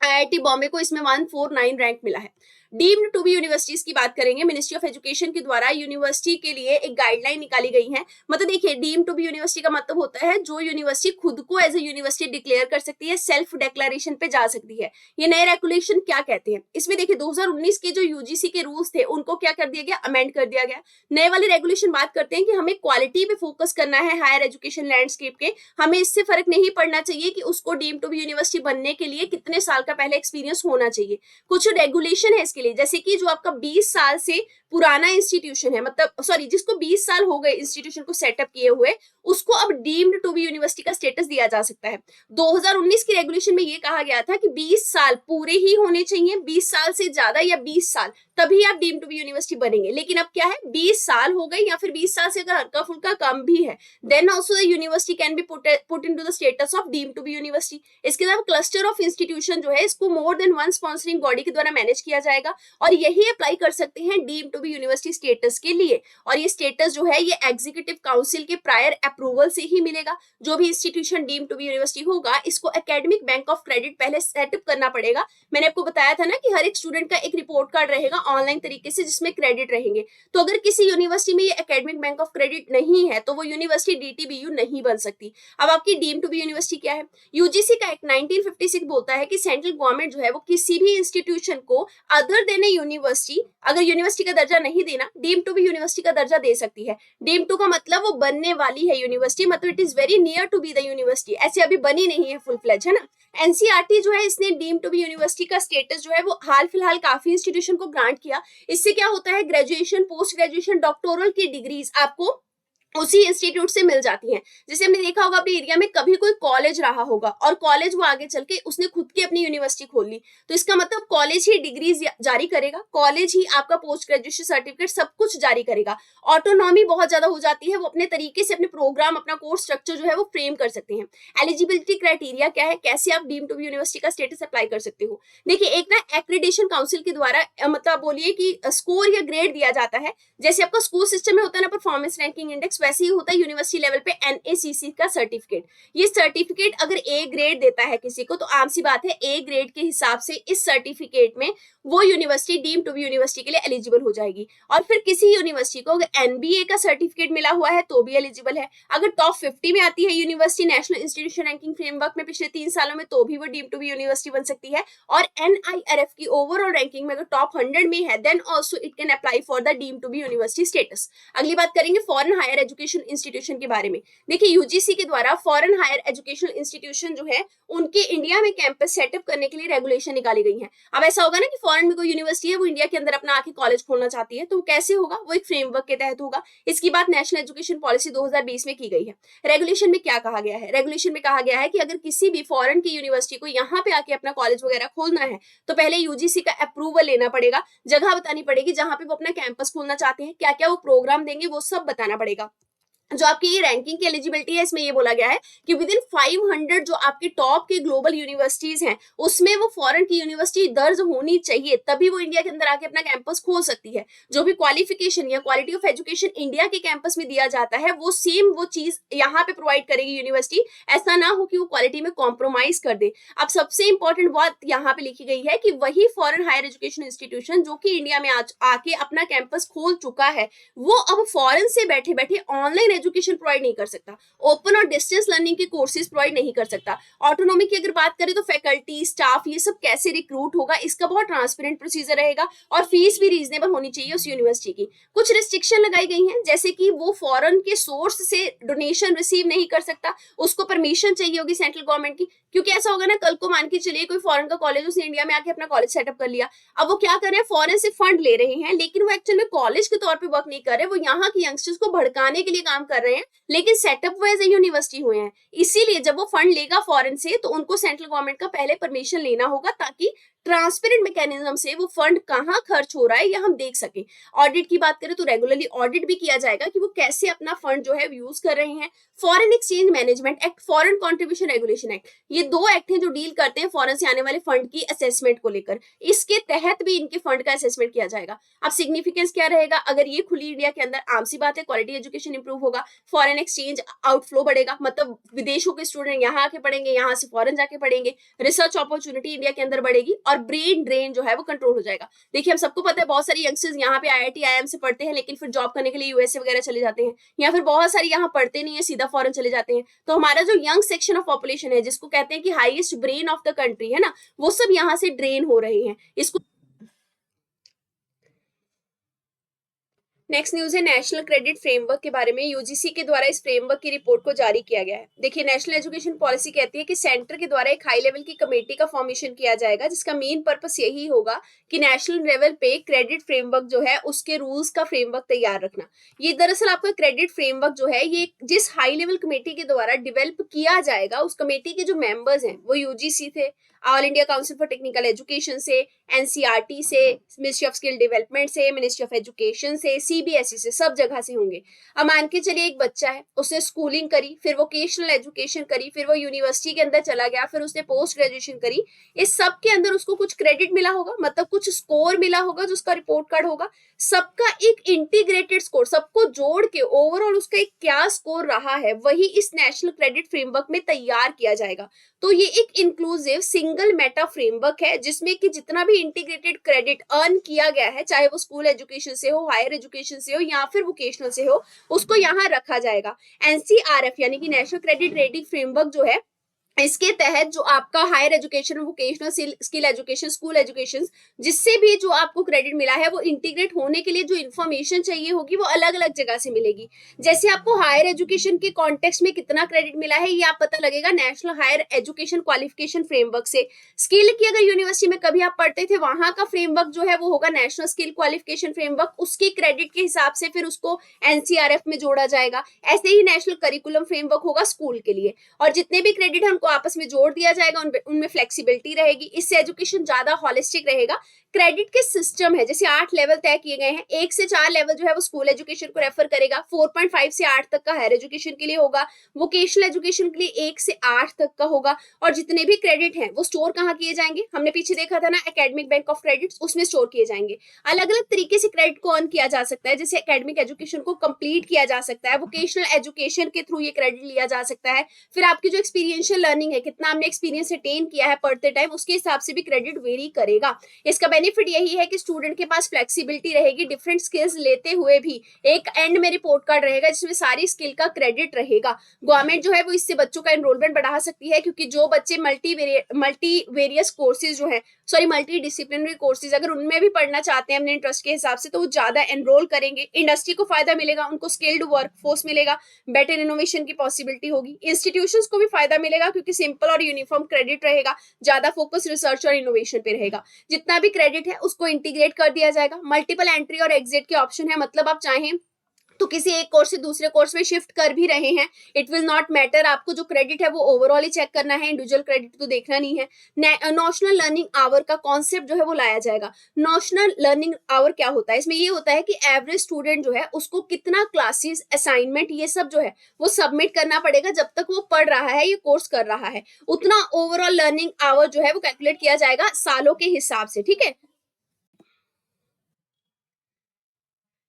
आईआईटी बॉम्बे को इसमें 149 रैंक मिला है। डीम्ड टू बी यूनिवर्सिटीज की बात करेंगे, मिनिस्ट्री ऑफ एजुकेशन के द्वारा यूनिवर्सिटी के लिए एक गाइडलाइन निकाली गई है। मतलब देखिए डीम्ड टू बी यूनिवर्सिटी का मतलब होता है जो यूनिवर्सिटी खुद को एज ए यूनिवर्सिटी डिक्लेयर कर सकती है, सेल्फ डिक्लेरेशन पे जा सकती है। ये नए रेगुलेशन क्या कहते हैं, इसमें देखिए 2019 के जो यूजीसी के रूल्स थे उनको क्या कर दिया गया, अमेंड कर दिया गया। नए वाले रेगुलेशन बात करते हैं कि हमें क्वालिटी पे फोकस करना है हायर एजुकेशन लैंडस्केप के। हमें इससे फर्क नहीं पड़ना चाहिए कि उसको डीम्ड टू बी यूनिवर्सिटी बनने के लिए कितने साल का पहले एक्सपीरियंस होना चाहिए। कुछ रेगुलेशन है इसके लिए, जैसे कि जो आपका 20 साल से पुराना इंस्टीट्यूशन है, मतलब सॉरी जिसको 20 साल हो गए इंस्टीट्यूशन को सेटअप किए हुए, उसको अब डीम्ड टू बी यूनिवर्सिटी का स्टेटस दिया जा सकता है। 2019 की रेगुलेशन में ये कहा गया था कि 20 साल पूरे ही होने चाहिए, 20 साल से ज्यादा या 20 साल तभी आप डीम्ड टू बी यूनिवर्सिटी बनेंगे। लेकिन अब क्या है, 20 साल हो गए या फिर 20 साल से अगर हल्का फुल्का कम भी है, then also the university can be put into the status of deemed to be university. इसके अलावा क्लस्टर ऑफ इंस्टीट्यूशन जो है इसको more than one sponsoring body के द्वारा मैनेज किया जाएगा और यही अप्लाई कर सकते हैं deemed to be university status के लिए। और ये स्टेटस जो है ये एग्जीक्यूटिव काउंसिल के प्रायर अप्रूवल से ही मिलेगा। जो भी institution deemed to be university होगा इसको एकेडमिक बैंक ऑफ क्रेडिट पहले सेटअप करना पड़ेगा। मैंने आपको बताया था ना कि हर एक स्टूडेंट का एक रिपोर्ट कार्ड रहेगा ऑनलाइन तरीके से जिसमें क्रेडिट रहेंगे। तो अगर किसी यूनिवर्सिटी में ये एकेडमिक बैंक ऑफ क्रेडिट नहीं है तो वो यूनिवर्सिटी डीटीबीयू नहीं बन सकती। अब आपकी डीम्ड टू बी यूनिवर्सिटी क्या है, यूजीसी का एक्ट 1956 बोलता है कि सेंट्रल गवर्नमेंट जो है वो किसी भी इंस्टीट्यूशन को अदर देन ए यूनिवर्सिटी, अगर यूनिवर्सिटी का दर्जा नहीं देना, डीम्ड टू बी यूनिवर्सिटी का दर्जा दे सकती है। डीम्ड टू का मतलब वो बनने वाली है यूनिवर्सिटी, मतलब it is very near to be the university, ऐसे अभी बनी नहीं है फुल फ्लेज, है ना। एनसीईआरटी जो है इसने डीम्ड टू बी यूनिवर्सिटी का स्टेटस जो है वो हाल फिलहाल काफी इंस्टीट्यूशन को ग्रांट किया। इससे क्या होता है, ग्रेजुएशन, पोस्ट ग्रेजुएशन, डॉक्टोरल की डिग्रीज आपको उसी इंस्टीट्यूट से मिल जाती हैं। जैसे हमने देखा होगा अपने एरिया में कभी कोई कॉलेज रहा होगा और कॉलेज वो आगे चल के उसने खुद की अपनी यूनिवर्सिटी खोल ली, तो इसका मतलब कॉलेज ही डिग्री जारी करेगा, कॉलेज ही आपका पोस्ट ग्रेजुएशन सर्टिफिकेट सब कुछ जारी करेगा। ऑटोनॉमी बहुत ज्यादा हो जाती है, वो अपने तरीके से अपने प्रोग्राम, अपना कोर्स स्ट्रक्चर जो है वो फ्रेम कर सकते हैं। एलिजिबिलिटी क्राइटेरिया क्या है, कैसे आप डीम्ड टू बी यूनिवर्सिटी का स्टेटस अप्लाई कर सकते हो। देखिए एक ना एक्रेडिटेशन काउंसिल के द्वारा मतलब बोलिए कि स्कोर या ग्रेड दिया जाता है। जैसे आपका स्कूल सिस्टम में होता है ना परफॉर्मेंस रैंकिंग इंडेक्स, वैसे ही होता है यूनिवर्सिटी लेवल पे एनएसीसी का सर्टिफिकेट। ये सर्टिफिकेट अगर ए ग्रेड देता है किसी को तो आम सी बात है ए ग्रेड के हिसाब से इस सर्टिफिकेट में वो university deemed to be university के लिए एलिजिबल हो जाएगी। और फिर किसी यूनिवर्सिटी को अगर एनबीए का सर्टिफिकेट मिला हुआ है तो भी एलिजिबल है। अगर टॉप 50 में आती है university national institution ranking framework में पिछले 3 सालों में तो भी वो डीम्ड टू बी यूनिवर्सिटी बन सकती है। और एनआईआरएफ की ओवरऑल रैंकिंग में अगर टॉप 100 में है then also it can apply for the deemed to be university status. अगली बात करेंगे फॉरेन हायर एजुकेशन इंस्टीट्यूशन के बारे में। देखिए यूजीसी के द्वारा फॉरेन हायर एजुकेशन इंस्टीट्यूशन जो है उनके इंडिया में कैंपस सेटअप करने के लिए रेगुलेशन निकाली गई है। अब ऐसा होगा ना कि फॉरेन में कोई यूनिवर्सिटी है वो इंडिया के अंदर अपना आके कॉलेज खोलना चाहती है, तो कैसे होगा, वो एक फ्रेमवर्क के तहत होगा। इसकी बात नेशनल एजुकेशन पॉलिसी 2020 में की गई है। रेगुलेशन में क्या कहा गया है, रेगुलेशन में कहा गया है कि अगर किसी भी फॉरेन की यूनिवर्सिटी को यहाँ पे आके अपना कॉलेज वगैरह खोलना है तो पहले यूजीसी का अप्रूवल लेना पड़ेगा, जगह बतानी पड़ेगी जहां पे वो अपना कैंपस खोलना चाहते हैं, क्या क्या वो प्रोग्राम देंगे वो सब बताना पड़ेगा। जो आपकी ये रैंकिंग की एलिजिबिलिटी है इसमें ये बोला गया है कि विद इन 500 जो आपके टॉप के ग्लोबल यूनिवर्सिटीज हैं उसमें वो फॉरेन की यूनिवर्सिटी दर्ज होनी चाहिए, तभी वो इंडिया के अंदर आके अपना कैंपस खोल सकती है। जो भी क्वालिफिकेशन या क्वालिटी ऑफ एजुकेशन इंडिया के कैंपस में दिया जाता है वो सेम वो चीज यहाँ पे प्रोवाइड करेगी यूनिवर्सिटी। ऐसा ना हो कि वो क्वालिटी में कॉम्प्रोमाइज कर दे। अब सबसे इंपॉर्टेंट बात यहाँ पे लिखी गई है कि वही फॉरेन हायर एजुकेशन इंस्टीट्यूशन जो कि इंडिया में आके अपना कैंपस खोल चुका है वो अब फॉरेन से बैठे बैठे ऑनलाइन एजुकेशन प्रोवाइड नहीं कर सकता, ओपन और डिस्टेंस लर्निंग के कोर्सेज प्रोवाइड नहीं कर सकता। ऑटोनॉमी की अगर बात करें तो फैकल्टी स्टाफ ये सब कैसे रिक्रूट होगा इसका बहुत ट्रांसपेरेंट प्रोसीजर रहेगा और फीस भी रीजनेबल होनी चाहिए उस यूनिवर्सिटी की। कुछ रिस्ट्रिक्शन लगाई गई हैं जैसे कि वो फॉरेन के सोर्स से डोनेशन रिसीव नहीं कर सकता, उसको परमिशन चाहिए होगी सेंट्रल गवर्नमेंट की। क्योंकि ऐसा होगा ना कल को मान के चलिए कोई फॉरेन का कॉलेज उसने इंडिया में आके अपना कॉलेज सेटअप कर लिया, अब वो क्या कर रहे हैं फॉरेन से फंड ले रहे हैं लेकिन वो एक्चुअल में कॉलेज के तौर पे वर्क नहीं कर रहे, वो यहाँ के यंगस्टर्स को भड़काने के लिए काम कर रहे हैं लेकिन सेटअप वो एज ए यूनिवर्सिटी हुए हैं। इसीलिए जब वो फंड लेगा फॉरेन से तो उनको सेंट्रल गवर्नमेंट का पहले परमिशन लेना होगा ताकि ट्रांसपेरेंट मैकेनिज्म से वो फंड कहाँ खर्च हो रहा है या हम देख सके। ऑडिट की बात करें तो रेगुलरली ऑडिट भी किया जाएगा कि वो कैसे अपना फंड जो है यूज कर रहे हैं। Foreign exchange management act, foreign contribution regulation act, ये दो एक्ट हैं जो डील करते हैं फॉरेन से आने वाले फंड की असेसमेंट को लेकर। इसके तहत भी इनके फंड का असेसमेंट किया जाएगा। अब सिग्निफिकेंस क्या रहेगा, अगर ये खुली इंडिया के अंदर आम सी बात है क्वालिटी एजुकेशन इंप्रूव होगा, फॉरेन एक्सचेंज आउटफ्लो बढ़ेगा, मतलब विदेशों के स्टूडेंट यहाँ आके पढ़ेंगे, यहाँ से फॉरेन जाके पढ़ेंगे, रिसर्च अपॉर्चुनिटी इंडिया के अंदर बढ़ेगी और ब्रेन ड्रेन जो है वो कंट्रोल हो जाएगा। देखिए हम सबको पता है बहुत सारे यंगस्टर्स यहाँ पे आईआईटी आईआईएम से पढ़ते हैं लेकिन फिर जॉब करने के लिए यूएसए वगैरह चले जाते हैं, या फिर बहुत सारे यहाँ पढ़ते नहीं है सीधा फॉरेन चले जाते हैं। तो हमारा जो यंग सेक्शन ऑफ पॉपुलेशन है जिसको कहते हैं कि highest brain of the country है ना, वो सब यहाँ से ड्रेन हो रहे हैं। इसको नेक्स्ट न्यूज है नेशनल क्रेडिट फ्रेमवर्क के बारे में। यूजीसी के द्वारा इस फ्रेमवर्क की रिपोर्ट को जारी किया गया है। देखिए नेशनल एजुकेशन पॉलिसी कहती है कि सेंटर के द्वारा एक हाई लेवल की कमेटी का फॉर्मेशन किया जाएगा जिसका मेन पर्पस यही होगा कि नेशनल लेवल पे क्रेडिट फ्रेमवर्क जो है उसके रूल्स का फ्रेमवर्क तैयार रखना। ये दरअसल आपका क्रेडिट फ्रेमवर्क जो है ये जिस हाई लेवल कमेटी के द्वारा डिवेल्प किया जाएगा उस कमेटी के जो मेंबर्स हैं वो यूजीसी थे, all India council for technical education से, एनसीईआरटी से, मिनिस्ट्री ऑफ स्किल डेवलपमेंट से, मिनिस्ट्री ऑफ एजुकेशन से, सीबीएसई से, सब जगह से होंगे। अब मान के चलिए एक बच्चा है उसने स्कूलिंग करी, फिर वोकेशनल एजुकेशन करी, फिर वो यूनिवर्सिटी के अंदर चला गया, फिर उसने पोस्ट ग्रेजुएशन करी, इस सब के अंदर उसको कुछ क्रेडिट मिला होगा, मतलब कुछ स्कोर मिला होगा जो उसका रिपोर्ट कार्ड होगा। सबका एक इंटीग्रेटेड स्कोर, सबको जोड़ के ओवरऑल उसका एक क्या स्कोर रहा है वही इस नेशनल क्रेडिट फ्रेमवर्क में तैयार किया जाएगा। तो ये एक इंक्लूसिव सिंगल मेटा फ्रेमवर्क है जिसमें कि जितना भी इंटीग्रेटेड क्रेडिट अर्न किया गया है चाहे वो स्कूल एजुकेशन से हो, हायर एजुकेशन से हो या फिर वोकेशनल से हो, उसको यहाँ रखा जाएगा। एनसीआरएफ यानी कि नेशनल क्रेडिट रेटिंग फ्रेमवर्क जो है इसके तहत जो आपका higher education, vocational, skill education, school education जिससे भी जो आपको क्रेडिट मिला है वो इंटीग्रेट होने के लिए जो इन्फॉर्मेशन चाहिए होगी वो अलग अलग जगह से मिलेगी। जैसे आपको हायर एजुकेशन के कॉन्टेक्स्ट में कितना क्रेडिट मिला है ये आप पता लगेगा national higher education qualification framework से। स्किल की अगर यूनिवर्सिटी में कभी आप पढ़ते थे वहां का फ्रेमवर्क जो है वो होगा नेशनल स्किल क्वालिफिकेशन फ्रेमवर्क, उसकी क्रेडिट के हिसाब से फिर उसको एनसीआरएफ में जोड़ा जाएगा। ऐसे ही नेशनल करिकुलम फ्रेमवर्क होगा स्कूल के लिए, और जितने भी क्रेडिट है उनको आपस में जोड़ दिया जाएगा, उनमें फ्लेक्सिबिलिटी रहेगी, इससे एजुकेशन ज्यादा होलिस्टिक रहेगा। क्रेडिट के सिस्टम है जैसे 8 लेवल तय किए गए हैं, 1 से 4 लेवल जो है वो स्कूल एजुकेशन को रेफर करेगा, 4.5 से 8 तक का हायर एजुकेशन के लिए होगा, वोकेशनल एजुकेशन के लिए 1 से 8 तक का होगा। और जितने भी क्रेडिट हैं वो स्टोर कहाँ किए जाएंगे, हमने पीछे देखा था ना एकेडमिक बैंक ऑफ क्रेडिट, उसमें स्टोर किए जाएंगे। अलग अलग तरीके से क्रेडिट को अर्न किया जा सकता है, जैसे एकेडमिक एजुकेशन को कंप्लीट किया जा सकता है, वोकेशनल एजुकेशन के थ्रू ये क्रेडिट लिया जा सकता है, फिर आपकी जो एक्सपीरियंशियल लर्निंग है, कितना आपने एक्सपीरियंस अटेन किया है पढ़ते टाइम, उसके हिसाब से भी क्रेडिट वेरी करेगा। इसका बेनिफिट यही है कि स्टूडेंट के पास फ्लेक्सिबिलिटी रहेगी, डिफरेंट स्किल्स लेते हुए भी एक एंड में रिपोर्ट कार्ड रहेगा जिसमें सारी स्किल का क्रेडिट रहेगा। गवर्नमेंट जो है वो इससे बच्चों का एनरोलमेंट बढ़ा सकती है, क्योंकि जो बच्चे मल्टी वेरियस कोर्सेज जो है, सॉरी मल्टी डिसिप्लिनरी कोर्सेज अगर उनमें भी पढ़ना चाहते हैं अपने इंटरेस्ट के हिसाब से, तो वो ज्यादा एनरोल करेंगे। इंडस्ट्री को फायदा मिलेगा, उनको स्किल्ड वर्कफोर्स मिलेगा, बेटर इनोवेशन की पॉसिबिलिटी होगी। इंस्टीट्यूशंस को भी फायदा मिलेगा क्योंकि सिंपल और यूनिफॉर्म क्रेडिट रहेगा, ज्यादा फोकस रिसर्च और इनोवेशन पे रहेगा। जितना भी क्रेडिट है उसको इंटीग्रेट कर दिया जाएगा। मल्टीपल एंट्री और एग्जिट के ऑप्शन है, मतलब आप चाहें तो किसी एक कोर्स से दूसरे कोर्स में शिफ्ट कर भी रहे हैं, इट विल नॉट मैटर। आपको जो क्रेडिट है वो ओवरऑल ही चेक करना है, इंडिविजुअल क्रेडिट तो देखना नहीं है। नॉशनल लर्निंग आवर का कॉन्सेप्ट जो है वो लाया जाएगा। नॉशनल लर्निंग आवर क्या होता है, इसमें ये होता है कि एवरेज स्टूडेंट जो है उसको कितना क्लासेस, असाइनमेंट, ये सब जो है वो सबमिट करना पड़ेगा जब तक वो पढ़ रहा है, ये कोर्स कर रहा है, उतना ओवरऑल लर्निंग आवर जो है वो कैलकुलेट किया जाएगा सालों के हिसाब से, ठीक है।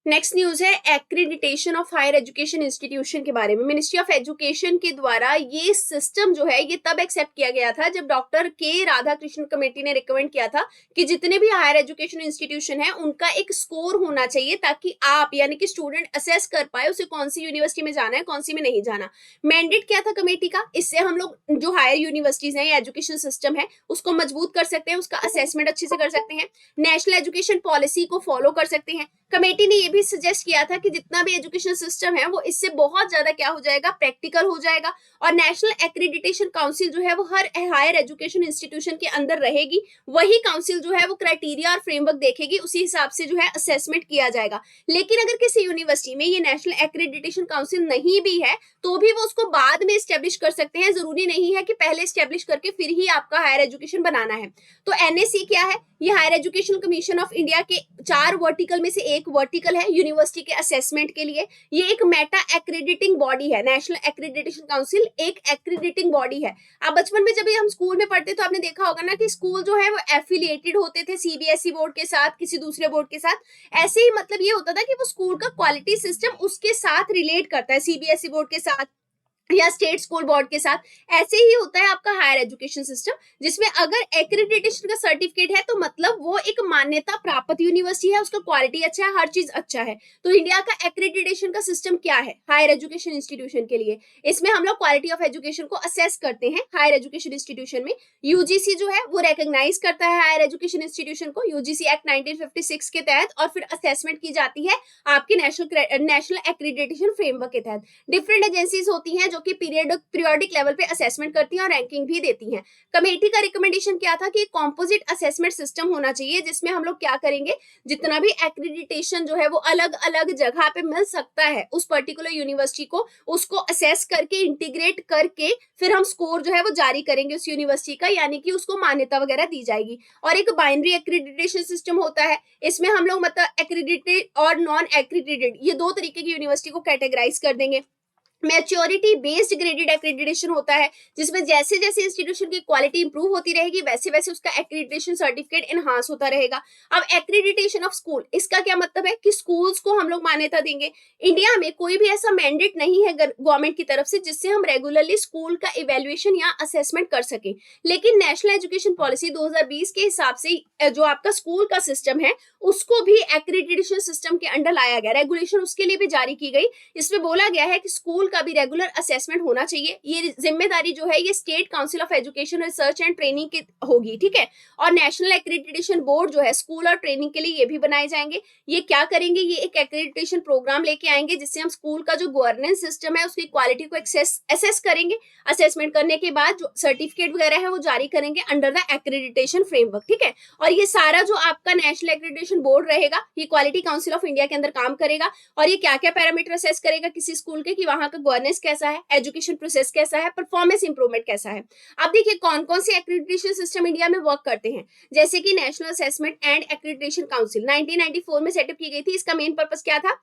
नेक्स्ट न्यूज है accreditation of higher education institution के बारे में। मिनिस्ट्री ऑफ एजुकेशन के द्वारा ये सिस्टम जो है ये तब एक्सेप्ट किया गया था जब डॉक्टर के राधाकृष्णन कमेटी ने रिकमेंड किया था कि जितने भी हायर एजुकेशन इंस्टीट्यूशन है उनका एक स्कोर होना चाहिए, ताकि आप यानी कि स्टूडेंट असेस कर पाए उसे कौन सी यूनिवर्सिटी में जाना है, कौन सी में नहीं जाना। मैंडेट क्या था कमेटी का, इससे हम लोग जो हायर यूनिवर्सिटीज हैं या एजुकेशन सिस्टम है उसको मजबूत कर सकते हैं, उसका असेसमेंट अच्छे से कर सकते हैं, नेशनल एजुकेशन पॉलिसी को फॉलो कर सकते हैं। कमेटी ने ये भी सजेस्ट किया था कि जितना भी एजुकेशन सिस्टम है वो इससे बहुत ज्यादा क्या हो जाएगा, प्रैक्टिकल हो जाएगा। और नेशनल एक्रीडिटेशन काउंसिल जो है वो हर हायर एजुकेशन इंस्टीट्यूशन के अंदर रहेगी। वही काउंसिल जो है वो क्राइटेरिया और फ्रेमवर्क देखेगी, उसी हिसाब से जो है असेसमेंट किया जाएगा। लेकिन अगर किसी यूनिवर्सिटी में ये नेशनल एक्रीडिटेशन काउंसिल नहीं भी है तो भी वो उसको बाद में स्टेब्लिश कर सकते हैं, जरूरी नहीं है कि पहले स्टेब्लिश करके फिर ही आपका हायर एजुकेशन बनाना है। तो एनएसी क्या है, ये higher education commission of India के 4 वर्टिकल में से एक वर्टिकल है यूनिवर्सिटी के असेसमेंट के लिए। ये एक मेटा एक्रेडिटिंग बॉडी है, नेशनल एक्रेडिटेशन काउंसिल एक एक्रेडिटिंग बॉडी है। आप बचपन में जब हम स्कूल में पढ़ते तो आपने देखा होगा ना कि स्कूल जो है वो एफिलिएटेड होते थे सीबीएसई बोर्ड के साथ, किसी दूसरे बोर्ड के साथ। ऐसे ही मतलब ये होता था कि वो स्कूल का क्वालिटी सिस्टम उसके साथ रिलेट करता है, सीबीएसई बोर्ड के साथ या स्टेट स्कूल बोर्ड के साथ। ऐसे ही होता है आपका हायर एजुकेशन सिस्टम, जिसमें अगर एक्रेडिटेशन का सर्टिफिकेट है तो मतलब वो एक मान्यता प्राप्त यूनिवर्सिटी है, उसका क्वालिटी अच्छा है, हर चीज अच्छा है। तो इंडिया का एक्रेडिटेशन का सिस्टम क्या है हायर एजुकेशन इंस्टीट्यूशन के लिए, इसमें हम लोग क्वालिटी ऑफ एजुकेशन को असेस करते हैं हायर एजुकेशन इंस्टीट्यूशन में। यूजीसी जो है वो रिकॉग्नाइज करता है हायर एजुकेशन इंस्टीट्यूशन को, यूजीसी एक्ट 1956 के तहत, और फिर असेसमेंट की जाती है आपके नेशनल एक्रेडिटेशन फ्रेमवर्क के तहत। डिफरेंट एजेंसीज होती हैं जो कि पीरियोडिक लेवल पे असेसमेंट करती हैं और रैंकिंग भी देती हैं। कमेटी का रिकमेंडेशन क्या था कि कॉम्पोजिट असेसमेंट सिस्टम होना चाहिए, जिसमें हम लोग क्या करेंगे, जितना भी एक्रेडिटेशन जो है वो अलग अलग जगह पे मिल सकता है उस पर्टिकुलर यूनिवर्सिटी को, उसको असेस करके इंटीग्रेट करके फिर हम स्कोर जो है वो जारी करेंगे उस यूनिवर्सिटी का, यानी कि उसको मान्यता वगैरह दी जाएगी। और एक बाइनरी एक्रेडिटेशन सिस्टम होता है, इसमें हम लोग मतलब एक्रेडिटेड और नॉन एक्रेडिटेड ये दो तरीके की यूनिवर्सिटी को कैटेगराइज कर देंगे। मैच्योरिटी बेस्ड ग्रेडेड एक्रेडिटेशन होता है, जिसमें जैसे जैसे इंस्टीट्यूशन की क्वालिटी इंप्रूव होती रहेगी वैसे वैसे उसका एक्रेडिटेशन सर्टिफिकेट एनहांस होता रहेगा। अब एक्रेडिटेशन ऑफ स्कूल, इसका क्या मतलब है कि स्कूल्स को हम लोग मान्यता देंगे। इंडिया में कोई भी ऐसा मैंडेट नहीं है गवर्नमेंट की तरफ से जिससे हम रेगुलरली स्कूल का इवेल्युएशन या असेसमेंट कर सके, लेकिन नेशनल एजुकेशन पॉलिसी 2020 के हिसाब से जो आपका स्कूल का सिस्टम है उसको भी एक्रेडिटेशन सिस्टम के अंडर लाया गया, रेगुलेशन उसके लिए भी जारी की गई। इसमें बोला गया है कि स्कूल का भी रेगुलर असेसमेंट होना चाहिए। ये जिम्मेदारी जो है ये state council of education research and training की होगी, ठीक है। और नेशनल एक्रेडिटेशन बोर्ड जो है स्कूल और ट्रेनिंग के लिए ये भी बनाए जाएंगे। ये क्या करेंगे, ये एक एक्रेडिटेशन प्रोग्राम लेके आएंगे जिससे हम स्कूल का जो गवर्नेंस सिस्टम है उसकी क्वालिटी को असेस करेंगे। असेसमेंट करने के बाद जो सर्टिफिकेट वगैरह है वो जारी करेंगे अंडर द एक्रेडिटेशन फ्रेमवर्क, ठीक है। और ये सारा जो आपका नेशनल एक्रेडिटेशन बोर्ड रहेगा ये क्वालिटी काउंसिल ऑफ इंडिया के अंदर काम करेगा, और ये क्या क्या पैरामीटर असेस करेगा किसी स्कूल के, कि वहां का गवर्नेंस कैसा है, एजुकेशन प्रोसेस कैसा है, परफॉर्मेंस इंप्रूवमेंट कैसा है। अब देखिए कौन कौन से एक्रेडिटेशन सिस्टम इंडिया में वर्क करते हैं, जैसे कि national assessment and accreditation council 1994 में सेटअप की गई थी। इसका मेन पर्पस क्या था,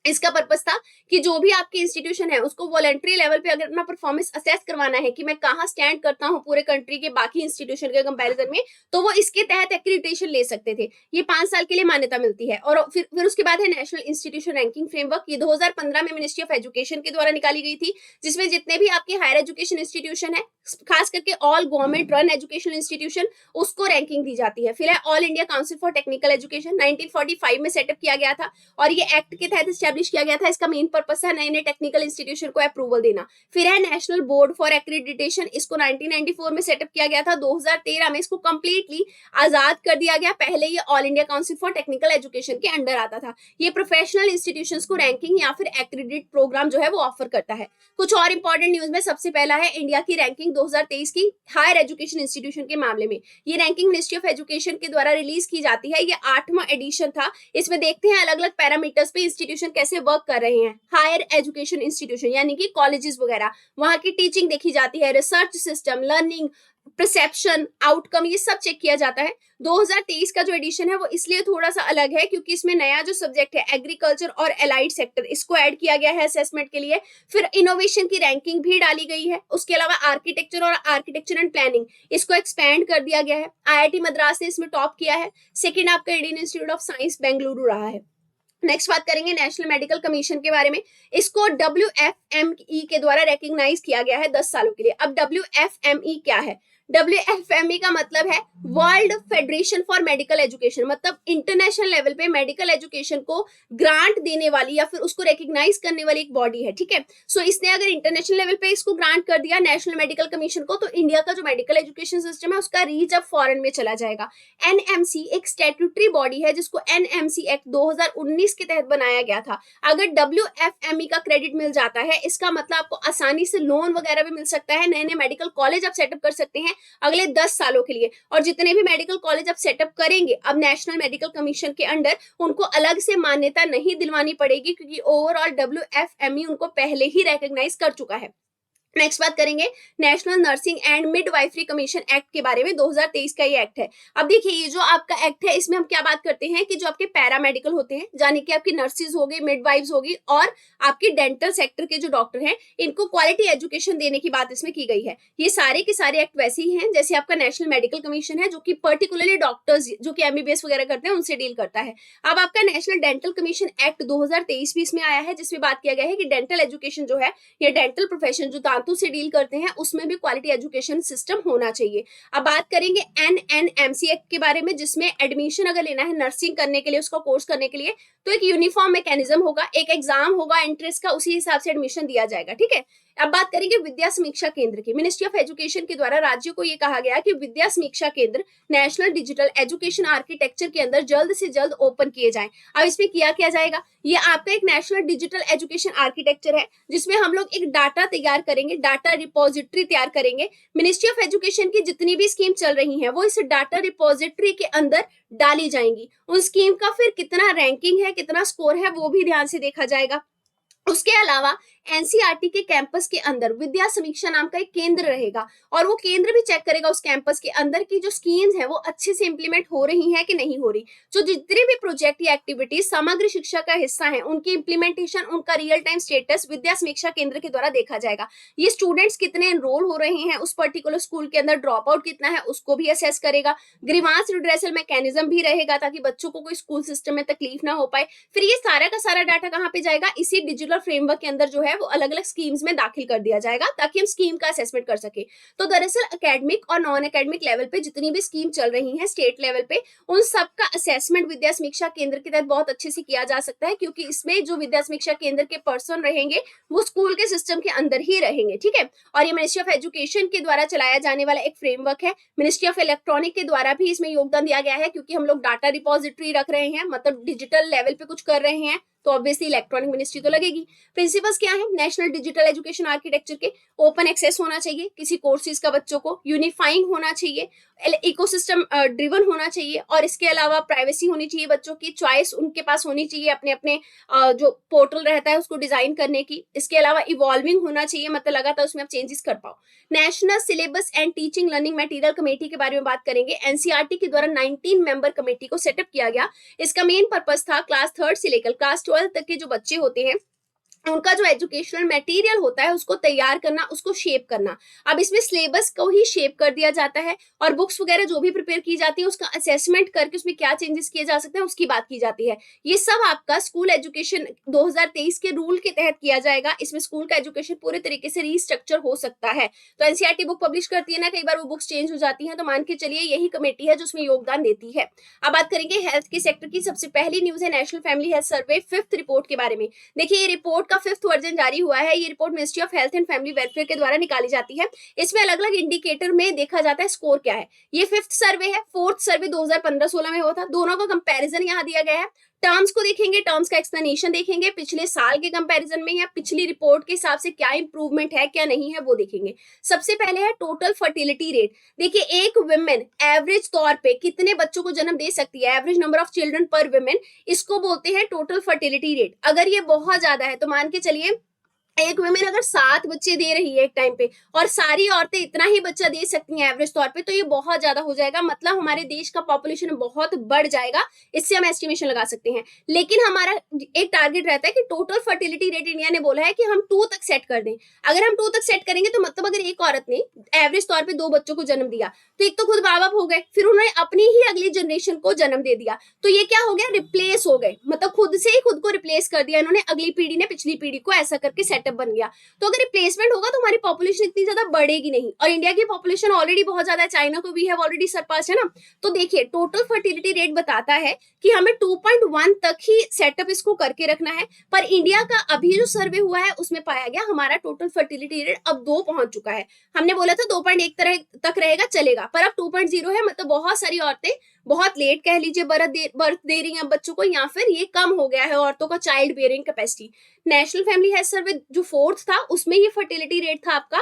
इसका पर्पस था कि जो भी आपकी इंस्टीट्यूशन है उसको वॉलंटरी लेवल पे अगर अपना परफॉर्मेंस असेस करवाना है कि मैं कहाँ स्टैंड करता हूँ पूरे कंट्री के बाकी इंस्टीट्यूशन के कंपैरिजन में, तो वो इसके तहत एक्रीडिटेशन ले सकते थे। ये 5 साल के लिए मान्यता मिलती है। और फिर उसके बाद है नेशनल इंस्टीट्यूशन रैंकिंग फ्रेमवर्क। ये 2015 में मिनिस्ट्री ऑफ एजुकेशन के द्वारा निकाली गई थी, जिसमें जितने भी आपके हायर एजुकेशन इंस्टीट्यूशन है, खास करके all government run educational institution, उसको रैंकिंग दी जाती है। फिलहाल all India council for technical education 1945 में सेटअप किया गया था और ये एक्ट के तहत स्टैब्लिश किया गया था। इसका मेन पर्पस है नए नए टेक्निकल इंस्टीट्यूशन को अप्रूवल देना। फिर है नेशनल बोर्ड फॉर एक्रीडिटेशन, इसको 1994 में सेटअप किया गया था। 2013 में इसको कंप्लीटली आजाद कर दिया गया। पहले ये all India council for technical education के अंडर आता था। ये प्रोफेशनल इंस्टीट्यूशंस को रैंकिंग या फिर एक्रीडिट प्रोग्राम जो है वो ऑफर करता है। कुछ और इंपॉर्टेंट न्यूज में सबसे पहला है इंडिया की रैंकिंग 2023 की हायर एजुकेशन इंस्टीट्यूशन के मामले में। ये रैंकिंग मिनिस्ट्री ऑफ एजुकेशन के द्वारा रिलीज की जाती है। ये 8वां एडिशन था। इसमें देखते हैं अलग अलग पैरामीटर्स पे इंस्टीट्यूशन कैसे वर्क कर रहे हैं। हायर एजुकेशन इंस्टीट्यूशन यानी कि कॉलेजेस वगैरह, वहां की टीचिंग देखी जाती है, research system, learning, perception, outcome, ये सब चेक किया जाता है। 2023 का जो एडिशन है वो इसलिए थोड़ा सा अलग है क्योंकि इसमें नया जो सब्जेक्ट है एग्रीकल्चर और एलाइड सेक्टर, इसको ऐड किया गया है असेसमेंट के लिए। फिर इनोवेशन की रैंकिंग भी डाली गई है। उसके अलावा आर्किटेक्चर और आर्किटेक्चर एंड प्लानिंग, इसको एक्सपैंड कर दिया गया है। IIT मद्रास ने इसमें टॉप किया है। सेकेंड आपका Indian institute of science Bengaluru रहा है। नेक्स्ट बात करेंगे नेशनल मेडिकल कमीशन के बारे में। इसको WFME के द्वारा रिकॉग्नाइज किया गया है 10 सालों के लिए। अब WFME क्या है? WFME का मतलब है world federation for medical education, मतलब इंटरनेशनल लेवल पे मेडिकल एजुकेशन को ग्रांट देने वाली या फिर उसको रिकॉग्नाइज करने वाली एक बॉडी है। ठीक है, सो इसने अगर इंटरनेशनल लेवल पे इसको ग्रांट कर दिया नेशनल मेडिकल कमीशन को, तो इंडिया का जो मेडिकल एजुकेशन सिस्टम है उसका रीच अब फॉरेन में चला जाएगा। NMC एक स्टैट्यूटरी बॉडी है जिसको NMC एक्ट 2019 के तहत बनाया गया था। अगर WFME का क्रेडिट मिल जाता है, इसका मतलब आपको आसानी से लोन वगैरह भी मिल सकता है, नए नए मेडिकल कॉलेज आप सेटअप कर सकते हैं अगले 10 सालों के लिए। और जितने भी मेडिकल कॉलेज आप सेटअप करेंगे अब नेशनल मेडिकल कमीशन के अंडर, उनको अलग से मान्यता नहीं दिलवानी पड़ेगी क्योंकि ओवरऑल WFME उनको पहले ही रिकॉग्नाइज कर चुका है। नेक्स्ट बात करेंगे national nursing and midwifery commission act के बारे में। 2023 का ये एक्ट है। अब देखिए ये जो आपका एक्ट है इसमें हम क्या बात करते हैं कि जो आपके पैरामेडिकल होते हैं, यानी कि आपकी नर्सिस हो गई, मिडवाइफ्स होगी और आपकी डेंटल सेक्टर के जो डॉक्टर हैं, इनको क्वालिटी एजुकेशन देने की बात इसमें की गई है। ये सारे के सारे एक्ट वैसे ही हैं जैसे आपका नेशनल मेडिकल कमीशन है, जो कि पर्टिकुलरली डॉक्टर्स जो कि MBBS वगैरह करते हैं उनसे डील करता है। अब आपका नेशनल डेंटल कमीशन एक्ट 2023 भी इसमें आया है, जिसमें बात किया गया है कि डेंटल एजुकेशन जो है, ये डेंटल प्रोफेशन जो दांतों से डील करते हैं उसमें भी क्वालिटी एजुकेशन सिस्टम होना चाहिए। अब बात करेंगे NNMC एक्ट के बारे में, जिसमें एडमिशन अगर लेना है नर्सिंग करने के लिए, उसका कोर्स करने के लिए, तो एक यूनिफॉर्म मैकेनिज्म होगा, एक एग्जाम होगा एंट्रेंस का, उसी हिसाब से एडमिशन दिया जाएगा। ठीक है, अब बात करेंगे विद्या समीक्षा केंद्र की। मिनिस्ट्री ऑफ एजुकेशन के द्वारा राज्यों को यह कहा गया कि विद्या समीक्षा केंद्र नेशनल डिजिटल एजुकेशन आर्किटेक्चर के अंदर जल्द से जल्द ओपन किए जाएं। अब इसमें किया जाएगा, ये आपका एक नेशनल डिजिटल एजुकेशन आर्किटेक्चर है जिसमें हम लोग एक डाटा तैयार करेंगे, डाटा रिपोजिटरी तैयार करेंगे। मिनिस्ट्री ऑफ एजुकेशन की जितनी भी स्कीम चल रही है वो इस डाटा रिपोजिटरी के अंदर डाली जाएंगी। उन स्कीम का फिर कितना रैंकिंग है, कितना स्कोर है, वो भी ध्यान से देखा जाएगा। उसके अलावा NCERT के कैंपस के अंदर विद्या समीक्षा नाम का एक केंद्र रहेगा और वो केंद्र भी चेक करेगा उस कैंपस के अंदर की जो स्कीम्स है वो अच्छे से इंप्लीमेंट हो रही हैं कि नहीं हो रही। जो जितने भी प्रोजेक्ट या एक्टिविटीज समग्र शिक्षा का हिस्सा है उनकी इंप्लीमेंटेशन, उनका रियल टाइम स्टेटस विद्या समीक्षा केंद्र के द्वारा देखा जाएगा। ये स्टूडेंट्स कितने एनरोल हो रहे हैं उस पर्टिकुलर स्कूल के अंदर, ड्रॉप आउट कितना है उसको भी असेस करेगा। ग्रीवांस रिड्रेसल मैकेनिज्म भी रहेगा ताकि बच्चों को कोई स्कूल सिस्टम में तकलीफ ना हो पाए। फिर ये सारा का सारा डाटा कहाँ पे जाएगा, इसी डिजिटल फ्रेमवर्क के अंदर जो है वो अलग अलग स्कीम्स में दाखिल कर दिया जाएगा ताकि हम स्कीम का असेसमेंट कर सके। तो दरअसल एकेडमिक और नॉन एकेडमिक लेवल पे जितनी भी स्कीम चल रही है स्टेट लेवल पे, उन सब का असेसमेंट विद्या समीक्षा केंद्र के तहत बहुत अच्छे से किया जा सकता है, क्योंकि इसमें जो विद्या समीक्षा केंद्र के पर्सन रहेंगे वो स्कूल के सिस्टम के अंदर ही रहेंगे। ठीक है, और ये मिनिस्ट्री ऑफ एजुकेशन के द्वारा चलाया जाने वाला एक फ्रेमवर्क है। मिनिस्ट्री ऑफ इलेक्ट्रॉनिक के द्वारा भी इसमें योगदान दिया गया है, क्योंकि हम लोग डाटा रिपोजिटरी रख रहे हैं, मतलब डिजिटल लेवल पे कुछ कर रहे हैं, तो ऑब्वियसली इलेक्ट्रॉनिक मिनिस्ट्री तो लगेगी। प्रिंसिपल्स क्या है नेशनल डिजिटल एजुकेशन आर्किटेक्चर के? ओपन एक्सेस होना चाहिए किसी कोर्सेज का बच्चों को, यूनिफाइंग होना चाहिए, इकोसिस्टम ड्रिवन होना चाहिए, और इसके अलावा प्राइवेसी होनी चाहिए, बच्चों की चॉइस उनके पास होनी चाहिए अपने अपने जो पोर्टल रहता है उसको डिजाइन करने की। इसके अलावा इवॉल्विंग होना चाहिए, मतलब लगातार उसमें आप चेंजेस कर पाओ। National syllabus and teaching learning material committee के बारे में बात करेंगे। NCERT के द्वारा 19 मेंबर कमेटी को सेटअप किया गया। इसका मेन पर्पस था क्लास 3rd से लेकर क्लास 12th तक के जो बच्चे होते हैं उनका जो एजुकेशनल मटेरियल होता है उसको तैयार करना, उसको शेप करना। अब इसमें सिलेबस को ही शेप कर दिया जाता है और बुक्स वगैरह जो भी प्रिपेयर की जाती है उसका असेसमेंट करके उसमें क्या चेंजेस किए जा सकते हैं उसकी बात की जाती है। ये सब आपका स्कूल एजुकेशन 2023 के रूल के तहत किया जाएगा। इसमें स्कूल का एजुकेशन पूरे तरीके से रीस्ट्रक्चर हो सकता है। तो एनसीईआरटी बुक पब्लिश करती है ना, कई बार वो बुक्स चेंज हो जाती हैं, तो मान के चलिए यही कमेटी है जो उसमें योगदान देती है। अब बात करेंगे हेल्थ के सेक्टर की। सबसे पहली न्यूज है national family health survey 5th report के बारे में। देखिए ये रिपोर्ट का 5th वर्जन जारी हुआ है। ये report ministry of health and family welfare के द्वारा निकाली जाती है। इसमें अलग अलग इंडिकेटर में देखा जाता है स्कोर क्या है। ये 5th सर्वे है। 4th सर्वे 2015-16 में हुआ था। दोनों का कंपैरिजन यहाँ दिया गया है। टर्म्स को देखेंगे, टर्म्स का एक्सप्लेनेशन देखेंगे, पिछले साल के कंपैरिजन में या पिछली रिपोर्ट के हिसाब से क्या इंप्रूवमेंट है क्या नहीं है वो देखेंगे। सबसे पहले है टोटल फर्टिलिटी रेट। देखिए एक वुमेन एवरेज तौर पे कितने बच्चों को जन्म दे सकती है, एवरेज नंबर ऑफ चिल्ड्रन पर वुमेन, इसको बोलते हैं टोटल फर्टिलिटी रेट। अगर ये बहुत ज्यादा है तो मान के चलिए एक वुमेन अगर 7 बच्चे दे रही है एक टाइम पे और सारी औरतें इतना ही बच्चा दे सकती हैं एवरेज तौर पे, तो ये बहुत ज्यादा हो जाएगा। मतलब हमारे देश का पॉपुलेशन बहुत बढ़ जाएगा। इससे हम एस्टिमेशन लगा सकते हैं। लेकिन हमारा एक टारगेट रहता है कि टोटल फर्टिलिटी रेट इंडिया ने बोला है कि हम 2 तक सेट कर दें। अगर हम 2 तक सेट करेंगे तो मतलब अगर एक औरत ने एवरेज तौर पर 2 बच्चों को जन्म दिया तो एक तो खुद माँ बाप हो गए, फिर उन्होंने अपनी ही अगली जनरेशन को जन्म दे दिया, तो ये क्या हो गया, रिप्लेस हो गए। मतलब खुद से ही खुद को रिप्लेस कर दिया इन्होंने, अगली पीढ़ी ने पिछली पीढ़ी को, ऐसा करके सेटअप बन गया। तो अगर रिप्लेसमेंट होगा तो हमारी पॉपुलेशन इतनी ज्यादा बढ़ेगी नहीं। और इंडिया की पॉपुलेशन ऑलरेडी बहुत ज्यादा है, चाइना को भी है ऑलरेडी सरपास है ना। तो देखिए टोटल फर्टिलिटी रेट बताता है कि हमें 2.1 तक ही सेटअप इसको करके रखना है। पर इंडिया का अभी जो सर्वे हुआ है उसमें पाया गया हमारा टोटल फर्टिलिटी रेट अब 2 पहुंच चुका है। हमने बोला था 2.1 तक रहेगा चलेगा, पर अब 2.0 है। मतलब बहुत सारी औरतें बहुत लेट कह लीजिए बर्थ दे रही हैं बच्चों को, या फिर ये कम हो गया है औरतों का child bearing capacity. National family health survey जो 4th था उसमें ये फर्टिलिटी रेट था आपका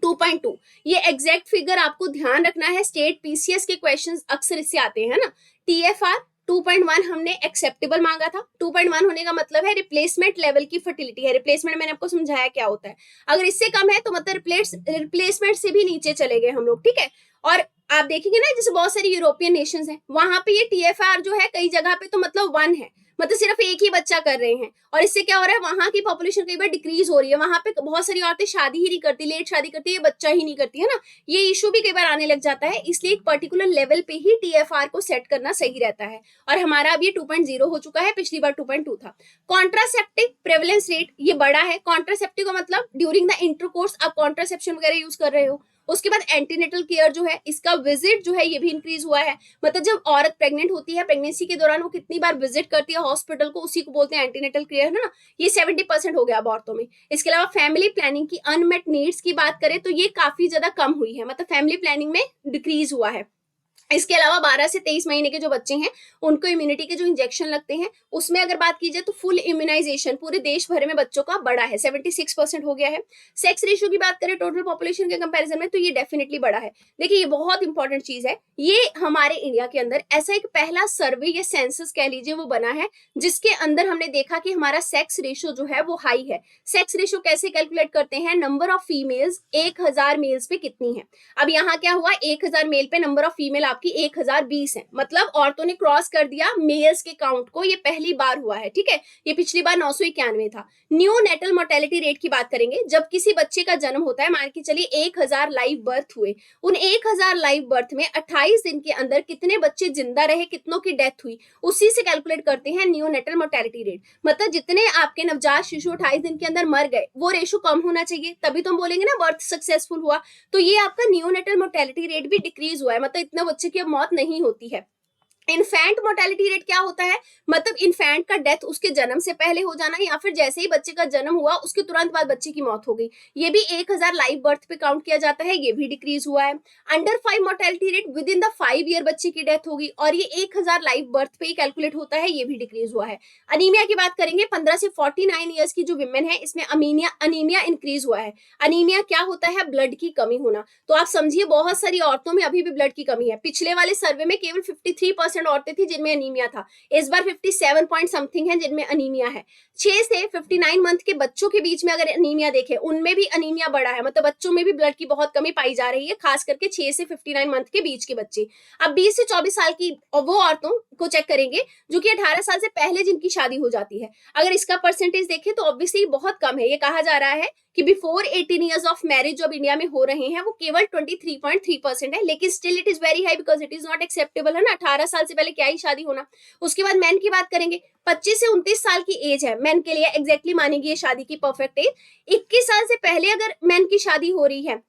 2.2। ये एग्जैक्ट फिगर आपको ध्यान रखना है। स्टेट पीसीएस के क्वेश्चंस अक्सर इससे आते हैं ना। टीएफआर 2.1 हमने एक्सेप्टेबल मांगा था। 2.1 होने का मतलब है रिप्लेसमेंट लेवल की फर्टिलिटी है। रिप्लेसमेंट मैंने आपको समझाया क्या होता है। अगर इससे कम है तो मतलब रिप्लेसमेंट से भी नीचे चले गए हम लोग, ठीक है। और आप देखेंगे ना जैसे बहुत सारी यूरोपियन नेशंस हैं, वहां पे ये टीएफआर जो है कई जगह पे तो मतलब 1 है, मतलब सिर्फ एक ही बच्चा कर रहे हैं। और इससे क्या हो रहा है, वहां की पॉपुलेशन कई बार डिक्रीज हो रही है। वहां पे बहुत सारी औरतें शादी ही नहीं करती, लेट शादी करती है, बच्चा ही नहीं करती है ना। ये इशू भी कई बार आने लग जाता है। इसलिए एक पर्टिकुलर लेवल पे ही टीएफआर को सेट करना सही रहता है। और हमारा अब ये 2.0 हो चुका है, पिछली बार 2.2 था। कॉन्ट्रासेप्टिव प्रेवलेंस रेट ये बड़ा है। कॉन्ट्रासेप्टिव का मतलब ड्यूरिंग द इंटरकोर्स आप कॉन्ट्रासेप्शन वगैरह यूज कर रहे हो। उसके बाद एंटीनेटल केयर जो है इसका विजिट जो है ये भी इंक्रीज हुआ है। मतलब जब औरत प्रेग्नेंट होती है, प्रेगनेंसी के दौरान वो कितनी बार विजिट करती है हॉस्पिटल को, उसी को बोलते हैं एंटीनेटल केयर, है ना। ये 70% हो गया अब औरतों में। इसके अलावा फैमिली प्लानिंग की अनमेट नीड्स की बात करें तो ये काफी ज्यादा कम हुई है, मतलब फैमिली प्लानिंग में डिक्रीज हुआ है। इसके अलावा 12 से 23 महीने के जो बच्चे हैं उनको इम्यूनिटी के जो इंजेक्शन लगते हैं उसमें अगर बात की जाए तो फुल इम्यूनाइजेशन पूरे देश भर में बच्चों का बढ़ा है, 76% हो गया है। सेक्स रेशियो की बात करें टोटल पॉपुलेशन के कंपैरिजन में तो ये डेफिनेटली बढ़ा है। देखिए ये बहुत इंपॉर्टेंट चीज है। ये हमारे इंडिया के अंदर ऐसा एक पहला सर्वे या सेंसस कह लीजिए वो बना है जिसके अंदर हमने देखा कि हमारा सेक्स रेशियो जो है वो हाई है। सेक्स रेशियो कैसे कैलकुलेट करते हैं, नंबर ऑफ फीमेल्स 1000 मेल्स पे कितनी है। अब यहाँ क्या हुआ, 1000 मेल पे नंबर ऑफ फीमेल आपकी 1020 है, मतलब औरतों ने क्रॉस कर दिया मेल्स के काउंट को। ये पहली बार हुआ है, ठीक है। ये पिछली बार 991 था। न्यू नेटल मोर्टेलिटी रेट की बात करेंगे, जब किसी बच्चे का जन्म होता है, मान के चलिए 1000 लाइव बर्थ हुए, उन 1000 लाइव बर्थ में 28 दिन के अंदर कितने बच्चे जिंदा रहे, कितनों की डेथ हुई, उसी से कैलकुलेट करते हैं न्यू नेटल मोर्टेलिटी रेट। मतलब जितने आपके नवजात शिशु 28 दिन के अंदर मर गए वो रेशो कम होना चाहिए, तभी तो हम बोलेंगे ना बर्थ सक्सेसफुल हुआ। तो ये आपका न्यू नेटल मोर्टेलिटी रेट भी डिक्रीज हुआ है, मतलब इतने बच्चे की मौत नहीं होती है। इन्फेंट मोर्टेलिटी रेट क्या होता है, मतलब इन्फेंट का डेथ उसके जन्म से पहले हो जाना या फिर जैसे ही बच्चे का जन्म हुआ उसके तुरंत बाद बच्चे की मौत हो गई। ये भी 1000 लाइव बर्थ पे काउंट किया जाता है, ये भी डिक्रीज हुआ है। Under 5 mortality rate with in the 5 year बच्चे की डेथ होगी और ये 1000 लाइव बर्थ पे ही कैलकुलेट होता है, ये भी डिक्रीज हुआ है। अनीमिया की बात करेंगे, 15 से 49 ईयर्स की जो विमेन है इसमें अनीमिया इंक्रीज हुआ है। अनीमिया क्या होता है, ब्लड की कमी होना। तो आप समझिए बहुत सारी औरतों में अभी भी ब्लड की कमी है। पिछले वाले सर्वे में केवल 53% 50% औरतें थी जिनमें अनीमिया था, इस बार 57 पॉइंट समथिंग है जिनमें अनीमिया है। 6 से 59 मंथ के बच्चों के बीच में अगर अनीमिया देखें, उनमें भी अनीमिया बढ़ा है, मतलब बच्चों में भी ब्लड की बहुत कमी पाई जा रही है, खास करके 6 से 59 मंथ के बीच के बच्चे। अब 20 से 24 साल की वो औरतों को चेक करेंगे जो कि 18 साल से पहले जिनकी शादी हो जाती है, अगर इसका परसेंटेज देखें तो ऑब्वियसली बहुत कम है। ये कहा जा रहा है कि बिफोर 18 ईयर्स ऑफ मैरिज जो अब इंडिया में हो रहे हैं वो केवल 23.3% है, लेकिन still it is very high because it is not acceptable, है ना। 18 साल से पहले क्या ही शादी होना। उसके बाद मैन की बात करेंगे, 25 से 29 साल की एज है मैन के लिए, एग्जैक्टली मानेगी ये शादी की परफेक्ट एज। 21 साल से पहले अगर मैन की शादी हो रही है,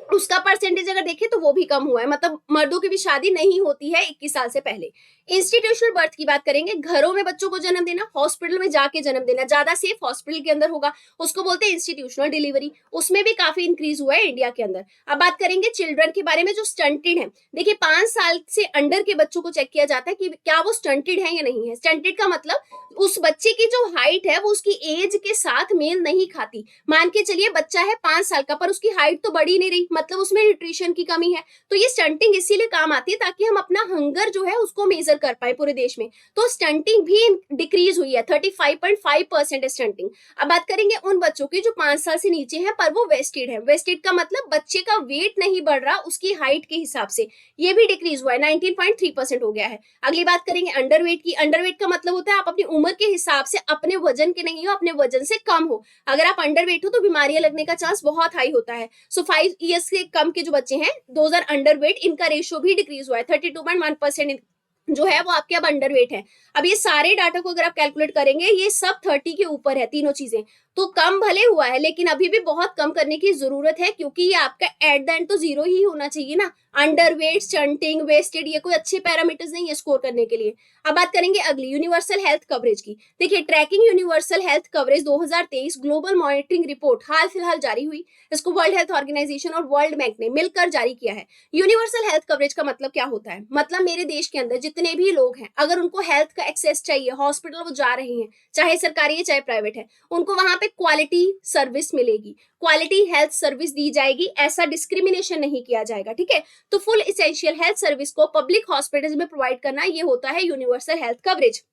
उसका परसेंटेज अगर देखें तो वो भी कम हुआ है, मतलब मर्दों की भी शादी नहीं होती है 21 साल से पहले। इंस्टीट्यूशनल बर्थ की बात करेंगे, घरों में बच्चों को जन्म देना, हॉस्पिटल में जाके जन्म देना, ज्यादा सेफ हॉस्पिटल के अंदर होगा, उसको बोलते हैं इंस्टीट्यूशनल डिलीवरी, उसमें भी काफी इंक्रीज हुआ है इंडिया के अंदर। अब बात करेंगे चिल्ड्रन के बारे में जो स्टंटेड है। देखिए 5 साल से अंडर के बच्चों को चेक किया जाता है कि क्या वो स्टंटेड है या नहीं है। स्टंटेड का मतलब उस बच्चे की जो हाइट है वो उसकी एज के साथ मेल नहीं खाती। मान के चलिए बच्चा है 5 साल का पर उसकी हाइट तो बढ़ी नहीं रही, मतलब उसमें न्यूट्रिशन की कमी है। तो ये स्टंटिंग इसीलिए काम आती है ताकि हम अपना हंगर जो है उसको मेजर कर पाए पूरे देश में। तो स्टंटिंग भी डिक्रीज हुई है, 35.5% स्टंटिंग। अब बात करेंगे उन बच्चों की जो 5 साल से नीचे हैं पर वो वेस्टेड है। वेस्टेड का मतलब बच्चे का वेट नहीं बढ़ रहा उसकी हाइट के हिसाब से, ये भी डिक्रीज हुआ है, 19.3% हो गया है। अगली बात करेंगे अंडरवेट की। अंडरवेट का मतलब होता है आप अपनी उम्र के हिसाब से अपने वजन के नहीं हो, अपने वजन से कम हो। अगर आप अंडरवेट हो तो बीमारियां लगने का चांस बहुत हाई होता है। सो 5 ईयर्स से कम के जो बच्चे हैं दोज आर अंडरवेट, इनका रेशियो भी डिक्रीज हुआ है, 32.1% जो है वो आपके अब अंडरवेट है। अब ये सारे डाटा को अगर आप कैलकुलेट करेंगे ये सब 30 के ऊपर है तीनों चीजें, तो कम भले हुआ है लेकिन अभी भी बहुत कम करने की जरूरत है, क्योंकि ये आपका एट द एंड तो जीरो ही होना चाहिए ना। अंडरवेट, स्टंटिंग, वेस्टेड ये कोई अच्छे पैरामीटर्स नहीं है स्कोर करने के लिए। अब बात करेंगे अगली यूनिवर्सल हेल्थ कवरेज की। देखिए tracking universal health coverage 2023 global monitoring report हाल फिलहाल जारी हुई, इसको वर्ल्ड हेल्थ ऑर्गेनाइजेशन और वर्ल्ड बैंक ने मिलकर जारी किया है। यूनिवर्सल हेल्थ कवरेज का मतलब क्या होता है, मतलब मेरे देश के अंदर जितने भी लोग हैं अगर उनको हेल्थ का एक्सेस चाहिए, हॉस्पिटल वो जा रहे हैं चाहे सरकारी है चाहे प्राइवेट है, उनको वहां पे क्वालिटी सर्विस मिलेगी, क्वालिटी हेल्थ सर्विस दी जाएगी, ऐसा डिस्क्रिमिनेशन नहीं किया जाएगा, ठीक है। तो फुल इसेंशियल हेल्थ सर्विस को पब्लिक हॉस्पिटल्स में प्रोवाइड करना ये होता है यूनिवर्सल हेल्थ कवरेज।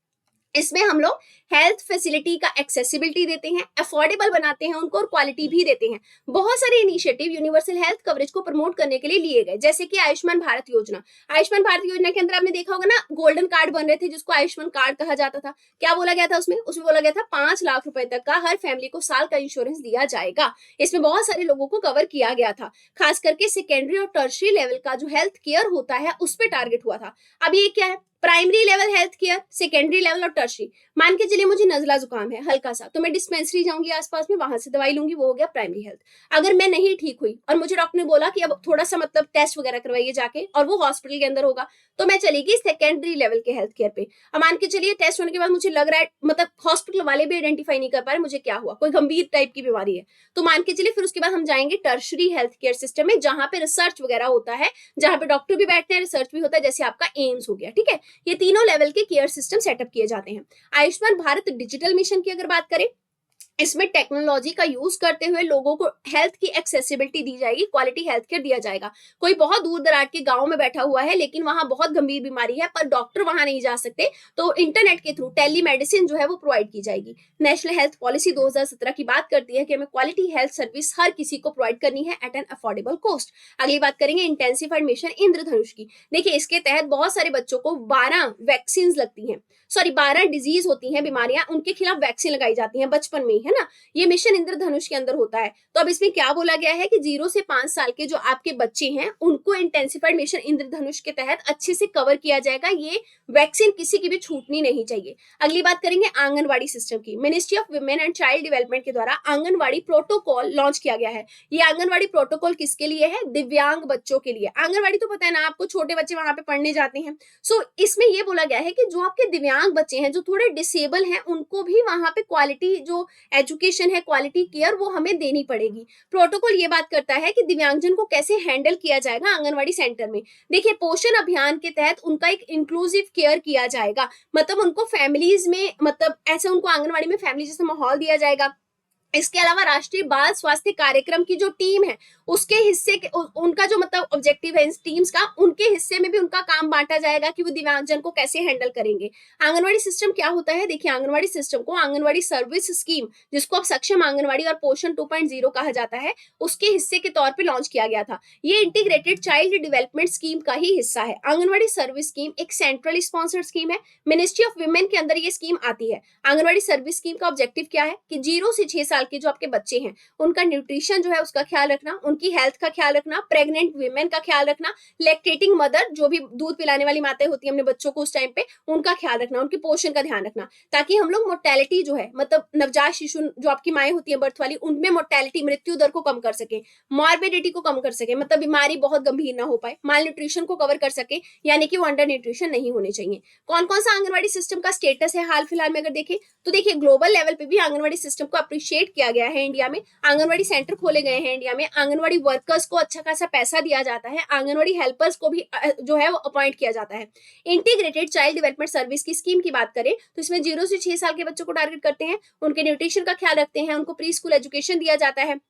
इसमें हम लोग हेल्थ फैसिलिटी का एक्सेसिबिलिटी देते हैं, अफोर्डेबल बनाते हैं उनको और क्वालिटी भी देते हैं। बहुत सारे इनिशिएटिव यूनिवर्सल हेल्थ कवरेज को प्रमोट करने के लिए लिए गए, जैसे कि आयुष्मान भारत योजना। आयुष्मान भारत योजना के अंदर आपने देखा होगा ना गोल्डन कार्ड बन रहे थे जिसको आयुष्मान कार्ड कहा जाता था। क्या बोला गया था उसमें बोला गया था 5 लाख रुपए तक का हर फैमिली को साल का इंश्योरेंस दिया जाएगा। इसमें बहुत सारे लोगों को कवर किया गया था, खास करके सेकेंडरी और टर्शरी लेवल का जो हेल्थ केयर होता है उस पर टारगेट हुआ था। अब ये क्या है, primary level health care, secondary level और टर्शरी। मान के चलिए मुझे नजला जुकाम है हल्का सा, तो मैं डिस्पेंसरी जाऊंगी आसपास में, वहां से दवाई लूंगी, वो हो गया प्राइमरी हेल्थ। अगर मैं नहीं ठीक हुई और मुझे डॉक्टर ने बोला कि अब थोड़ा सा मतलब टेस्ट वगैरह करवाइए जाके, और वो हॉस्पिटल के अंदर होगा, तो मैं चलेगी सेकेंडरी लेवल के हेल्थ केयर पे। अब मान के चलिए टेस्ट होने के बाद मुझे लग रहा है मतलब हॉस्पिटल वाले भी आइडेंटिफाई नहीं कर पा रहे मुझे क्या हुआ, कोई गंभीर टाइप की बीमारी है, तो मान के चलिए फिर उसके बाद हम जाएंगे टर्शरी हेल्थ केयर सिस्टम में, जहां पे रिसर्च वगैरह होता है, जहां पे डॉक्टर भी बैठते हैं, रिसर्च भी होता है, जैसे आपका एम्स हो गया, ठीक है। ये तीनों लेवल के केयर सिस्टम सेटअप किए जाते हैं। आयुष्मान भारत डिजिटल मिशन की अगर बात करें, इसमें टेक्नोलॉजी का यूज करते हुए लोगों को हेल्थ की एक्सेसिबिलिटी दी जाएगी, क्वालिटी हेल्थ केयर दिया जाएगा। कोई बहुत दूर दराज के गांव में बैठा हुआ है लेकिन वहां बहुत गंभीर बीमारी है पर डॉक्टर वहां नहीं जा सकते, तो इंटरनेट के थ्रू टेलीमेडिसिन जो है वो प्रोवाइड की जाएगी। नेशनल हेल्थ पॉलिसी 2017 की बात करती है कि हमें क्वालिटी हेल्थ सर्विस हर किसी को प्रोवाइड करनी है एट एन अफोर्डेबल कॉस्ट। अगली बात करेंगे इंटेंसिफाइड मिशन इंद्रधनुष की। देखिए इसके तहत बहुत सारे बच्चों को 12 वैक्सीन लगती हैं, 12 डिजीज होती हैं, बीमारियां, उनके खिलाफ वैक्सीन लगाई जाती हैं बचपन में ही, है ना। ये मिशन इंद्रधनुष के अंदर होता है। तो अब इसमें क्या बोला गया है कि 0 से 5 साल के जो आपके बच्चे हैं उनको इंटेंसिफाइड मिशन इंद्रधनुष के तहत अच्छे से कवर किया जाएगा, ये वैक्सीन किसी की भी छूटनी नहीं चाहिए। अगली बात करेंगे आंगनवाड़ी सिस्टम की। Ministry of women and child development के द्वारा आंगनवाड़ी प्रोटोकॉल लॉन्च किया गया है। ये आंगनवाड़ी प्रोटोकॉल किसके लिए है, दिव्यांग बच्चों के लिए। आंगनवाड़ी तो पता है ना आपको, छोटे बच्चे वहां पे पढ़ने जाते हैं। सो इसमें ये बोला गया है कि जो आपके दिव्यांग बच्चे हैं जो थोड़े डिसेबल हैं उनको भी वहां पे क्वालिटी जो एजुकेशन है, क्वालिटी केयर वो हमें देनी पड़ेगी। प्रोटोकॉल ये बात करता है कि दिव्यांगजन को कैसे हैंडल किया जाएगा आंगनवाड़ी सेंटर में। देखिए पोषण अभियान के तहत उनका एक इंक्लूसिव केयर किया जाएगा, मतलब उनको फैमिलीज में, मतलब ऐसे उनको आंगनवाड़ी में फैमिली जैसा माहौल दिया जाएगा, इसके अलावा राष्ट्रीय बाल स्वास्थ्य कार्यक्रम की जो टीम है उसके हिस्से के उनका जो मतलब ऑब्जेक्टिव है इन टीम्स का, उनके हिस्से में भी उनका काम बांटा जाएगा कि वो दिव्यांगजन को कैसे हैंडल करेंगे। आंगनवाड़ी सिस्टम क्या होता है, देखिए आंगनवाड़ी सिस्टम को आंगनवाड़ी सर्विस स्कीम, जिसको अब सक्षम आंगनवाड़ी और पोषण 2.0 कहा जाता है, उसके हिस्से के तौर पर लॉन्च किया गया था। ये इंटीग्रेटेड चाइल्ड डेवलपमेंट स्कीम का ही हिस्सा है। आंगनवाड़ी सर्विस स्कीम एक सेंट्रल स्पॉन्सर्ड स्कीम है, मिनिस्ट्री ऑफ वुमेन के अंदर ये स्कीम आती है। आंगनवाड़ी सर्विस स्कीम का ऑब्जेक्टिव क्या है कि 0 से 6 साल के जो आपके बच्चे हैं उनका न्यूट्रिशन जो है उसका ख्याल रखना, उनकी हेल्थ का ख्याल रखना, प्रेग्नेंट वीमेन का ख्याल रखना, लैक्टेटिंग मदर जो भी दूध पिलाने वाली माताएं होती हैं अपने बच्चों को उस टाइम पे, उनका ख्याल रखना, उनके पोषण का ध्यान रखना, ताकि हम लोग मोर्टेलिटी जो है मतलब नवजात शिशु जो आपकी माएं होती है बर्थ वाली, उनमें मोर्टेलिटी मृत्यु दर को कम कर सके, मॉर्बिडिटी को कम कर सके, मतलब बीमारी बहुत गंभीर ना हो पाए, माल न्यूट्रिशन को कवर कर सके, यानी कि वो अंडर न्यूट्रिशन नहीं होने चाहिए। कौन कौन सा आंगनवाड़ी सिस्टम का स्टेटस है हाल फिलहाल में अगर देखें तो देखिए ग्लोबल लेवल पे भी आंगनवाड़ी सिस्टम को अप्रिशिएट किया गया है। इंडिया में आंगनवाड़ी सेंटर खोले गए हैं, इंडिया में आंगनवाड़ी वर्कर्स को अच्छा खासा पैसा दिया जाता है, आंगनवाड़ी हेल्पर्स को भी जो है वो अपॉइंट किया जाता है। इंटीग्रेटेड चाइल्ड डेवलपमेंट सर्विस की स्कीम की बात करें तो इसमें 0 से 6 साल के बच्चों को टारगेट करते हैं, उनके न्यूट्रिशन का ख्याल रखते हैं, उनको प्री स्कूल एजुकेशन दिया जाता है,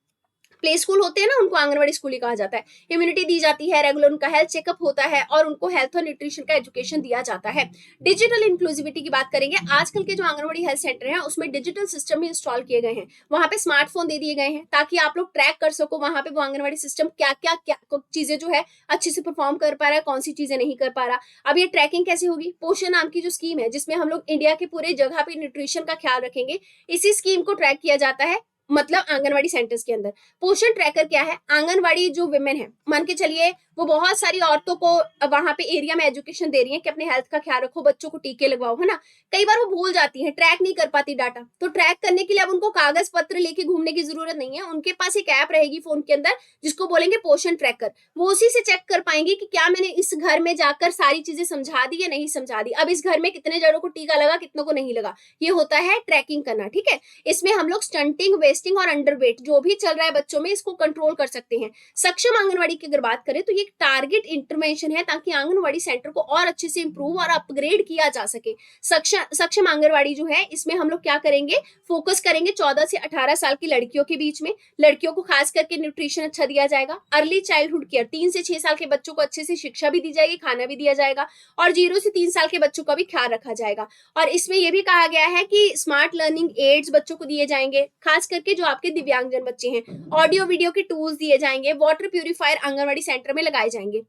प्ले स्कूल होते हैं ना उनको आंगनवाड़ी स्कूल ही कहा जाता है, इम्यूनिटी दी जाती है, रेगुलर उनका हेल्थ चेकअप होता है और उनको हेल्थ और न्यूट्रिशन का एजुकेशन दिया जाता है। डिजिटल इंक्लूसिविटी की बात करेंगे, आजकल के जो आंगनवाड़ी हेल्थ सेंटर हैं उसमें डिजिटल सिस्टम भी इंस्टॉल किए गए हैं, वहां पे स्मार्टफोन दे दिए गए हैं ताकि आप लोग ट्रैक कर सको वहां पे वो आंगनवाड़ी सिस्टम क्या क्या क्या चीजें जो है अच्छे से परफॉर्म कर पा रहा है, कौन सी चीजें नहीं कर पा रहा। अब ये ट्रैकिंग कैसे होगी, पोषण नाम की जो स्कीम है जिसमें हम लोग इंडिया के पूरे जगह पे न्यूट्रिशन का ख्याल रखेंगे, इसी स्कीम को ट्रैक किया जाता है मतलब आंगनवाड़ी सेंटर्स के अंदर। पोषण ट्रैकर क्या है, आंगनवाड़ी जो विमेन है मान के चलिए वो बहुत सारी औरतों को वहां पे एरिया में एजुकेशन दे रही है कि अपने हेल्थ का ख्याल रखो, बच्चों को टीके लगवाओ, है ना। कई बार वो भूल जाती है, ट्रैक नहीं कर पाती डाटा, तो ट्रैक करने के लिए अब उनको कागज पत्र लेके घूमने की जरूरत नहीं है, उनके पास एक ऐप रहेगी फोन के अंदर जिसको बोलेंगे पोषण ट्रैकर। वो उसी से चेक कर पाएंगे कि क्या मैंने इस घर में जाकर सारी चीजें समझा दी या नहीं समझा दी, अब इस घर में कितने जनों को टीका लगा, कितनों को नहीं लगा। ये होता है ट्रैकिंग करना, ठीक है। इसमें हम लोग स्टंटिंग, वेस्टिंग और अंडरवेट जो भी चल रहा है बच्चों में इसको कंट्रोल कर सकते हैं। सक्षम आंगनवाड़ी की अगर बात करें तो ये टारगेट इंटरवेंशन है ताकि आंगनवाड़ी सेंटर को और अच्छे से इंप्रूव और अपग्रेड किया जा सके। सक्षम आंगनवाड़ी जो है इसमें हम लोग क्या करेंगे, फोकस करेंगे 14 से 18 साल की लड़कियों के बीच में, लड़कियों को खास करके न्यूट्रिशन अच्छा दिया जाएगा। अर्ली चाइल्डहुड केयर, 3 से 6 साल के बच्चों को अच्छे से शिक्षा भी दी जाएगी, खाना भी दिया जाएगा, और 0 से 3 साल के बच्चों का भी ख्याल रखा जाएगा। और इसमें यह भी कहा गया है कि स्मार्ट लर्निंग एड्स बच्चों को दिए जाएंगे, खास करके जो आपके दिव्यांगजन बच्चे हैं, ऑडियो वीडियो के टूल्स दिए जाएंगे, वाटर प्यूरिफायर आंगनवाड़ी सेंटर में लगाए जाएंगे।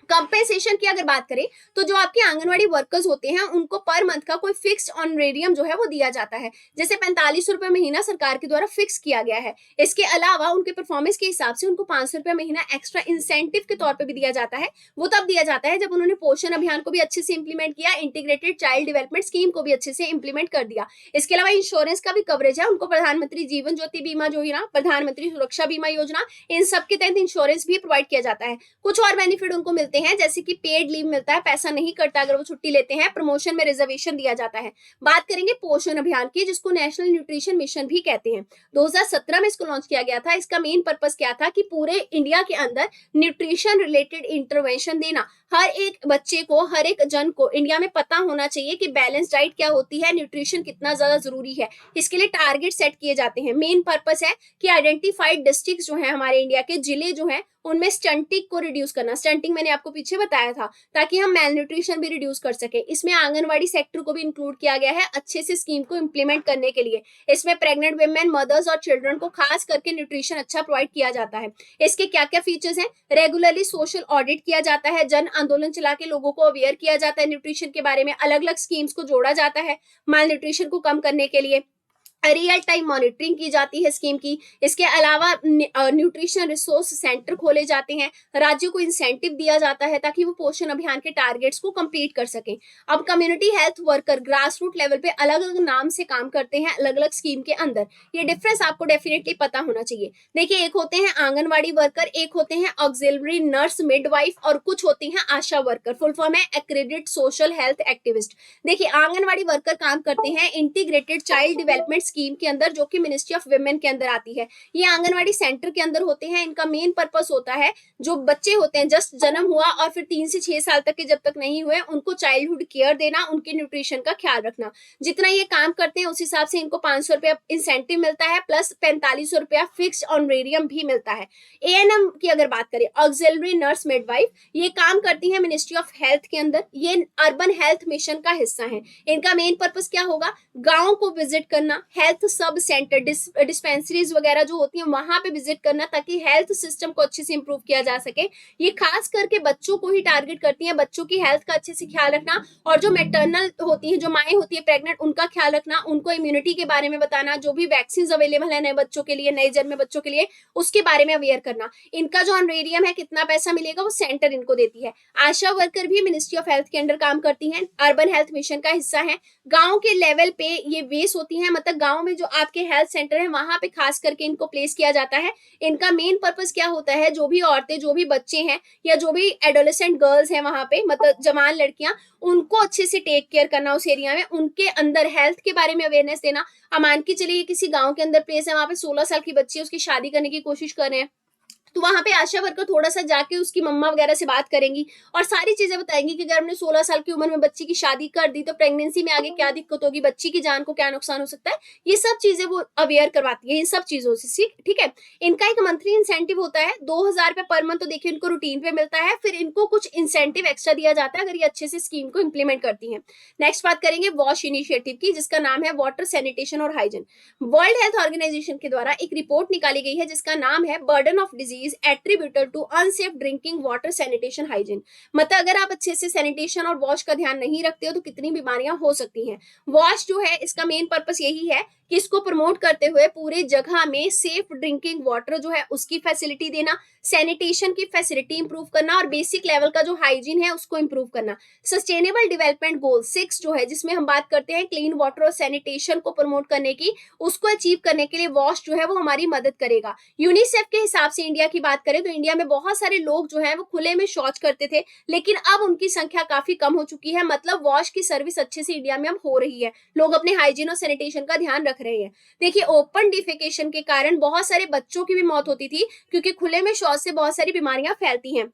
कंपेंसेशन की अगर बात करें तो जो आपके आंगनवाड़ी वर्कर्स होते हैं उनको पर मंथ का कोई फिक्स्ड ऑनरेरियम जो है वो दिया जाता है, जैसे 45 रुपए महीना सरकार के द्वारा फिक्स किया गया है। इसके अलावा उनके परफॉर्मेंस के हिसाब से उनको 500 रुपए महीना एक्स्ट्रा इंसेंटिव के तौर पर भी दिया जाता है। वो तब दिया जाता है जब उन्होंने पोषण अभियान को भी अच्छे से इंप्लीमेंट किया, इंटीग्रेटेड चाइल्ड डेवलपमेंट स्कीम को भी अच्छे से इंप्लीमेंट कर दिया। इसके अलावा इंश्योरेंस का भी कवरेज है, उनको प्रधानमंत्री जीवन ज्योति बीमा योजना, प्रधानमंत्री सुरक्षा बीमा योजना, इन सब के तहत इंश्योरेंस भी प्रोवाइड किया जाता है। कुछ और बेनिफिट उनको मिलते हैं जैसे कि पेड लीव मिलता है, पैसा नहीं कटता अगर वो छुट्टी लेते हैं, प्रमोशन में रिजर्वेशन दिया जाता है। बात करेंगे पोषण अभियान की जिसको नेशनल न्यूट्रिशन मिशन भी कहते हैं, 2017 में इसको लॉन्च किया गया था। इसका मेन पर्पस क्या था कि पूरे इंडिया के अंदर न्यूट्रिशन रिलेटेड इंटरवेंशन देना, हर एक बच्चे को, हर एक जन को इंडिया में पता होना चाहिए कि बैलेंस डाइट क्या होती है, न्यूट्रिशन कितना ज्यादा जरूरी है। इसके लिए टारगेट सेट किए जाते हैं। मेन पर्पस है कि आइडेंटिफाइड डिस्ट्रिक्ट जो है हमारे इंडिया के, जिले जो है उनमें स्टंटिंग को रिड्यूस करना, स्टंटिंग मैंने आपको पीछे बताया था, ताकि हम मेल न्यूट्रिशन भी रिड्यूस कर सके। इसमें आंगनवाड़ी सेक्टर को भी इंक्लूड किया गया है अच्छे से स्कीम को इंप्लीमेंट करने के लिए। इसमें प्रेग्नेंट वुमेन, मदर्स और चिल्ड्रन को खास करके न्यूट्रिशन अच्छा प्रोवाइड किया जाता है। इसके क्या क्या फीचर्स हैं, रेगुलरली सोशल ऑडिट किया जाता है, जन आंदोलन चला के लोगों को अवेयर किया जाता है न्यूट्रिशन के बारे में, अलग अलग स्कीम्स को जोड़ा जाता है माल न्यूट्रिशन को कम करने के लिए, रियल टाइम मॉनिटरिंग की जाती है स्कीम की। इसके अलावा न्यूट्रिशन रिसोर्स सेंटर खोले जाते हैं, राज्यों को इंसेंटिव दिया जाता है ताकि वो पोषण अभियान के टारगेट्स को कंप्लीट कर सकें। अब community health worker grass root level पे अलग अलग नाम से काम करते हैं अलग अलग स्कीम के अंदर, ये डिफरेंस आपको डेफिनेटली पता होना चाहिए। देखिए, एक होते हैं आंगनवाड़ी वर्कर, एक होते हैं ऑक्सिलरी नर्स, मिडवाइफ, और कुछ होती हैं आशा वर्कर। फुल फॉर्म है एक्रेडिटेड सोशल हेल्थ एक्टिविस्ट। देखिए, आंगनवाड़ी वर्कर काम करते हैं इंटीग्रेटेड चाइल्ड डेवलपमेंट स्कीम के अंदर, जो कि मिनिस्ट्री ऑफ वुमेन के अंदर आती है। ये आंगनवाड़ी सेंटर के अंदर होते हैं। इनका मेन पर्पस होता है, जो बच्चे होते हैं जस्ट जन्म हुआ और फिर 3 से 6 साल तक के जब तक नहीं हुए, उनको चाइल्डहुड केयर देना, उनके न्यूट्रिशन का ख्याल रखना। जितना ये काम करते हैं उस हिसाब से इनको 500 रुपया इंसेंटिव मिलता है, प्लस 4500 रुपया फिक्स ऑनरेरियम भी मिलता है। एएनएम की अगर बात करें, ऑक्सिलरी नर्स मिडवाइफ, ये काम करती है मिनिस्ट्री ऑफ हेल्थ के अंदर। ये अर्बन हेल्थ मिशन का हिस्सा है। इनका मेन पर्पस क्या होगा, गांव को विजिट करना, हेल्थ सब सेंटर, डिस्पेंसरीज वगैरह जो होती हैं वहां पे विजिट करना, ताकि हेल्थ सिस्टम को अच्छे से इंप्रूव किया जा सके। ये खास करके बच्चों को ही टारगेट करती हैं, बच्चों की हेल्थ का अच्छे से ख्याल रखना, और जो मैटरनल होती है, जो माएँ होती है प्रेग्नेंट, उनका ख्याल रखना, उनको इम्यूनिटी के बारे में बताना, जो भी वैक्सीन अवेलेबल है नए बच्चों के लिए, नए जन्मे बच्चों के लिए, उसके बारे में अवेयर करना। इनका जो ऑनरेरियम है, कितना पैसा मिलेगा, वो सेंटर इनको देती है। आशा वर्कर भी मिनिस्ट्री ऑफ हेल्थ के अंडर काम करती हैं, अर्बन हेल्थ मिशन का हिस्सा है। गांव के लेवल पे ये बेस होती हैं, मतलब गांव में जो आपके हेल्थ सेंटर है वहां पे खास करके इनको प्लेस किया जाता है। इनका मेन पर्पस क्या होता है, जो भी औरतें, जो भी बच्चे हैं, या जो भी एडोलेसेंट गर्ल्स हैं वहां पे, मतलब जवान लड़कियां, उनको अच्छे से टेक केयर करना उस एरिया में, उनके अंदर हेल्थ के बारे में अवेयरनेस देना। अब मान के चलिए किसी गांव के अंदर प्लेस है, वहां पे 16 साल की बच्ची है, उसकी शादी करने की कोशिश कर रहे हैं, तो वहां पे आशा वर्कर थोड़ा सा जाके उसकी मम्मा वगैरह से बात करेंगी और सारी चीजें बताएंगी कि अगर हमने 16 साल की उम्र में बच्ची की शादी कर दी तो प्रेगनेंसी में आगे क्या दिक्कत होगी, बच्ची की जान को क्या नुकसान हो सकता है। ये सब चीजें वो अवेयर करवाती है इन सब चीजों से, ठीक है। इनका एक मंथली इंसेंटिव होता है 2000 रुपए पर मंथ, तो देखिए इनको रूटीन पे मिलता है, फिर इनको कुछ इंसेंटिव एक्स्ट्रा दिया जाता है अगर ये अच्छे से स्कीम को इंप्लीमेंट करती है। नेक्स्ट बात करेंगे वॉश इनिशिएटिव की, जिसका नाम है वाटर सैनिटेशन और हाइजीन। वर्ल्ड हेल्थ ऑर्गेनाइजेशन के द्वारा एक रिपोर्ट निकाली गई है जिसका नाम है burden of disease attributed to unsafe drinking water sanitation hygiene. मतलब अगर आप अच्छे से सैनिटेशन और वॉश का ध्यान नहीं रखते हो तो कितनी बीमारियां हो सकती हैं। वॉश जो है इसका मेन पर्पस यही है कि इसको प्रमोट करते हुए पूरे जगह में सेफ ड्रिंकिंग वाटर जो है उसकी फैसिलिटी देना, सैनिटेशन की फैसिलिटी इंप्रूव करना और बेसिक लेवल का जो हाइजीन है उसको इंप्रूव करना। सस्टेनेबल डेवलपमेंट गोल 6 जो है, जिसमें हम बात करते हैं क्लीन वाटर और सैनिटेशन को प्रमोट करने की, उसको अचीव करने के लिए वॉश जो है वो हमारी मदद करेगा। यूनिसेफ के हिसाब से इंडिया की बात करें तो इंडिया में बहुत सारे लोग जो है वो खुले में शौच करते थे, लेकिन अब उनकी संख्या काफी कम हो चुकी है। मतलब वॉश की सर्विस अच्छे से इंडिया में अब हो रही है, लोग अपने हाइजीन और सैनिटेशन का ध्यान रख रहे हैं। देखिए ओपन डिफेकेशन के कारण बहुत सारे बच्चों की भी मौत होती थी, क्योंकि खुले में शौच से बहुत सारी बीमारियां फैलती हैं।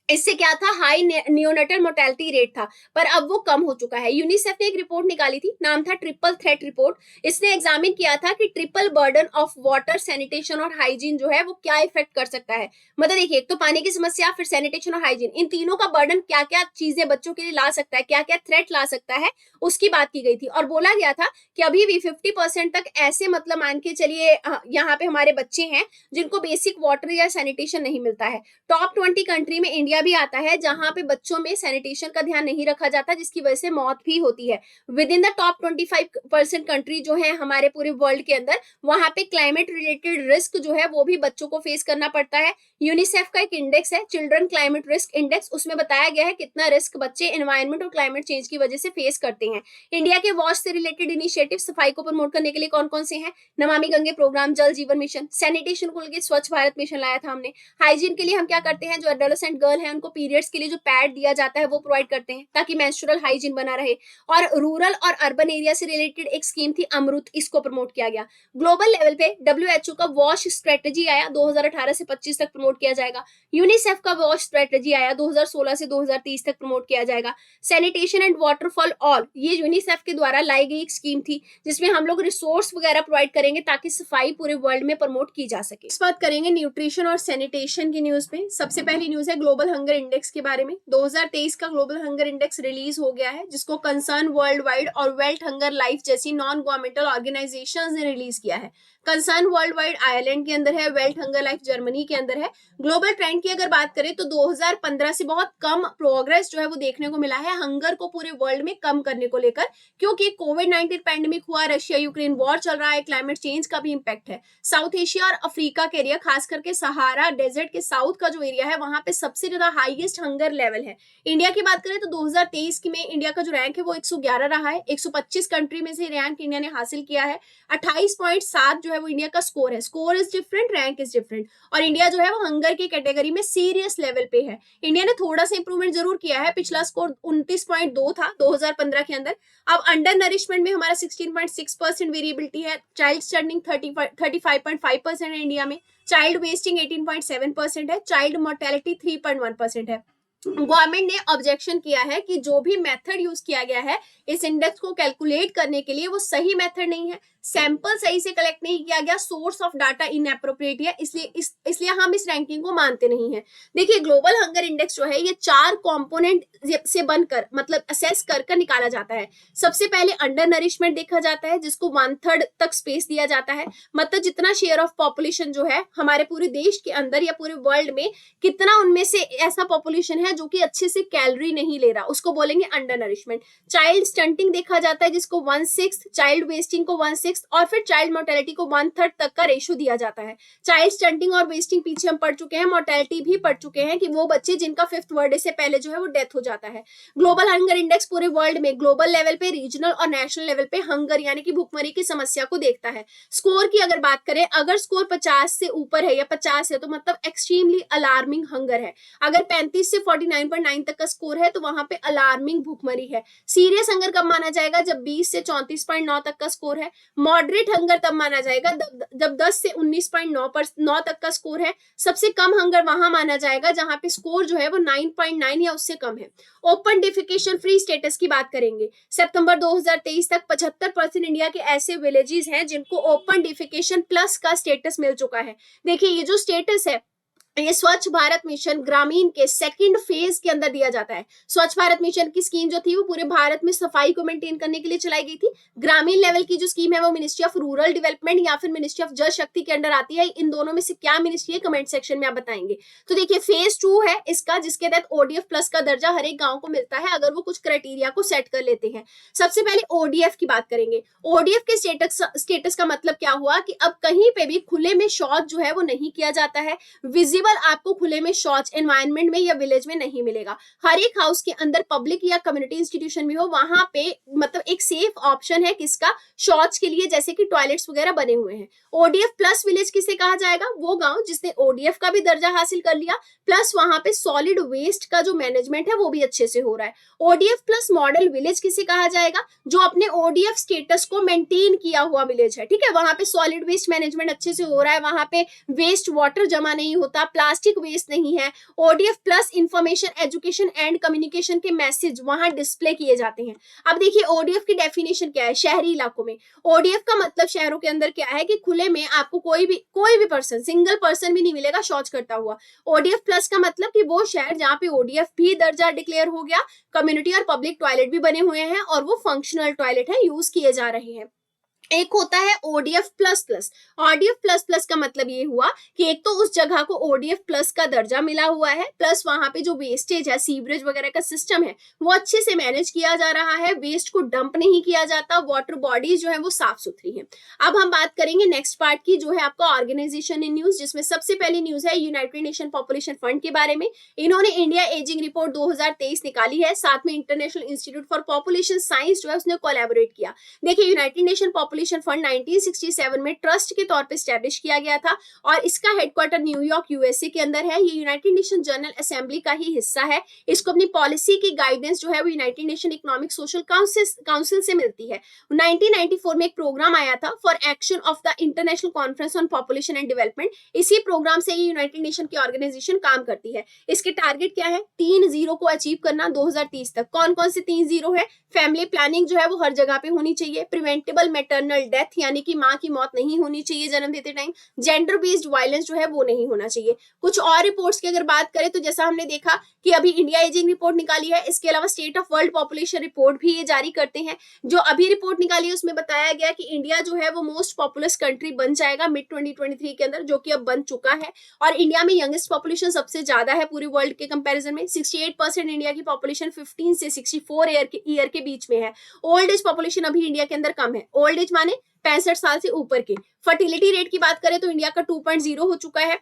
इससे क्या था, हाई नियोनेटल मोर्टेलिटी रेट था, पर अब वो कम हो चुका है। यूनिसेफ ने एक रिपोर्ट निकाली थी, नाम था ट्रिपल थ्रेट रिपोर्ट। इसने एग्जामिन किया था कि triple burden of water, sanitation और हाइजीन जो है वो क्या इफेक्ट कर सकता है। मतलब देखिए, एक तो पानी की समस्या, फिर सैनिटेशन और हाइजीन, इन तीनों का बर्डन क्या क्या चीजें बच्चों के लिए ला सकता है, क्या क्या थ्रेट ला सकता है, उसकी बात की गई थी। और बोला गया था कि अभी भी 50% तक ऐसे, मतलब मान के चलिए यहाँ पे हमारे बच्चे हैं जिनको बेसिक वाटर या सैनिटेशन नहीं मिलता है। टॉप 20 कंट्री में इंडिया भी आता है जहां पे बच्चों में सैनिटेशन का ध्यान नहीं रखा जाता, जिसकी वजह से मौत भी होती है। With in the top 25% country जो है हमारे पूरे वर्ल्ड के अंदर, वहां पे क्लाइमेट रिलेटेड रिस्क जो है वो भी बच्चों को फेस करना पड़ता है। यूनिसेफ का एक इंडेक्स है, चिल्ड्रन क्लाइमेट रिस्क इंडेक्स, उसमें बताया गया है कितना रिस्क बच्चे एनवायरमेंट और क्लाइमेट चेंज की वजह से फेस करते हैं। इंडिया के वॉश से रिलेटेड इनिशिएटिव सफाई को प्रमोट करने के लिए कौन कौन से हैं, नमामि गंगे प्रोग्राम, जल जीवन मिशन, सैनिटेशन को लेकर स्वच्छ भारत मिशन लाया था हमने। हाइजीन के लिए हम क्या करते हैं, जो एडोलेसेंट गर्ल है उनको पीरियड्स के लिए जो पैड दिया जाता है वो प्रोवाइड करते हैं ताकि मेंस्ट्रुअल हाइजीन बना रहे। और रूरल और अर्बन एरिया से रिलेटेड एक स्कीम थी अमृत, इसको प्रमोट किया गया। ग्लोबल लेवल पे WHO का वॉश स्ट्रेटेजी आया, 2018 से 25 तक प्रमोट किया जाएगा। यूनिसेफ का वॉश स्ट्रेटेजी आया, 2016 से 2030 तक प्रमोट किया जाएगा। Sanitation and water for all, ये यूनिसेफ के द्वारा लाई गई एक स्कीम थी जिसमें हम लोग रिसोर्स वगैरह प्रोवाइड करेंगे ताकि सफाई पूरे वर्ल्ड में प्रमोट की जा सके। इस बात करेंगे न्यूट्रिशन और सैनिटेशन की न्यूज पे। सबसे पहली न्यूज है ग्लोबल हंगर इंडेक्स के बारे में। 2023 का ग्लोबल हंगर इंडेक्स रिलीज हो गया है, जिसको कंसर्न वर्ल्ड वाइड और वेल्थ हंगर लाइफ जैसी नॉन गवर्नमेंटल ऑर्गेनाइजेशंस ने रिलीज किया है। कंसर्न वर्ल्ड वाइड आयरलैंड के अंदर है, वेल्थ हंगर लाइफ जर्मनी के अंदर है। ग्लोबल ट्रेंड की अगर बात करें तो 2015 से बहुत कम प्रोग्रेस जो है वो देखने को मिला है हंगर को पूरे वर्ल्ड में कम करने को लेकर, क्योंकि कोविड-19 पैंडेमिक हुआ, रशिया यूक्रेन वॉर चल रहा है, क्लाइमेट चेंज का भी इम्पैक्ट है। साउथ एशिया और अफ्रीका के एरिया, खास करके सहारा डेजर्ट के साउथ का जो एरिया है वहां पे सबसे ज्यादा का हाईएस्ट हंगर लेवल है। इंडिया की बात करें तो 2023 की में इंडिया का जो रैंक है वो 111 रहा है। 125 कंट्री में से रैंक इंडिया ने हासिल किया है। 28.7 जो है वो इंडिया का स्कोर है। Score is different, rank is different. और इंडिया जो है वो हंगर की कैटेगरी में सीरियस लेवल पे है। इंडिया ने थोड़ा सा इंप्रूवमेंट जरूर किया है, पिछला स्कोर 29.2 था 2015 के अंदर। अब अंडर नरिशमेंट में हमारा 16.6% वेरिएबिलिटी है। चाइल्ड स्टर्निंग 35.5% है इंडिया में। चाइल्ड वेस्टिंग 18.7% है। चाइल्ड मोर्टेलिटी 3.1% है। गवर्नमेंट ने ऑब्जेक्शन किया है कि जो भी मेथड यूज किया गया है इस इंडेक्स को कैलकुलेट करने के लिए वो सही मेथड नहीं है। सैंपल सही से कलेक्ट नहीं किया गया, सोर्स ऑफ डाटा इनएप्रोप्रिएट है, इसलिए हम इस रैंकिंग को मानते नहीं है। देखिए ग्लोबल हंगर इंडेक्स जो है ये 4 कंपोनेंट से बनकर मतलब असेस कर निकाला जाता है। सबसे पहले अंडर नरिशमेंट देखा जाता है जिसको 1/3 तक स्पेस दिया जाता है, मतलब जितना शेयर ऑफ पॉपुलेशन जो है हमारे पूरे देश के अंदर या पूरे वर्ल्ड में कितना उनमें से ऐसा पॉपुलेशन है जो कि अच्छे से कैलोरी नहीं ले रहा, उसको बोलेंगे अंडर नरिशमेंट। चाइल्ड स्टंटिंग देखा जाता है जिसको 1/6, चाइल्ड वेस्टिंग को 1/6 और फिर चाइल्ड मोर्टेलिटी को 1/3 तक का रेशो दिया जाता है। चाइल्ड स्टंटिंग और वेस्टिंग पीछे हम पढ़ चुके हैं, मोर्टेलिटी भी पढ़ चुके हैं कि वो बच्चे जिनका 5th बर्थडे से पहले जो है वो डेथ हो जाता है। ग्लोबल हंगर इंडेक्स पूरे वर्ल्ड में ग्लोबल लेवल पे, रीजनल और नेशनल लेवल पे हंगर यानी कि भूखमरी की समस्या को देखता है। स्कोर की अगर बात करें, अगर स्कोर 50 से ऊपर है या 50 है तो मतलब एक्सट्रीमली अलार्मिंग हंगर है। अगर 35 से 49.9 तक का स्कोर है तो वहां पे अलार्मिंग भूखमरी है। सीरियस हंगर कब माना जाएगा? जब 20 से 34.9 तक का स्कोर है। मॉडरेट हंगर तब माना जाएगा जब 10 से 19.9 तक का स्कोर है। सबसे कम हंगर वहां माना जाएगा जहां पे स्कोर जो है वो 9.9 या उससे कम है। ओपन डिफिकेशन फ्री स्टेटस की बात करेंगे, सितंबर 2023 तक 75% इंडिया के ऐसे विलेजेस हैं जिनको ओपन डिफिकेशन प्लस का स्टेटस मिल चुका है। देखिए ये जो स्टेटस है ये स्वच्छ भारत मिशन ग्रामीण के सेकंड फेज के अंदर दिया जाता है। स्वच्छ भारत मिशन की स्कीम जो थी वो पूरे भारत में सफाई को मेंटेन करने के लिए चलाई गई थी। ग्रामीण लेवल की जो स्कीम है वो मिनिस्ट्री ऑफ रूरल डेवलपमेंट या फिर मिनिस्ट्री ऑफ जल शक्ति के अंडर आती है। इन दोनों में से क्या मिनिस्ट्री है कमेंट सेक्शन में आप बताएंगे। तो देखिए फेज 2 है इसका, जिसके तहत ओडीएफ प्लस का दर्जा हर एक गांव को मिलता है अगर वो कुछ क्राइटेरिया को सेट कर लेते हैं। सबसे पहले ओडीएफ की बात करेंगे। ओडीएफ के स्टेटस का मतलब क्या हुआ कि अब कहीं पे भी खुले में शौच जो है वो नहीं किया जाता है। विजिबल आपको खुले में शौच एनवायरनमेंट में या विलेज में नहीं मिलेगा। हर एक हाउस के अंदर पब्लिक या कम्युनिटी इंस्टीट्यूशन भी हो वहां पे मतलब एक सेफ ऑप्शन है किसका? शौच के लिए, जैसे कि टॉयलेट्स वगैरह बने हुए हैं। ओडीएफ प्लस विलेज किसे कहा जाएगा? वो गांव जिसने ओडीएफ का भी दर्जा हासिल कर लिया प्लस वहां पे सॉलिड वेस्ट का जो मैनेजमेंट है वो भी अच्छे से हो रहा है। ओडीएफ प्लस मॉडल विलेज किसे कहा जाएगा? जो अपने ओडीएफ स्टेटस को मेंटेन किया हुआ विलेज है। ठीक है, वहां पे सॉलिड वेस्ट मैनेजमेंट अच्छे से हो रहा है, वहां पे वेस्ट वाटर जमा नहीं होता, प्लास्टिक वेस्ट नहीं है। ODF plus information education and communication के मैसेज वहां डिस्प्ले किए जाते हैं। अब देखिए ओडीएफ की डेफिनेशन क्या है शहरी इलाकों में। ओडीएफ का मतलब शहरों के अंदर क्या है कि खुले में आपको कोई भी पर्सन, सिंगल पर्सन भी नहीं मिलेगा शौच करता हुआ। ओडीएफ प्लस का मतलब कि वो शहर जहां पे ओडीएफ भी दर्जा डिक्लेयर हो गया, कम्युनिटी और पब्लिक टॉयलेट भी बने हुए हैं और वो फंक्शनल टॉयलेट है, यूज किए जा रहे हैं। एक होता है ODF plus plus. ODF plus plus का मतलब ये हुआ कि एक तो उस जगह को ओडीएफ प्लस का दर्जा मिला हुआ है प्लस वहां पे जो वेस्टेज है, सीवरेज वगैरह का सिस्टम है वो अच्छे से मैनेज किया जा रहा है, वेस्ट को डंप नहीं किया जाता, वाटर बॉडीज जो है वो साफ सुथरी है। अब हम बात करेंगे नेक्स्ट पार्ट की जो है आपका ऑर्गेनाइजेशन इन न्यूज, जिसमें सबसे पहली न्यूज है यूनाइटेड नेशन पॉपुलेशन फंड के बारे में। इन्होंने इंडिया एजिंग रिपोर्ट 2023 निकाली है, साथ में international institute for population science जो है उसने कोलैबोरेट किया। देखिए यूनाइटेड नेशन पॉपुलेशन फंड 1967 में ट्रस्ट के तौर पे स्टैब्लिश किया गया था और इसका हेडक्वार्टर न्यूयॉर्क यूएसए के अंदर है। ये यूनाइटेड नेशन जनरल असेंबली का ही हिस्सा है। इसको अपनी पॉलिसी की गाइडेंस जो है वो United nation economic social council से मिलती है। 1994 में एक प्रोग्राम आया था for action of the international conference on population and development. इसी प्रोग्राम से ये यूनाइटेड नेशन की ऑर्गेनाइजेशन काम करती है। इसके टारगेट क्या है? 3 0 को अचीव करना 2030 तक। कौन कौन से 3 0 है? फैमिली प्लानिंग जो है वो हर जगह पे होनी चाहिए, प्रिवेंटेबल मैटरनल डेथ यानी कि माँ की मौत नहीं होनी चाहिए जन्म देते टाइम, जेंडर बेस्ड वायलेंस जो है वो नहीं होना चाहिए। कुछ और रिपोर्ट्स की अगर बात करें तो जैसा हमने देखा कि अभी इंडिया एजिंग रिपोर्ट निकाली है, इसके अलावा state of world population report भी ये जारी करते हैं। जो अभी रिपोर्ट निकाली है उसमें बताया गया कि इंडिया जो है वो मोस्ट पॉपुलस कंट्री बन जाएगा मिड 2023 के अंदर, जो कि अब बन चुका है। और इंडिया में यंगेस्ट पॉपुलेशन सबसे ज्यादा है पूरे वर्ल्ड के कंपैरिजन में। 68% इंडिया की पॉपुलेशन 15 से 64 ईयर के बीच में है। ओल्ड एज पॉपुलेशन अभी इंडिया के अंदर कम है, ओल्ड एज माने 65 साल से ऊपर के। फर्टिलिटी रेट की बात करें तो इंडिया का 2.0 हो चुका है।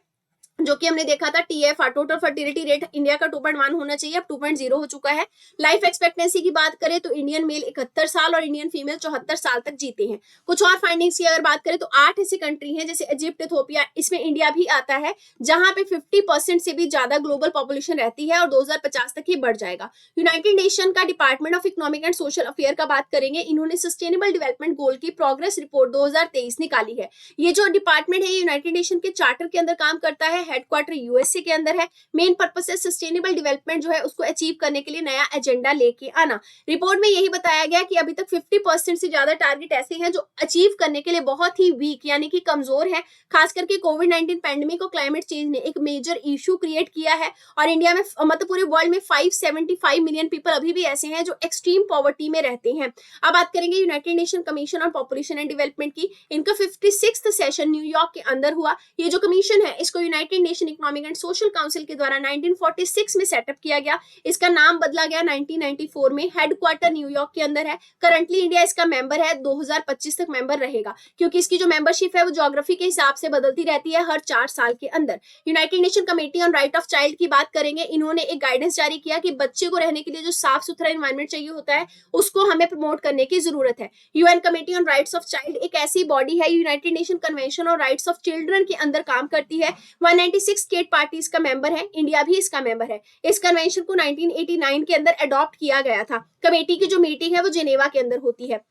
जो कि हमने देखा था TF total fertility rate India का 2.1 होना चाहिए, अब 2.0 हो चुका है। लाइफ एक्सपेक्टेंसी की बात करें तो इंडियन मेल 71 साल और इंडियन फीमेल 74 साल तक जीते हैं। कुछ और फाइंडिंग्स की अगर बात करें तो 8 ऐसी कंट्री हैं जैसे इजिप्ट, इथोपिया, इसमें इंडिया भी आता है, जहां पे 50% से भी ज्यादा ग्लोबल पॉपुलेशन रहती है और 2050 तक ही बढ़ जाएगा। यूनाइटेड नेशन का department of economic and social affair का बात करेंगे, इन्होंने सस्टेनेबल डेवलपमेंट गोल की प्रोग्रेस रिपोर्ट 2023 निकाली है। ये जो डिपार्टमेंट है ये यूनाइटेड नेशन के चार्टर के अंदर काम करता है, हेडक्वार्टर यूएसए के अंदर है। मेन पर्पस है सस्टेनेबल डेवलपमेंट जो है उसको अचीव करने के लिए नया एजेंडा लेके आना। रिपोर्ट में यही बताया गया कि अभी तक 50% से ज्यादा टारगेट ऐसे हैं जो अचीव करने के लिए बहुत ही वीक यानी कि कमजोर है। खास करके कोविड-19 पैंडेमिक और क्लाइमेट चेंज ने एक मेजर इशू क्रिएट किया है और इंडिया में मतलब पूरे वर्ल्ड में 575 मिलियन पीपल अभी भी ऐसे हैं जो एक्सट्रीम पॉवर्टी में रहते हैं। अब बात करेंगे United nation commission on population and development की, इनका 56th सेशन न्यूयॉर्क के अंदर हुआ। ये जो कमीशन है इसको United nation economic and social council के द्वारा 1946 में सेटअप किया गया, इसका नाम बदला गया 1994 में, हेडक्वार्टर न्यूयॉर्क के अंदर है। करंटली इंडिया इसका मेंबर है, 2025 तक मेंबर रहेगा, क्योंकि इसकी जो मेंबरशिप है वो ज्योग्राफी के हिसाब से बदलती रहती है हर 4 साल के अंदर। United nation committee on right of child की बात करेंगे, इन्होंने एक गाइडेंस जारी किया कि बच्चे को रहने के लिए जो साफ सुथरा एनवायरमेंट चाहिए होता है उसको हमें प्रमोट करने की जरूरत है। UN committee on rights of child एक ऐसी बॉडी है, United nation convention on rights of children के अंदर काम करती है। 196 स्टेट पार्टीज का मेंबर है, इंडिया भी इसका मेंबर है। इस कन्वेंशन को 1989 के अंदर अडॉप्ट किया गया था। कमेटी की जो मीटिंग है वो जेनेवा के अंदर होती है।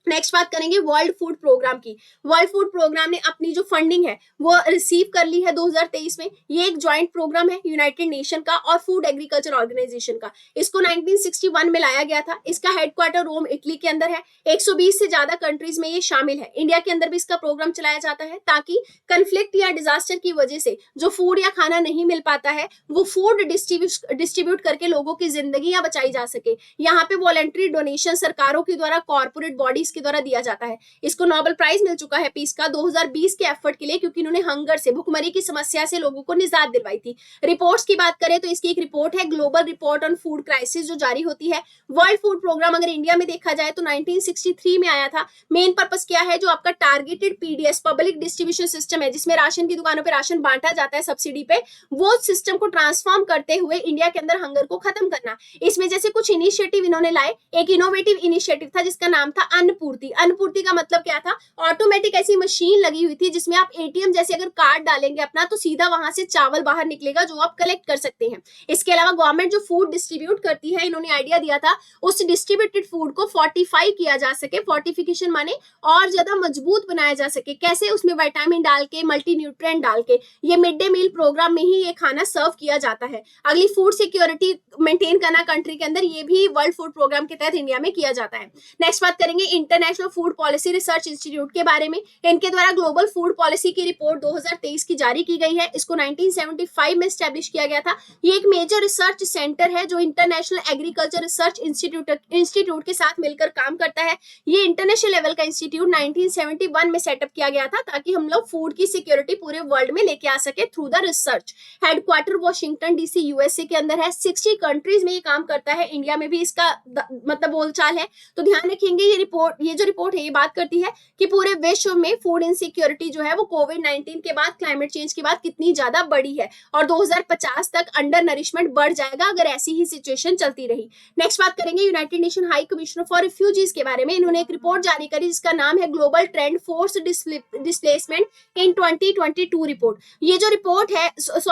नेक्स्ट बात करेंगे वर्ल्ड फूड प्रोग्राम की। वर्ल्ड फूड प्रोग्राम ने अपनी जो फंडिंग है वो रिसीव कर ली है 2023 में। ये एक ज्वाइंट प्रोग्राम है यूनाइटेड नेशन का और फूड एग्रीकल्चर ऑर्गेनाइजेशन का। इसको 1961 में लाया गया था। इसका हेडक्वार्टर रोम इटली के अंदर है। 120 से ज्यादा कंट्रीज में ये शामिल है। इंडिया के अंदर भी इसका प्रोग्राम चलाया जाता है ताकि कंफ्लिक्ट या डिजास्टर की वजह से जो फूड या खाना नहीं मिल पाता है वो फूड डिस्ट्रीब्यूट करके लोगों की जिंदगियां बचाई जा सके। यहाँ पे वॉलंटरी डोनेशन सरकारों के द्वारा, कॉर्पोरेट बॉडीज के द्वारा दिया जाता है। इसको नोबेल प्राइज मिल चुका है पीस का 2020 के एफर्ट के लिए, क्योंकि इन्होंने हंगर से, भुखमरी की समस्या से लोगों को निजात दिलवाई थी। रिपोर्ट्स की बात करें तो इसकी एक रिपोर्ट है global report on food crisis जो जारी होती है। वर्ल्ड फूड प्रोग्राम अगर इंडिया में देखा जाए तो 1963 में आया था। मेन पर्पस क्या है, जो आपका targeted PDS public distribution system है जिसमें राशन की दुकानों पर राशन बांटा जाता है सब्सिडी पे, वो सिस्टम को ट्रांसफॉर्म करते हुए इंडिया के अंदर हंगर को खत्म करना। इसमें जैसे कुछ इनिशिएटिव इन्होंने लाए। एक इनोवेटिव इनिशिएटिव था जिसका नाम था अन्नपूर्ति। अन्नपूर्ति का मतलब क्या था, ऑटोमेटिक ऐसी मशीन लगी हुई थी जिसमें आप एटीएम जैसे अगर कार्ड डालेंगे अपना तो सीधा वहां से चावल बाहर निकलेगा जो आप कलेक्ट कर सकते हैं। इसके अलावा गवर्नमेंट जो फूड डिस्ट्रीब्यूट करती है, इन्होंने आइडिया दिया था उस डिस्ट्रीब्यूटेड फूड को फोर्टिफाई किया जा सके। फोर्टिफिकेशन माने और ज्यादा मजबूत बनाया जा सके। कैसे, उसमें विटामिन डाल के, मल्टी न्यूट्रिएंट डाल के। ये मिड डे मील प्रोग्राम में ही ये खाना सर्व किया जाता है। अगली फूड सिक्योरिटी मेंटेन करना कंट्री के अंदर, ये भी वर्ल्ड फूड प्रोग्राम के तहत इंडिया में किया जाता है। नेक्स्ट बात करेंगे international food policy research institute के बारे में। इनके द्वारा ग्लोबल फूड पॉलिसी की रिपोर्ट 2023 की जारी की गई है। इसको 1975 में स्टैब्लिश किया गया था। ये एक मेजर रिसर्च सेंटर है जो इंटरनेशनल एग्रीकल्चर रिसर्च इंस्टीट्यूट के साथ मिलकर काम करता है। ये इंटरनेशनल लेवल का इंस्टीट्यूट 1971 में सेटअप किया गया था ताकि हम लोग फूड की सिक्योरिटी पूरे वर्ल्ड में लेके आ सके through the research. Headquarter Washington DC USA के अंदर है। 60 कंट्रीज में ये काम करता है। इंडिया में भी इसका मतलब बोलचाल है। तो ध्यान रखेंगे ये जो रिपोर्ट है ये बात करती है कि पूरे विश्व में फूड इनसिक्योरिटी जो है वो कोविड-19 के बाद, क्लाइमेट चेंज के बाद कितनी ज्यादा बढ़ी है और 2050 तक अंडर नरिशमेंट बढ़ जाएगा अगर ऐसी ही सिचुएशन चलती रही। नेक्स्ट बात करेंगे United nation high commissioner for refugees के बारे में। इन्होंने एक रिपोर्ट जारी करी जिसका नाम है global trend force displacement in 2022 report. ये जो रिपोर्ट है,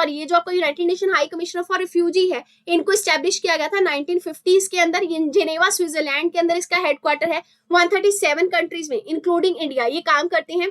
ये जो आपका United nation high commissioner for refugee है, इनको स्टैब्लिश किया गया था 1950s के अंदर। जेनेवा स्विट्जरलैंड के अंदर इसका हेडक्वार्टर है। 137 कंट्रीज में इंक्लूडिंग इंडिया ये काम करते हैं।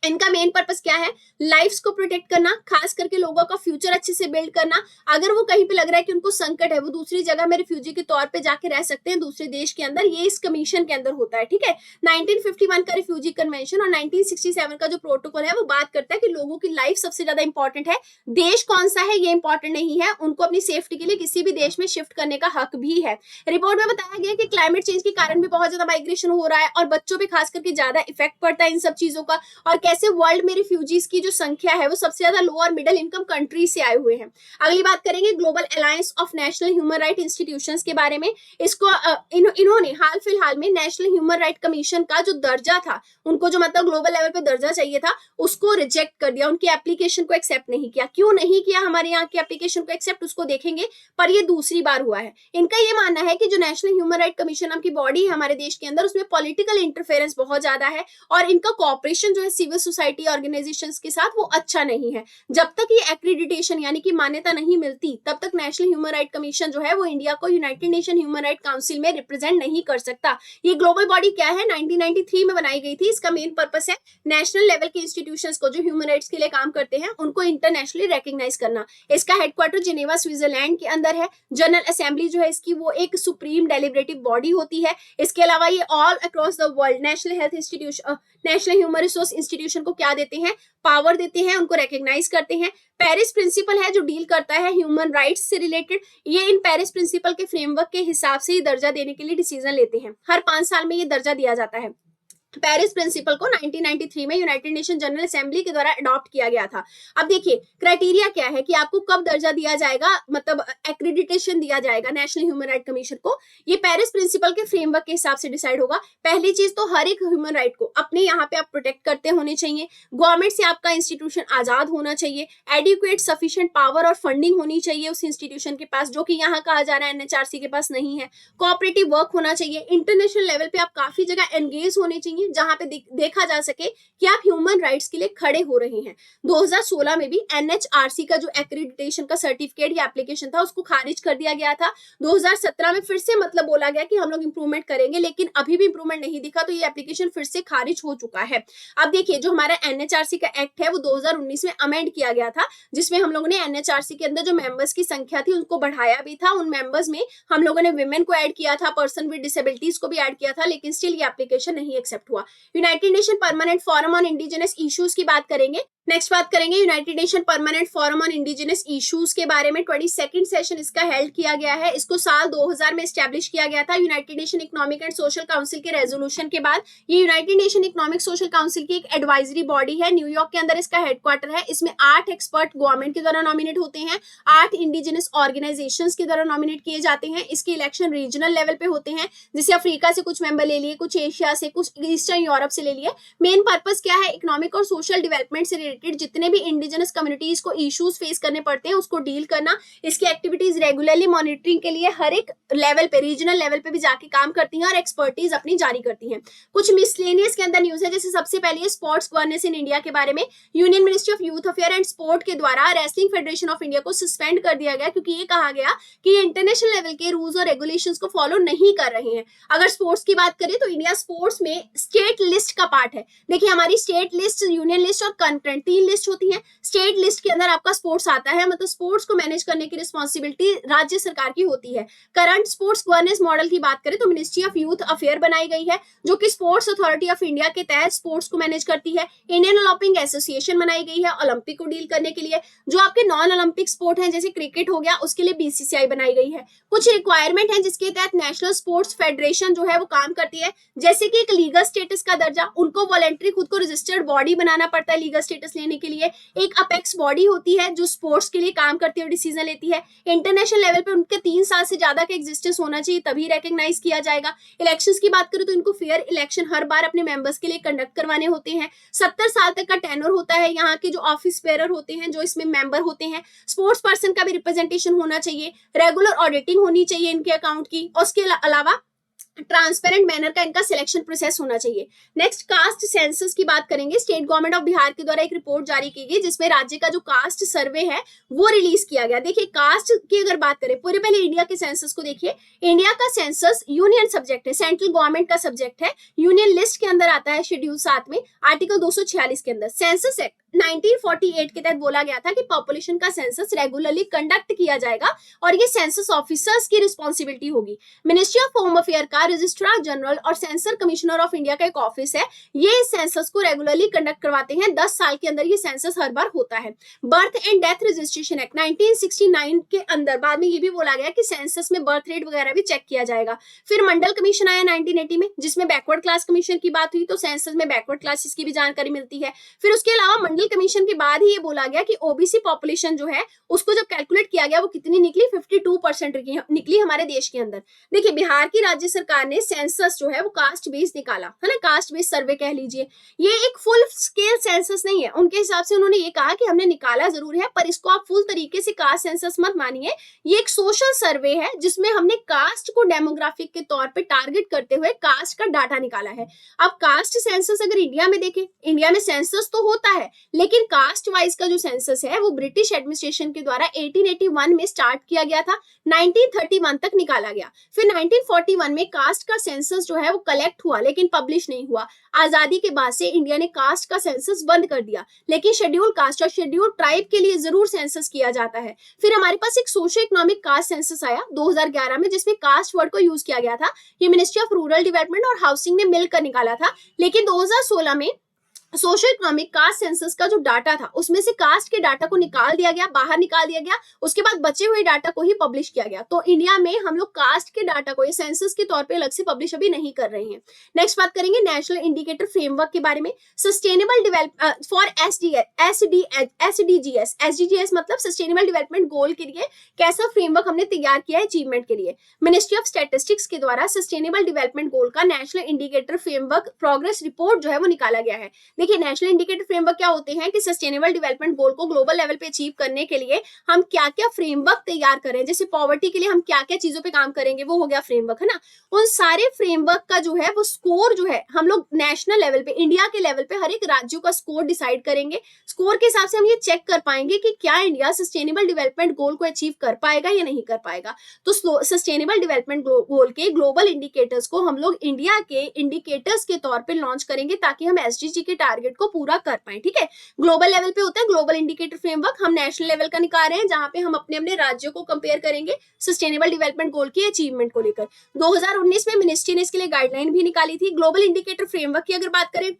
इनका मेन पर्पस क्या है, लाइफ्स को प्रोटेक्ट करना, खास करके लोगों का फ्यूचर अच्छे से बिल्ड करना। अगर वो कहीं पे लग रहा है कि उनको संकट है, वो दूसरी जगह में रिफ्यूजी के तौर पे जाके रह सकते हैं दूसरे देश के अंदर। ये इस कमीशन के अंदर होता है, ठीक है। 1951 का रिफ्यूजी कन्वेंशन और 1967 का जो प्रोटोकॉल है वो बात करता है कि लोगों की लाइफ सबसे ज्यादा इंपॉर्टेंट है। देश कौन सा है ये इंपॉर्टेंट नहीं है, उनको अपनी सेफ्टी के लिए किसी भी देश में शिफ्ट करने का हक भी है। रिपोर्ट में बताया गया कि क्लाइमेट चेंज के कारण भी बहुत ज्यादा माइग्रेशन हो रहा है और बच्चों पे खास करके ज्यादा इफेक्ट पड़ता है इन सब चीजों का। और कैसे वर्ल्ड में रिफ्यूजीज की जो संख्या है वो सबसे ज्यादा लो और मिडिल इनकम कंट्री से आए हुए हैं। अगली बात करेंगे global alliance of national human right institutions के बारे में। इसको इन्होंने हाल फिलहाल में नेशनल ह्यूमन राइट कमीशन का जो दर्जा था, उनको जो मतलब ग्लोबल लेवल पे दर्जा चाहिए था, उसको रिजेक्ट कर दिया, उनकी एप्लीकेशन को एक्सेप्ट नहीं किया। क्यों नहीं किया हमारे यहाँ की एप्लीकेशन को एक्सेप्ट, उसको देखेंगे, पर ये दूसरी बार हुआ है। इनका ये मानना है कि जो नेशनल ह्यूमन राइट कमीशन नाम की बॉडी है हमारे देश के अंदर, उसमें पॉलिटिकल इंटरफेरेंस बहुत ज्यादा है और इनका कॉपरेशन जो है सिविल सोसाइटी ऑर्गेनाइजेशंस के साथ वो अच्छा नहीं है। जब तक ये एक्रीडिटेशन यानी कि मान्यता नहीं मिलती, तब तक नेशनल ह्यूमन राइट कमीशन जो है वो इंडिया को United nation human right council में रिप्रेजेंट नहीं कर सकता। ये ग्लोबल बॉडी क्या है, 1993 में बनाई गई थी। इसका मेन पर्पस है नेशनल लेवल के इंस्टीट्यूशंस को जो ह्यूमन राइट्स के लिए काम करते हैं उनको इंटरनेशनली रिकॉग्नाइज करना। इसका हेडक्वार्टर जिनेवा स्विट्जरलैंड के अंदर है। जनरल असेंबली जो है इसकी वो एक सुप्रीम डेलिब्रेटिव बॉडी होती है। इसके अलावा ये all across the world national health institution, national human resource institution को क्या देते हैं, पावर देते हैं, उनको रिकॉग्नाइज करते हैं। पेरिस प्रिंसिपल है जो डील करता है ह्यूमन राइट्स से रिलेटेड। ये इन पेरिस प्रिंसिपल के फ्रेमवर्क के हिसाब से ही दर्जा देने के लिए डिसीजन लेते हैं। हर 5 साल में ये दर्जा दिया जाता है। पेरिस प्रिंसिपल को 1993 में यूनाइटेड नेशन जनरल असेंबली के द्वारा अडॉप्ट किया गया था। अब देखिए क्राइटेरिया क्या है कि आपको कब दर्जा दिया जाएगा, मतलब एक्रेडिटेशन दिया जाएगा नेशनल ह्यूमन राइट कमीशन को। ये पेरिस प्रिंसिपल के फ्रेमवर्क के हिसाब से डिसाइड होगा। पहली चीज तो हर एक ह्यूमन राइट को अपने यहाँ पे आप प्रोटेक्ट करते होने चाहिए। गवर्नमेंट से आपका इंस्टीट्यूशन आजाद होना चाहिए। एडिक्वेट सफिशिएंट पावर और फंडिंग होनी चाहिए उस इंस्टीट्यूशन के पास, जो कि यहाँ कहा जा रहा है एनएचआरसी के पास नहीं है। कोऑपरेटिव वर्क होना चाहिए। इंटरनेशनल लेवल पे आप काफी जगह एंगेज होने चाहिए जहां पे देखा जा सके कि आप ह्यूमन राइट्स के लिए खड़े हो रहे हैं। 2016 में भी एनएचआरसी का जो एक्रेडिटेशन का सर्टिफिकेट या एप्लीकेशन था उसको खारिज कर दिया गया था। 2017 में फिर से मतलब बोला गया कि हम लोग इंप्रूवमेंट करेंगे, लेकिन अभी भी इंप्रूवमेंट नहीं दिखा, तो ये एप्लीकेशन फिर से खारिज हो चुका है। अब देखिए जो हमारा एनएचआरसी का एक्ट है वो 2019 में अमेंड किया गया था, जिसमें हम लोगों ने एनएचआरसी के अंदर जो मेंबर्स की संख्या थी उनको बढ़ाया भी था। उन मेंबर्स में हम लोगों ने विमेन को ऐड किया था, पर्सन विद डिसेबिलिटीज को भी ऐड किया था, लेकिन स्टिल ये एप्लीकेशन नहीं एक्सेप्ट हुआ। United nation permanent forum on indigenous issues की बात करेंगे। नेक्स्ट बात करेंगे United nation permanent forum on indigenous issues के बारे में। 22nd सेशन इसका हेल्ड किया गया है। इसको साल 2000 में एस्टैब्लिश किया गया था United nation economic and social council के रेजोल्यूशन के बाद। ये United nation economic social council की एक एडवाइजरी बॉडी है। न्यूयॉर्क के अंदर इसका हेडक्वार्टर है। इसमें 8 एक्सपर्ट गवर्नमेंट के द्वारा नॉमिनेट होते हैं, 8 इंडिजिनस ऑर्गेनाइजेशंस के द्वारा नॉमिनेट किए जाते हैं। इसके इलेक्शन रीजनल लेवल पे होते हैं, जैसे अफ्रीका से कुछ मेंबर ले लिए, कुछ एशिया से, कुछ ईस्टर्न यूरोप से ले लिए। मेन पर्पस क्या है, इकोनॉमिक और सोशल डेवलपमेंट से जितने भी इंडिजिनस कम्युनिटीज को इश्यूज फेस करने पड़ते हैं उसको डील करना। इसकी एक्टिविटीज रेगुलरली मॉनिटरिंग के लिए हर एक लेवल पे, रीजनल लेवल पे भी जाके काम करती हैं और एक्सपर्टीज अपनी जारी करती हैं। कुछ मिसलेनियस के अंदर न्यूज है, जैसे सबसे पहले स्पोर्ट्स गवर्नेंस इन इंडिया के बारे में। Union ministry of youth affair and sport के द्वारा रेसलिंग फेडरेशन ऑफ इंडिया को सस्पेंड कर दिया गया, क्योंकि ये कहा गया कि ये इंटरनेशनल लेवल के रूल्स और रेगुलेशंस को फॉलो नहीं कर रहे हैं। अगर स्पोर्ट्स की बात करें तो इंडिया स्पोर्ट्स में स्टेट लिस्ट का पार्ट है। देखिए हमारी स्टेट लिस्ट, यूनियन लिस्ट और कंकरेंट 3 लिस्ट होती है। स्टेट लिस्ट के अंदर आपका स्पोर्ट्स आता है, मतलब स्पोर्ट्स को मैनेज करने की रिस्पॉन्सिबिलिटी राज्य सरकार की होती है। करंट स्पोर्ट्स गवर्नेंस मॉडल की बात करें तो मिनिस्ट्री ऑफ यूथ अफेयर बनाई गई है, जो कि स्पोर्ट्स अथॉरिटी ऑफ इंडिया के तहत स्पोर्ट्स को मैनेज करती है। इंडियन ओलंपिक एसोसिएशन बनाई गई है ओलंपिक को डील करने के लिए। जो आपके नॉन ओलंपिक स्पोर्ट हैं जैसे क्रिकेट हो गया, उसके लिए बीसीसीआई बनाई गई है। कुछ रिक्वायरमेंट है जिसके तहत नेशनल स्पोर्ट्स फेडरेशन जो है वो काम करती है, जैसे कि एक लीगल स्टेटस का दर्जा, उनको वॉलंटरी खुद को रजिस्टर्ड बॉडी बनाना पड़ता है लीगल स्टेटस लेने के लिए। एक अपेक्स बॉडी होती है जो स्पोर्ट्स के लिए काम करती है और डिसीजन लेती है। इंटरनेशनल लेवल पे उनके 3 साल से ज्यादा का एग्जिस्टेंस होना चाहिए, तभी रिकॉग्नाइज किया जाएगा। इलेक्शंस की बात करें तो इनको फेयर इलेक्शन हर बार अपने मेंबर्स के लिए कंडक्ट करवाने होते हैं। 70 साल तक का टेन्योर होता है। यहाँ के जो ऑफिस बेरर होते हैं, जो इसमें मेंबर होते हैं, स्पोर्ट्स पर्सन का भी रिप्रेजेंटेशन होना चाहिए। रेगुलर ऑडिटिंग होनी चाहिए इनके अकाउंट की, और उसके अलावा ट्रांसपेरेंट मैनर का इनका सिलेक्शन प्रोसेस होना चाहिए। नेक्स्ट कास्ट सेंसस की बात करेंगे। स्टेट गवर्नमेंट ऑफ बिहार के द्वारा एक रिपोर्ट जारी की गई, जिसमें राज्य का जो कास्ट सर्वे है वो रिलीज किया गया। देखिए कास्ट की अगर बात करें, पूरे पहले इंडिया के सेंसस को देखिए। इंडिया का सेंसस यूनियन सब्जेक्ट है, सेंट्रल गवर्नमेंट का सब्जेक्ट है। यूनियन लिस्ट के अंदर आता है शेड्यूल 7 में आर्टिकल 246 के अंदर। सेंसस एक्ट 1948 के तहत बोला गया था कि पॉपुलेशन का सेंसस रेगुलरली कंडक्ट किया जाएगा और ये सेंसस ऑफिसर्स की रिस्पॉन्सिबिलिटी होगी। मिनिस्ट्री ऑफ होम अफेयर का रजिस्ट्रार जनरल और सेंसर कमिश्नर ऑफ इंडिया का एक ऑफिस है, ये इस सेंसस को रेगुलरली कंडक्ट करवाते हैं। 10 साल के अंदर ये सेंसस हर बार होता है। Birth and death registration act 1969 के अंदर बाद में ये भी बोला गया कि सेंसस में बर्थ रेट वगैरह भी चेक किया जाएगा। फिर मंडल कमीशन आया 1980 में, जिसमें बैकवर्ड क्लास कमीशन की बात हुई, तो सेंसस में बैकवर्ड क्लासेस की भी जानकारी मिलती है। फिर उसके अलावा मंडल कमीशन के बाद ही ये बोला गया कि ओबीसी पॉपुलेशन जो है उसको जब कैलकुलेट किया गया वो कितनी निकली, 52% निकली हमारे देश के अंदर। देखिए बिहार की राज्य सरकार ने सेंसस जो है वो कास्ट बेस निकाला है ना, कास्ट बेस सर्वे कह लीजिए। ये एक फुल स्केल सेंसस नहीं है, उनके हिसाब से उन्होंने ये कहा कि हमने निकाला जरूर है पर इसको आप फुल तरीके से कास्ट सेंसस मत मानिए, ये एक सोशल सर्वे है जिसमें हमने कास्ट को डेमोग्राफिक के तौर पे टारगेट करते हुए कास्ट का डाटा निकाला है। अब कास्ट सेंसस अगर इंडिया में देखें, इंडिया में सेंसस तो होता है लेकिन कास्ट वाइज का जो सेंसस है वो ब्रिटिश एडमिनिस्ट्रेशन के द्वारा 1881 में स्टार्ट किया गया था, 1931 तक निकाला गया। फिर 1941 में कास्ट का सेंसस जो है वो कलेक्ट हुआ लेकिन पब्लिश नहीं हुआ। आजादी के बाद से इंडिया ने कास्ट का सेंसस बंद कर दिया, लेकिन शेड्यूल कास्ट और शेड्यूल ट्राइब के लिए जरूर सेंसस किया जाता है। फिर हमारे पास एक सोशो इकोनॉमिक कास्ट सेंसस आया 2011 में, जिसमें कास्ट वर्ड को यूज किया गया था। ये मिनिस्ट्री ऑफ रूरल डेवलपमेंट और हाउसिंग ने मिलकर निकाला था, लेकिन 2016 में सोशो इकोनॉमिक कास्ट सेंसस का जो डाटा था उसमें से कास्ट के डाटा को निकाल दिया गया, बाहर निकाल दिया गया, उसके बाद बचे हुए डाटा को ही पब्लिश किया गया। तो इंडिया में हम लोग कास्ट के डाटा को ये सेंसस के तौर पे अलग से पब्लिश अभी नहीं कर रहे हैं। नेक्स्ट बात करेंगे नेशनल इंडिकेटर फ्रेमवर्क के बारे में। सस्टेनेबल डेवलप फॉर एसडीजीएस मतलब सस्टेनेबल डेवलपमेंट गोल के लिए कैसा फ्रेमवर्क हमने तैयार किया है अचीवमेंट के लिए। मिनिस्ट्री ऑफ स्टैटिस्टिक्स के द्वारा सस्टेनेबल डेवलपमेंट गोल का national indicator framework progress report जो है वो निकाला गया है। देखिए नेशनल इंडिकेटर फ्रेमवर्क क्या होते हैं कि सस्टेनेबल डेवलपमेंट गोल को ग्लोबल लेवल पे अचीव करने के लिए हम क्या क्या फ्रेमवर्क तैयार करें, जैसे पॉवर्टी के लिए हम क्या क्या चीजों पे काम करेंगे, वो हो गया फ्रेमवर्क, है ना। उन सारे फ्रेमवर्क का जो है वो स्कोर जो है हम लोग नेशनल लेवल पे, इंडिया के लेवल पे हर एक राज्यों का स्कोर डिसाइड करेंगे। स्कोर के हिसाब से हम ये चेक कर पाएंगे कि क्या इंडिया सस्टेनेबल डेवलपमेंट गोल को अचीव कर पाएगा या नहीं कर पाएगा। तो सस्टेनेबल डेवलपमेंट गोल के ग्लोबल इंडिकेटर्स को हम लोग इंडिया के इंडिकेटर्स के तौर पे लॉन्च करेंगे ताकि हम एसडीजी के टारगेट को पूरा कर पाए। ठीक है, ग्लोबल लेवल पे होता है ग्लोबल इंडिकेटर फ्रेमवर्क, हम नेशनल लेवल का निकाल रहे हैं जहां पे हम अपने अपने राज्यों को कंपेयर करेंगे सस्टेनेबल डेवलपमेंट गोल की अचीवमेंट को लेकर। 2019 में मिनिस्ट्री ने इसके लिए गाइडलाइन भी निकाली थी। ग्लोबल इंडिकेटर फ्रेमवर्क की अगर बात करें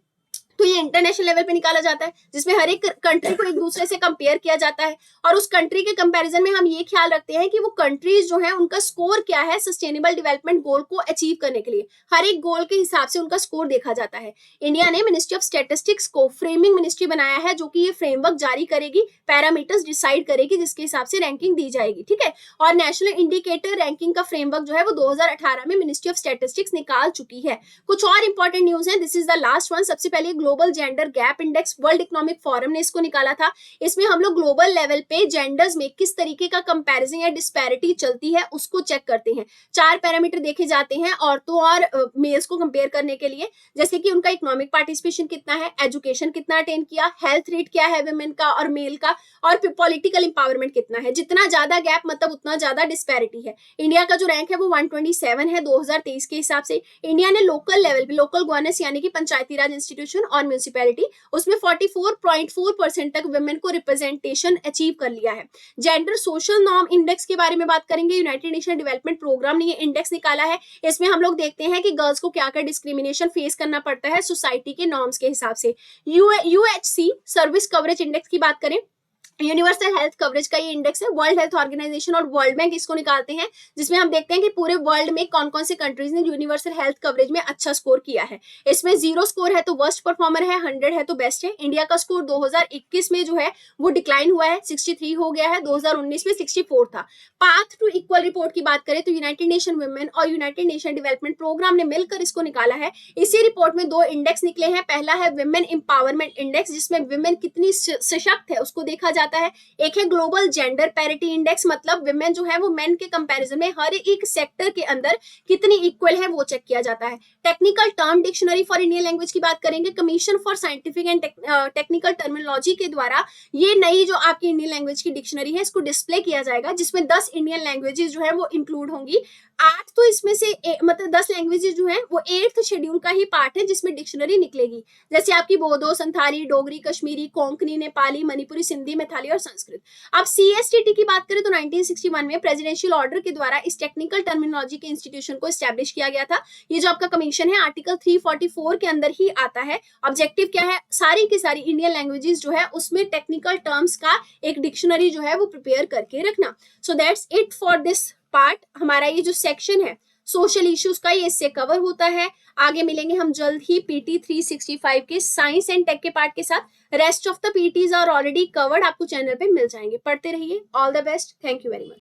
तो ये इंटरनेशनल लेवल पे निकाला जाता है, जिसमें हर एक कंट्री को एक दूसरे से कंपेयर किया जाता है और उस कंट्री के कंपैरिजन में हम ये ख्याल रखते हैं कि वो कंट्रीज जो है उनका स्कोर क्या है सस्टेनेबल डेवलपमेंट गोल को अचीव करने के लिए। हर एक गोल के हिसाब से उनका स्कोर देखा जाता है। इंडिया ने मिनिस्ट्री ऑफ स्टैटिस्टिक्स को फ्रेमिंग मिनिस्ट्री बनाया है जो कि ये फ्रेमवर्क जारी करेगी, पैरामीटर्स डिसाइड करेगी जिसके हिसाब से रैंकिंग दी जाएगी। ठीक है, और नेशनल इंडिकेटर रैंकिंग का फ्रेमवर्क जो है वो 2018 में मिनिस्ट्री ऑफ स्टैटिस्टिक्स निकाल चुकी है। कुछ और इंपॉर्टेंट न्यूज है, this is the last one. सबसे पहले global gender gap index world economic forum ने इसको निकाला था। इसमें हम लोग ग्लोबल लेवल पे जेंडर्स में किस तरीके का कंपैरिजन या डिस्पैरिटी चलती है उसको चेक करते हैं। 4 पैरामीटर देखे जाते हैं औरतों और मेल्स को कंपेयर करने के लिए, जैसे कि उनका इकोनॉमिक पार्टिसिपेशन कितना है, एजुकेशन कितना अटेन किया, हेल्थ रेट क्या है वुमेन का और मेल का, और पॉलिटिकल इंपावरमेंट कितना है। जितना ज्यादा गैप मतलब उतना ज्यादा डिस्पैरिटी है। इंडिया का जो रैंक है वो 127 है 2023 के हिसाब से। इंडिया ने लोकल लेवल पे लोकल गवर्नेंस यानी कि पंचायती राज इंस्टीट्यूशन और म्यूनिसिपैलिटी, उसमें 44.4% तक वुमेन को रिप्रेजेंटेशन अचीव कर लिया है। जेंडर सोशल नॉर्म इंडेक्स के बारे में बात करेंगे। यूनाइटेड नेशन डेवलपमेंट प्रोग्राम ने ये इंडेक्स निकाला है। इसमें हम लोग देखते हैं कि गर्ल्स को क्या क्या डिस्क्रिमिनेशन फेस करना पड़ता है सोसाइटी के नॉर्म्स के हिसाब से। यूएचसी सर्विस कवरेज इंडेक्स की बात करें, यूनिवर्सल हेल्थ कवरेज का ये इंडेक्स है। वर्ल्ड हेल्थ ऑर्गेनाइजेशन और वर्ल्ड बैंक इसको निकालते हैं, जिसमें हम देखते हैं कि पूरे वर्ल्ड में कौन कौन से कंट्रीज ने यूनिवर्सल हेल्थ कवरेज में अच्छा स्कोर किया है। इसमें 0 स्कोर है तो वर्स्ट परफॉर्मर है, 100 है तो बेस्ट है। इंडिया का स्कोर 2021 में जो है वो डिक्लाइन हुआ है, 63 हो गया है, 2019 में 64 था। पाथ टू इक्वल रिपोर्ट की बात करें तो यूनाइटेड नेशन वुमेन और यूनाइटेड नेशन डेवलपमेंट प्रोग्राम ने मिलकर इसको निकाला है। इसी रिपोर्ट में 2 इंडेक्स निकले हैं। पहला है वुमेन एम्पावरमेंट इंडेक्स, जिसमें वुमेन कितनी सशक्त है उसको देखा जाता है। एक है ग्लोबल जेंडर पैरिटी इंडेक्स, मतलब विमेन जो है वो मेन के कंपैरिजन में हर एक सेक्टर के अंदर कितनी इक्वल है वो चेक किया जाता है। Technical term dictionary for Indian language की बात करेंगे, commission for scientific and technical terminology के द्वारा ये नई जो आपकी इंडियन लैंग्वेज की डिक्शनरी है इसको डिस्प्ले किया जाएगा, जिसमें 10 इंडियन लैंग्वेजेस जो है वो इंक्लूड होंगी। 8 तो इसमें से मतलब 10 लैंग्वेजेस जो है वो 8th शेड्यूल का ही पार्ट है जिसमें डिक्शनरी निकलेगी, जैसे आपकी बोडो, संथाली, डोगरी, कश्मीरी, कोंकणी, नेपाली, मणिपुरी, सिंधी, मैथिली और संस्कृत। अब CSTT की बात करें तो 1961 में प्रेसिडेंशियल ऑर्डर के द्वारा इस टेक्निकल टर्मिनोलॉजी के इंस्टीट्यूशन को एस्टैब्लिश किया गया था। ये जो आपका कमीशन है आर्टिकल 344 के अंदर ही आता है। ऑब्जेक्टिव क्या है, सारी की सारी इंडियन लैंग्वेजेस जो है उसमें टेक्निकल टर्म्स का एक डिक्शनरी जो है वो प्रिपेयर करके रखना। So that's it for this part. हमारा ये जो सेक्शन है सोशल इश्यूज का ये इससे कवर होता है। आगे मिलेंगे हम जल्द ही PT 365 के साइंस एंड टेक के पार्ट के साथ। Rest of the PTs are already covered, आपको चैनल पे मिल जाएंगे। पढ़ते रहिए। All the best. Thank you very much.